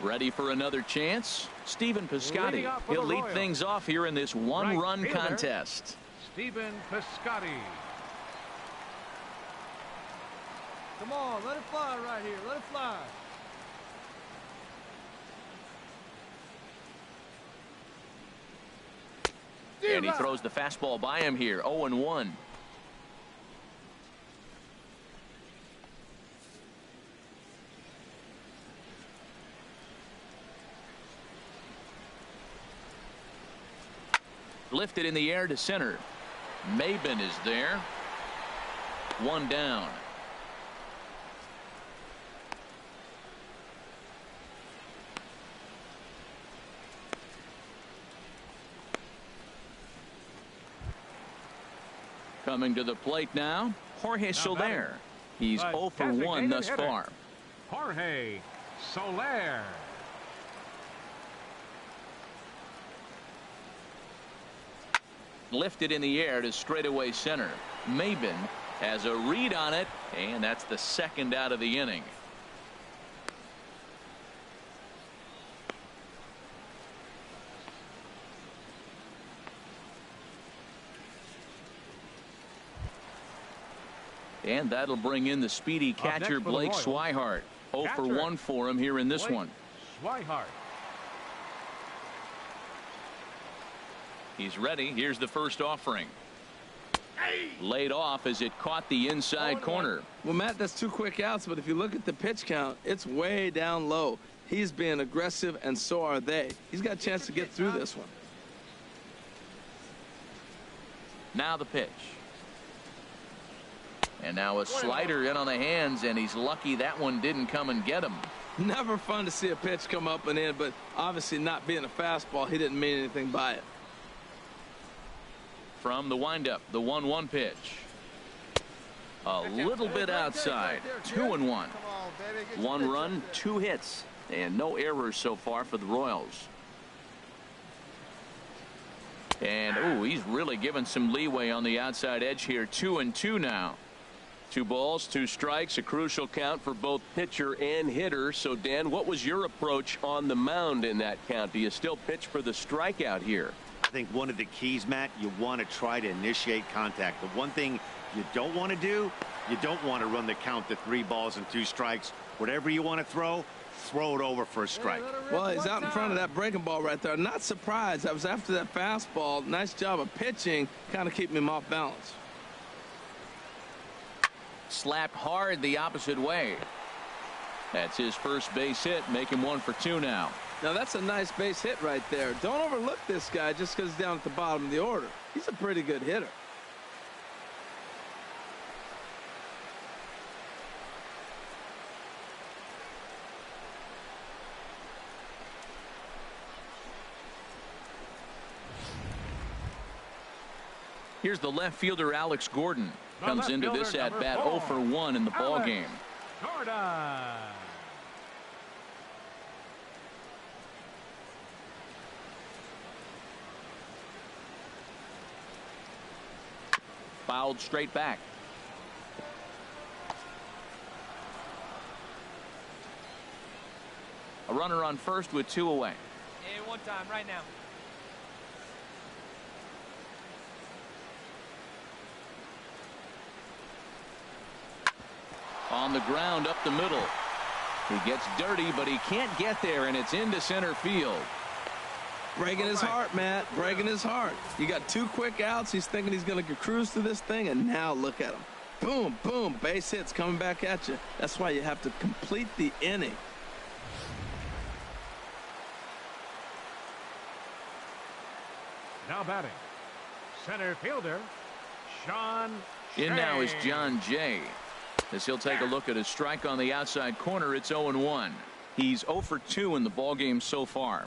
Ready for another chance? Stephen Piscotty. He'll lead things off here in this 1-run contest. Stephen Piscotty. Come on, let it fly right here. Let it fly. And he throws the fastball by him here. 0-1. Lifted in the air to center. Maybin is there. 1 down. Coming to the plate now, Jorge Soler. He's 0 for 1 thus far. Jorge Soler. Lifted in the air to straightaway center. Maybin has a read on it, and that's the 2nd out of the inning. And that'll bring in the speedy catcher Blake Swihart. 0 for 1 for him here in this one. Swihart. He's ready. Here's the first offering. Laid off as it caught the inside corner. Well, Matt, that's 2 quick outs, but if you look at the pitch count, it's way down low. He's being aggressive, and so are they. He's got a chance to get through this one. Now the pitch. And now a slider in on the hands, and he's lucky that one didn't come and get him. Never fun to see a pitch come up and in, but obviously not being a fastball, he didn't mean anything by it. From the windup, the 1-1 pitch. A little bit outside. 2-1. 1 run, 2 hits, and no errors so far for the Royals. And, ooh, he's really given some leeway on the outside edge here. 2-2 now. 2 balls, 2 strikes, a crucial count for both pitcher and hitter. So, Dan, what was your approach on the mound in that count? Do you still pitch for the strikeout here? I think one of the keys, Matt, you want to try to initiate contact. The one thing you don't want to do, you don't want to run the count to 3 balls and 2 strikes. Whatever you want to throw it over for a strike. Well, he's out in front of that breaking ball right there. Not surprised. I was after that fastball. Nice job of pitching, kind of keeping him off balance. Slapped hard the opposite way. That's his first base hit. Make him 1 for 2 now. Now that's a nice base hit right there. Don't overlook this guy just because he's down at the bottom of the order. He's a pretty good hitter. Here's the left fielder Alex Gordon. Comes into this at bat 0 for 1 in the ball game. Gordon. Fouled straight back. A runner on first with 2 away. Hey, 1 time right now. On the ground up the middle. He gets dirty, but he can't get there, and it's into center field. Breaking his heart, Matt. Breaking his heart. You got 2 quick outs. He's thinking he's going to cruise through this thing, and now look at him. Boom, boom, base hits coming back at you. That's why you have to complete the inning. Now batting, center fielder, Sean In Shea. now is John Jay. As he'll take a look at his strike on the outside corner, it's 0-1. He's 0 for 2 in the ball game so far.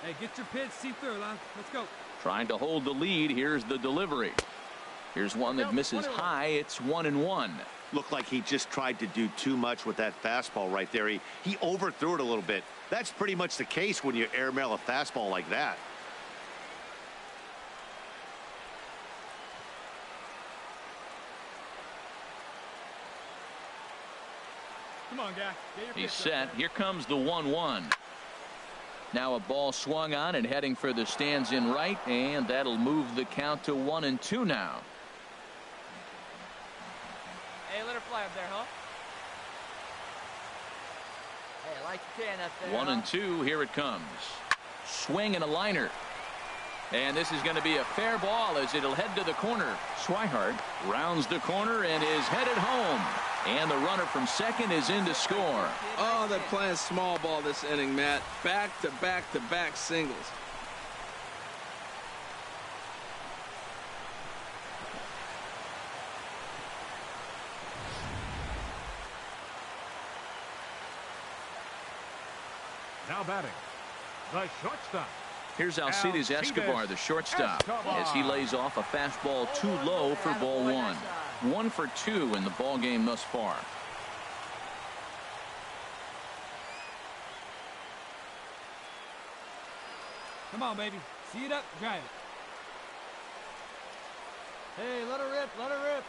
Hey, get your pitch, see through, Lon. Let's go. Trying to hold the lead. Here's the delivery. Here's one that misses high. It's 1-1. Looked like he just tried to do too much with that fastball right there. He overthrew it a little bit. That's pretty much the case when you airmail a fastball like that. Come on, guy. Get your He's pitch set. up. Here comes the 1-1. Now a ball swung on and heading for the stands in right, and that'll move the count to 1-2 now. Hey, let her fly up there, huh? Hey, like you can up there. 1-2. Here it comes. Swing and a liner. And this is going to be a fair ball as it'll head to the corner. Swihart rounds the corner and is headed home. And the runner from second is in to score. Oh, they're playing small ball this inning, Matt. Back to back to back singles. Now batting, the shortstop. Here's Alcides Escobar, the shortstop, as he lays off a fastball too low for ball 1. 1 for 2 in the ball game thus far. Come on, baby. See it up, drive it. Hey, let her rip, let her rip.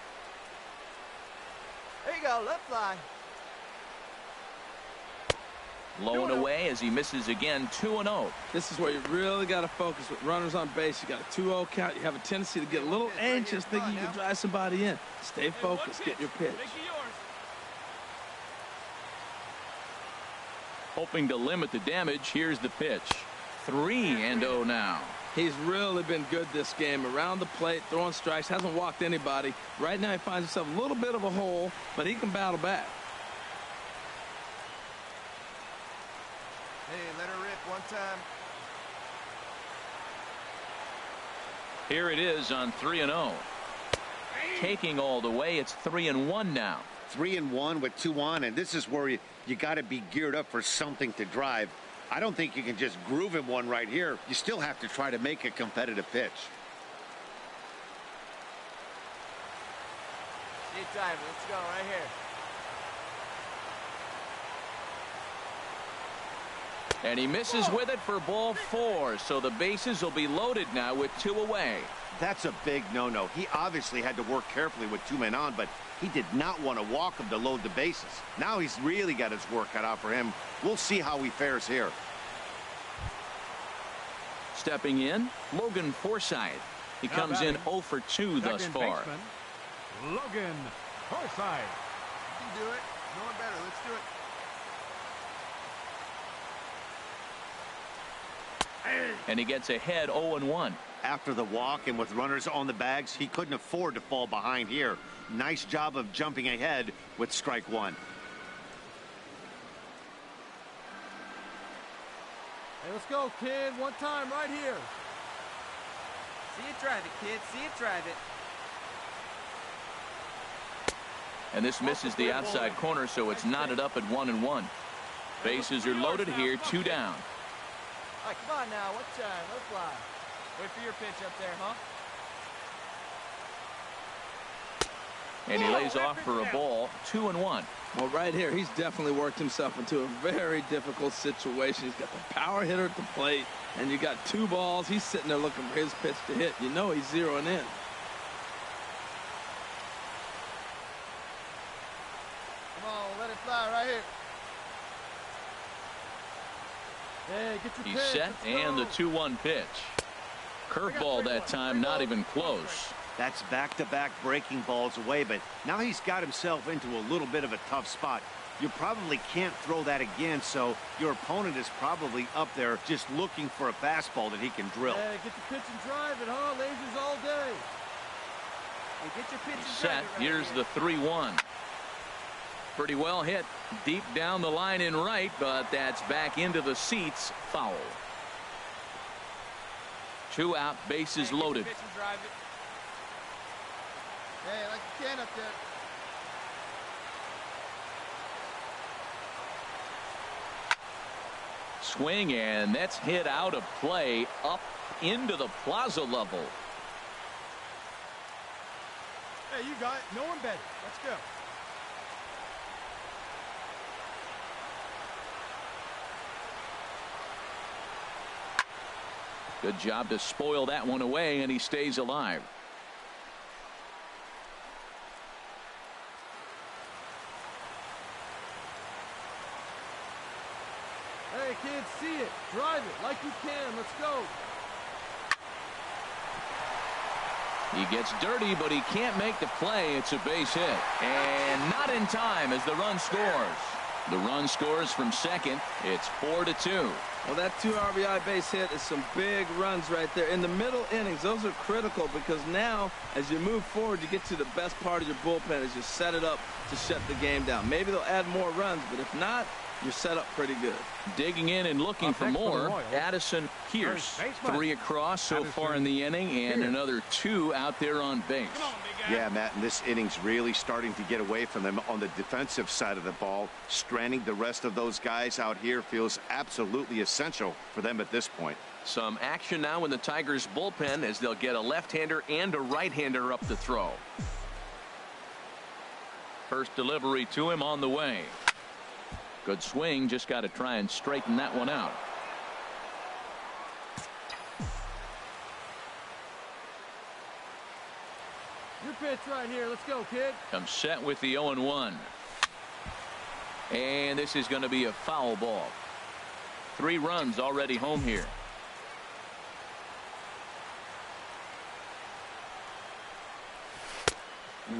There you go, let fly. Low and away as he misses again. 2-0. This is where you really got to focus with runners on base. You got a 2-0 count. You have a tendency to get a little anxious thinking you can drive somebody in. Stay focused. Get your pitch. Hoping to limit the damage. Here's the pitch. 3-0 now. He's really been good this game. Around the plate, throwing strikes, hasn't walked anybody. Right now he finds himself a little bit of a hole, but he can battle back. Hey, let her rip one time. Here it is on 3-0. Taking all the way, it's 3-1 now. 3-1 with 2 on, and this is where you got to be geared up for something to drive. I don't think you can just groove him one right here. You still have to try to make a competitive pitch. See it time. Let's go right here. And he misses with it for ball 4. So the bases will be loaded now with 2 away. That's a big no-no. He obviously had to work carefully with 2 men on, but he did not want to walk him to load the bases. Now he's really got his work cut out for him. We'll see how he fares here. Stepping in, Logan Forsythe. He comes in 0 for 2 thus far. Baseman, Logan Forsythe. You can do it. No one better. Let's do it. And he gets ahead 0-1. After the walk and with runners on the bags, he couldn't afford to fall behind here. Nice job of jumping ahead with strike 1. Hey, let's go, kid. One time right here. See it drive it, kid. See it drive it. And this misses the outside corner, so it's knotted up at 1-1. Bases are loaded here, 2 down. All right, come on now. One time. Let it fly. Wait for your pitch up there, huh? And he lays off for a ball. 2-1. Well, right here, he's definitely worked himself into a very difficult situation. He's got the power hitter at the plate, and you got 2 balls. He's sitting there looking for his pitch to hit. You know he's zeroing in. Come on, let it fly right here. Hey, get your He's pitch. set, and the 2-1 pitch. Curveball that time, not even close. That's back-to-back breaking balls away, but now he's got himself into a little bit of a tough spot. You probably can't throw that again, so your opponent is probably up there just looking for a fastball that he can drill. Hey, get the pitch and drive it, huh? Lasers all day. Hey, get your pitch and Set. drive it right Here's here. the 3-1. Pretty well hit deep down the line in right, but that's back into the seats. Foul. 2 out, bases Hey, get your loaded. pitch and drive it. Hey, like you can up there. Swing, and that's hit out of play up into the plaza level. Hey, you got it. No one better. Let's go. Good job to spoil that one away, and he stays alive. Hey, kids, see it. Drive it like you can. Let's go. He gets dirty, but he can't make the play. It's a base hit. And not in time as the run scores. The run scores from second. It's 4-2. Well, that 2 RBI base hit is some big runs right there. In the middle innings, those are critical because now, as you move forward, you get to the best part of your bullpen as you set it up to shut the game down. Maybe they'll add more runs, but if not, you're set up pretty good. Digging in and looking for more, Addison Pierce. 3 across so far in the inning, and another 2 out there on base. Yeah, Matt, and this inning's really starting to get away from them on the defensive side of the ball. Stranding the rest of those guys out here feels absolutely essential for them at this point. Some action now in the Tigers bullpen as they'll get a left-hander and a right-hander up the throw. First delivery to him on the way. Good swing, just got to try and straighten that one out. Your pitch right here. Let's go, kid. Comes set with the 0-1. And this is going to be a foul ball. 3 runs already home here.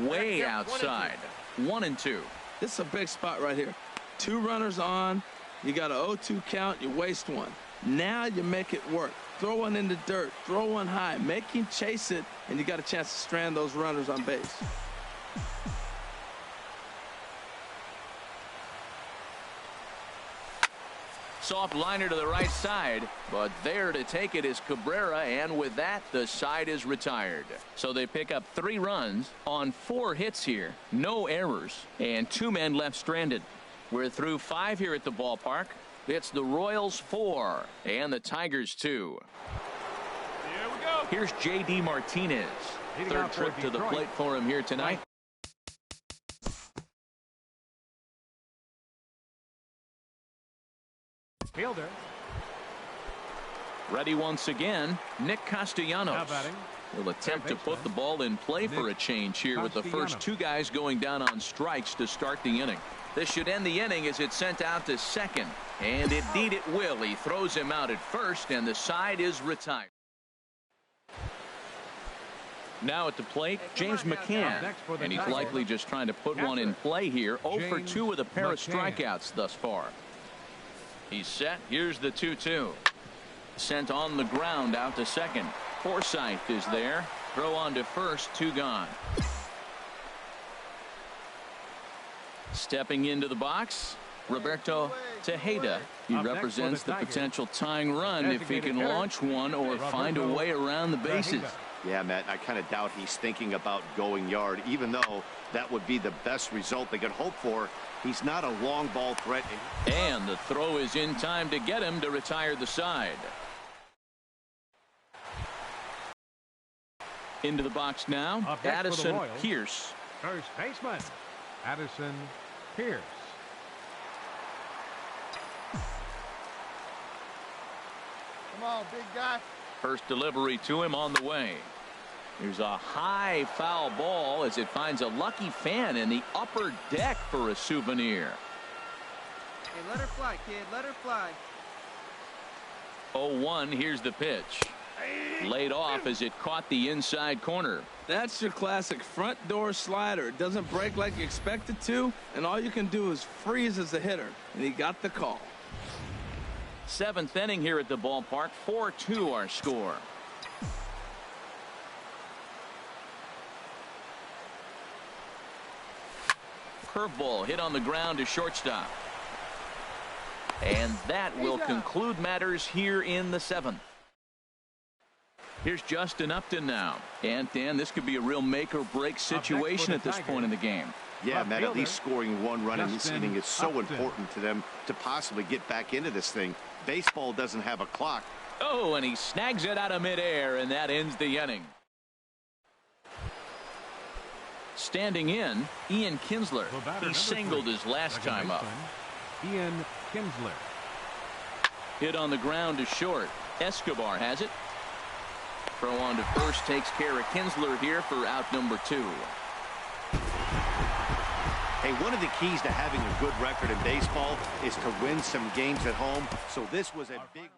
Way outside. 1-2. This is a big spot right here. 2 runners on. You got an 0-2 count. You waste 1. Now you make it work. Throw one in the dirt. Throw one high. Make him chase it, and you got a chance to strand those runners on base. Soft liner to the right side, but there to take it is Cabrera, and with that, the side is retired. So they pick up 3 runs on 4 hits here, no errors, and 2 men left stranded. We're through 5 here at the ballpark. It's the Royals 4 and the Tigers 2. Here we go. Here's J.D. Martinez. Third trip to the plate for him here tonight. Fielder. Ready once again, Nick Castellanos. Will attempt to put the ball in play for a change here with the first 2 guys going down on strikes to start the inning. This should end the inning as it's sent out to second. And indeed it will. He throws him out at first, and the side is retired. Now at the plate, James McCann. And he's likely just trying to put one in play here. 0 for 2 with a pair of strikeouts thus far. He's set. Here's the 2-2. Sent on the ground out to second. Forsythe is there. Throw on to first. 2 gone. Stepping into the box, Roberto Tejeda. He represents the potential tying run if he can launch one or find a way around the bases. Yeah, Matt, I kind of doubt he's thinking about going yard, even though that would be the best result they could hope for. He's not a long ball threat. And the throw is in time to get him to retire the side. Into the box now, Addison Pierce. First baseman, Addison Pierce. Come on, big guy. First delivery to him on the way. There's a high foul ball as it finds a lucky fan in the upper deck for a souvenir. Hey, let her fly, kid. Let her fly. 0-1. Here's the pitch. Laid off as it caught the inside corner. That's your classic front door slider. It doesn't break like you expect it to, and all you can do is freeze as a hitter, and he got the call. 7th inning here at the ballpark. 4-2 our score. Curveball hit on the ground to shortstop. And that will conclude matters here in the 7th. Here's Justin Upton now. And Dan, this could be a real make or break situation at this point in the game. Yeah, Matt, at least scoring 1 run in this inning is so important to them to possibly get back into this thing. Baseball doesn't have a clock. Oh, and he snags it out of midair, and that ends the inning. Standing in, Ian Kinsler. He singled his last time up. Ian Kinsler. Hit on the ground to short. Escobar has it. Throw on to first takes care of Kinsler here for out number 2. Hey, one of the keys to having a good record in baseball is to win some games at home. So this was a big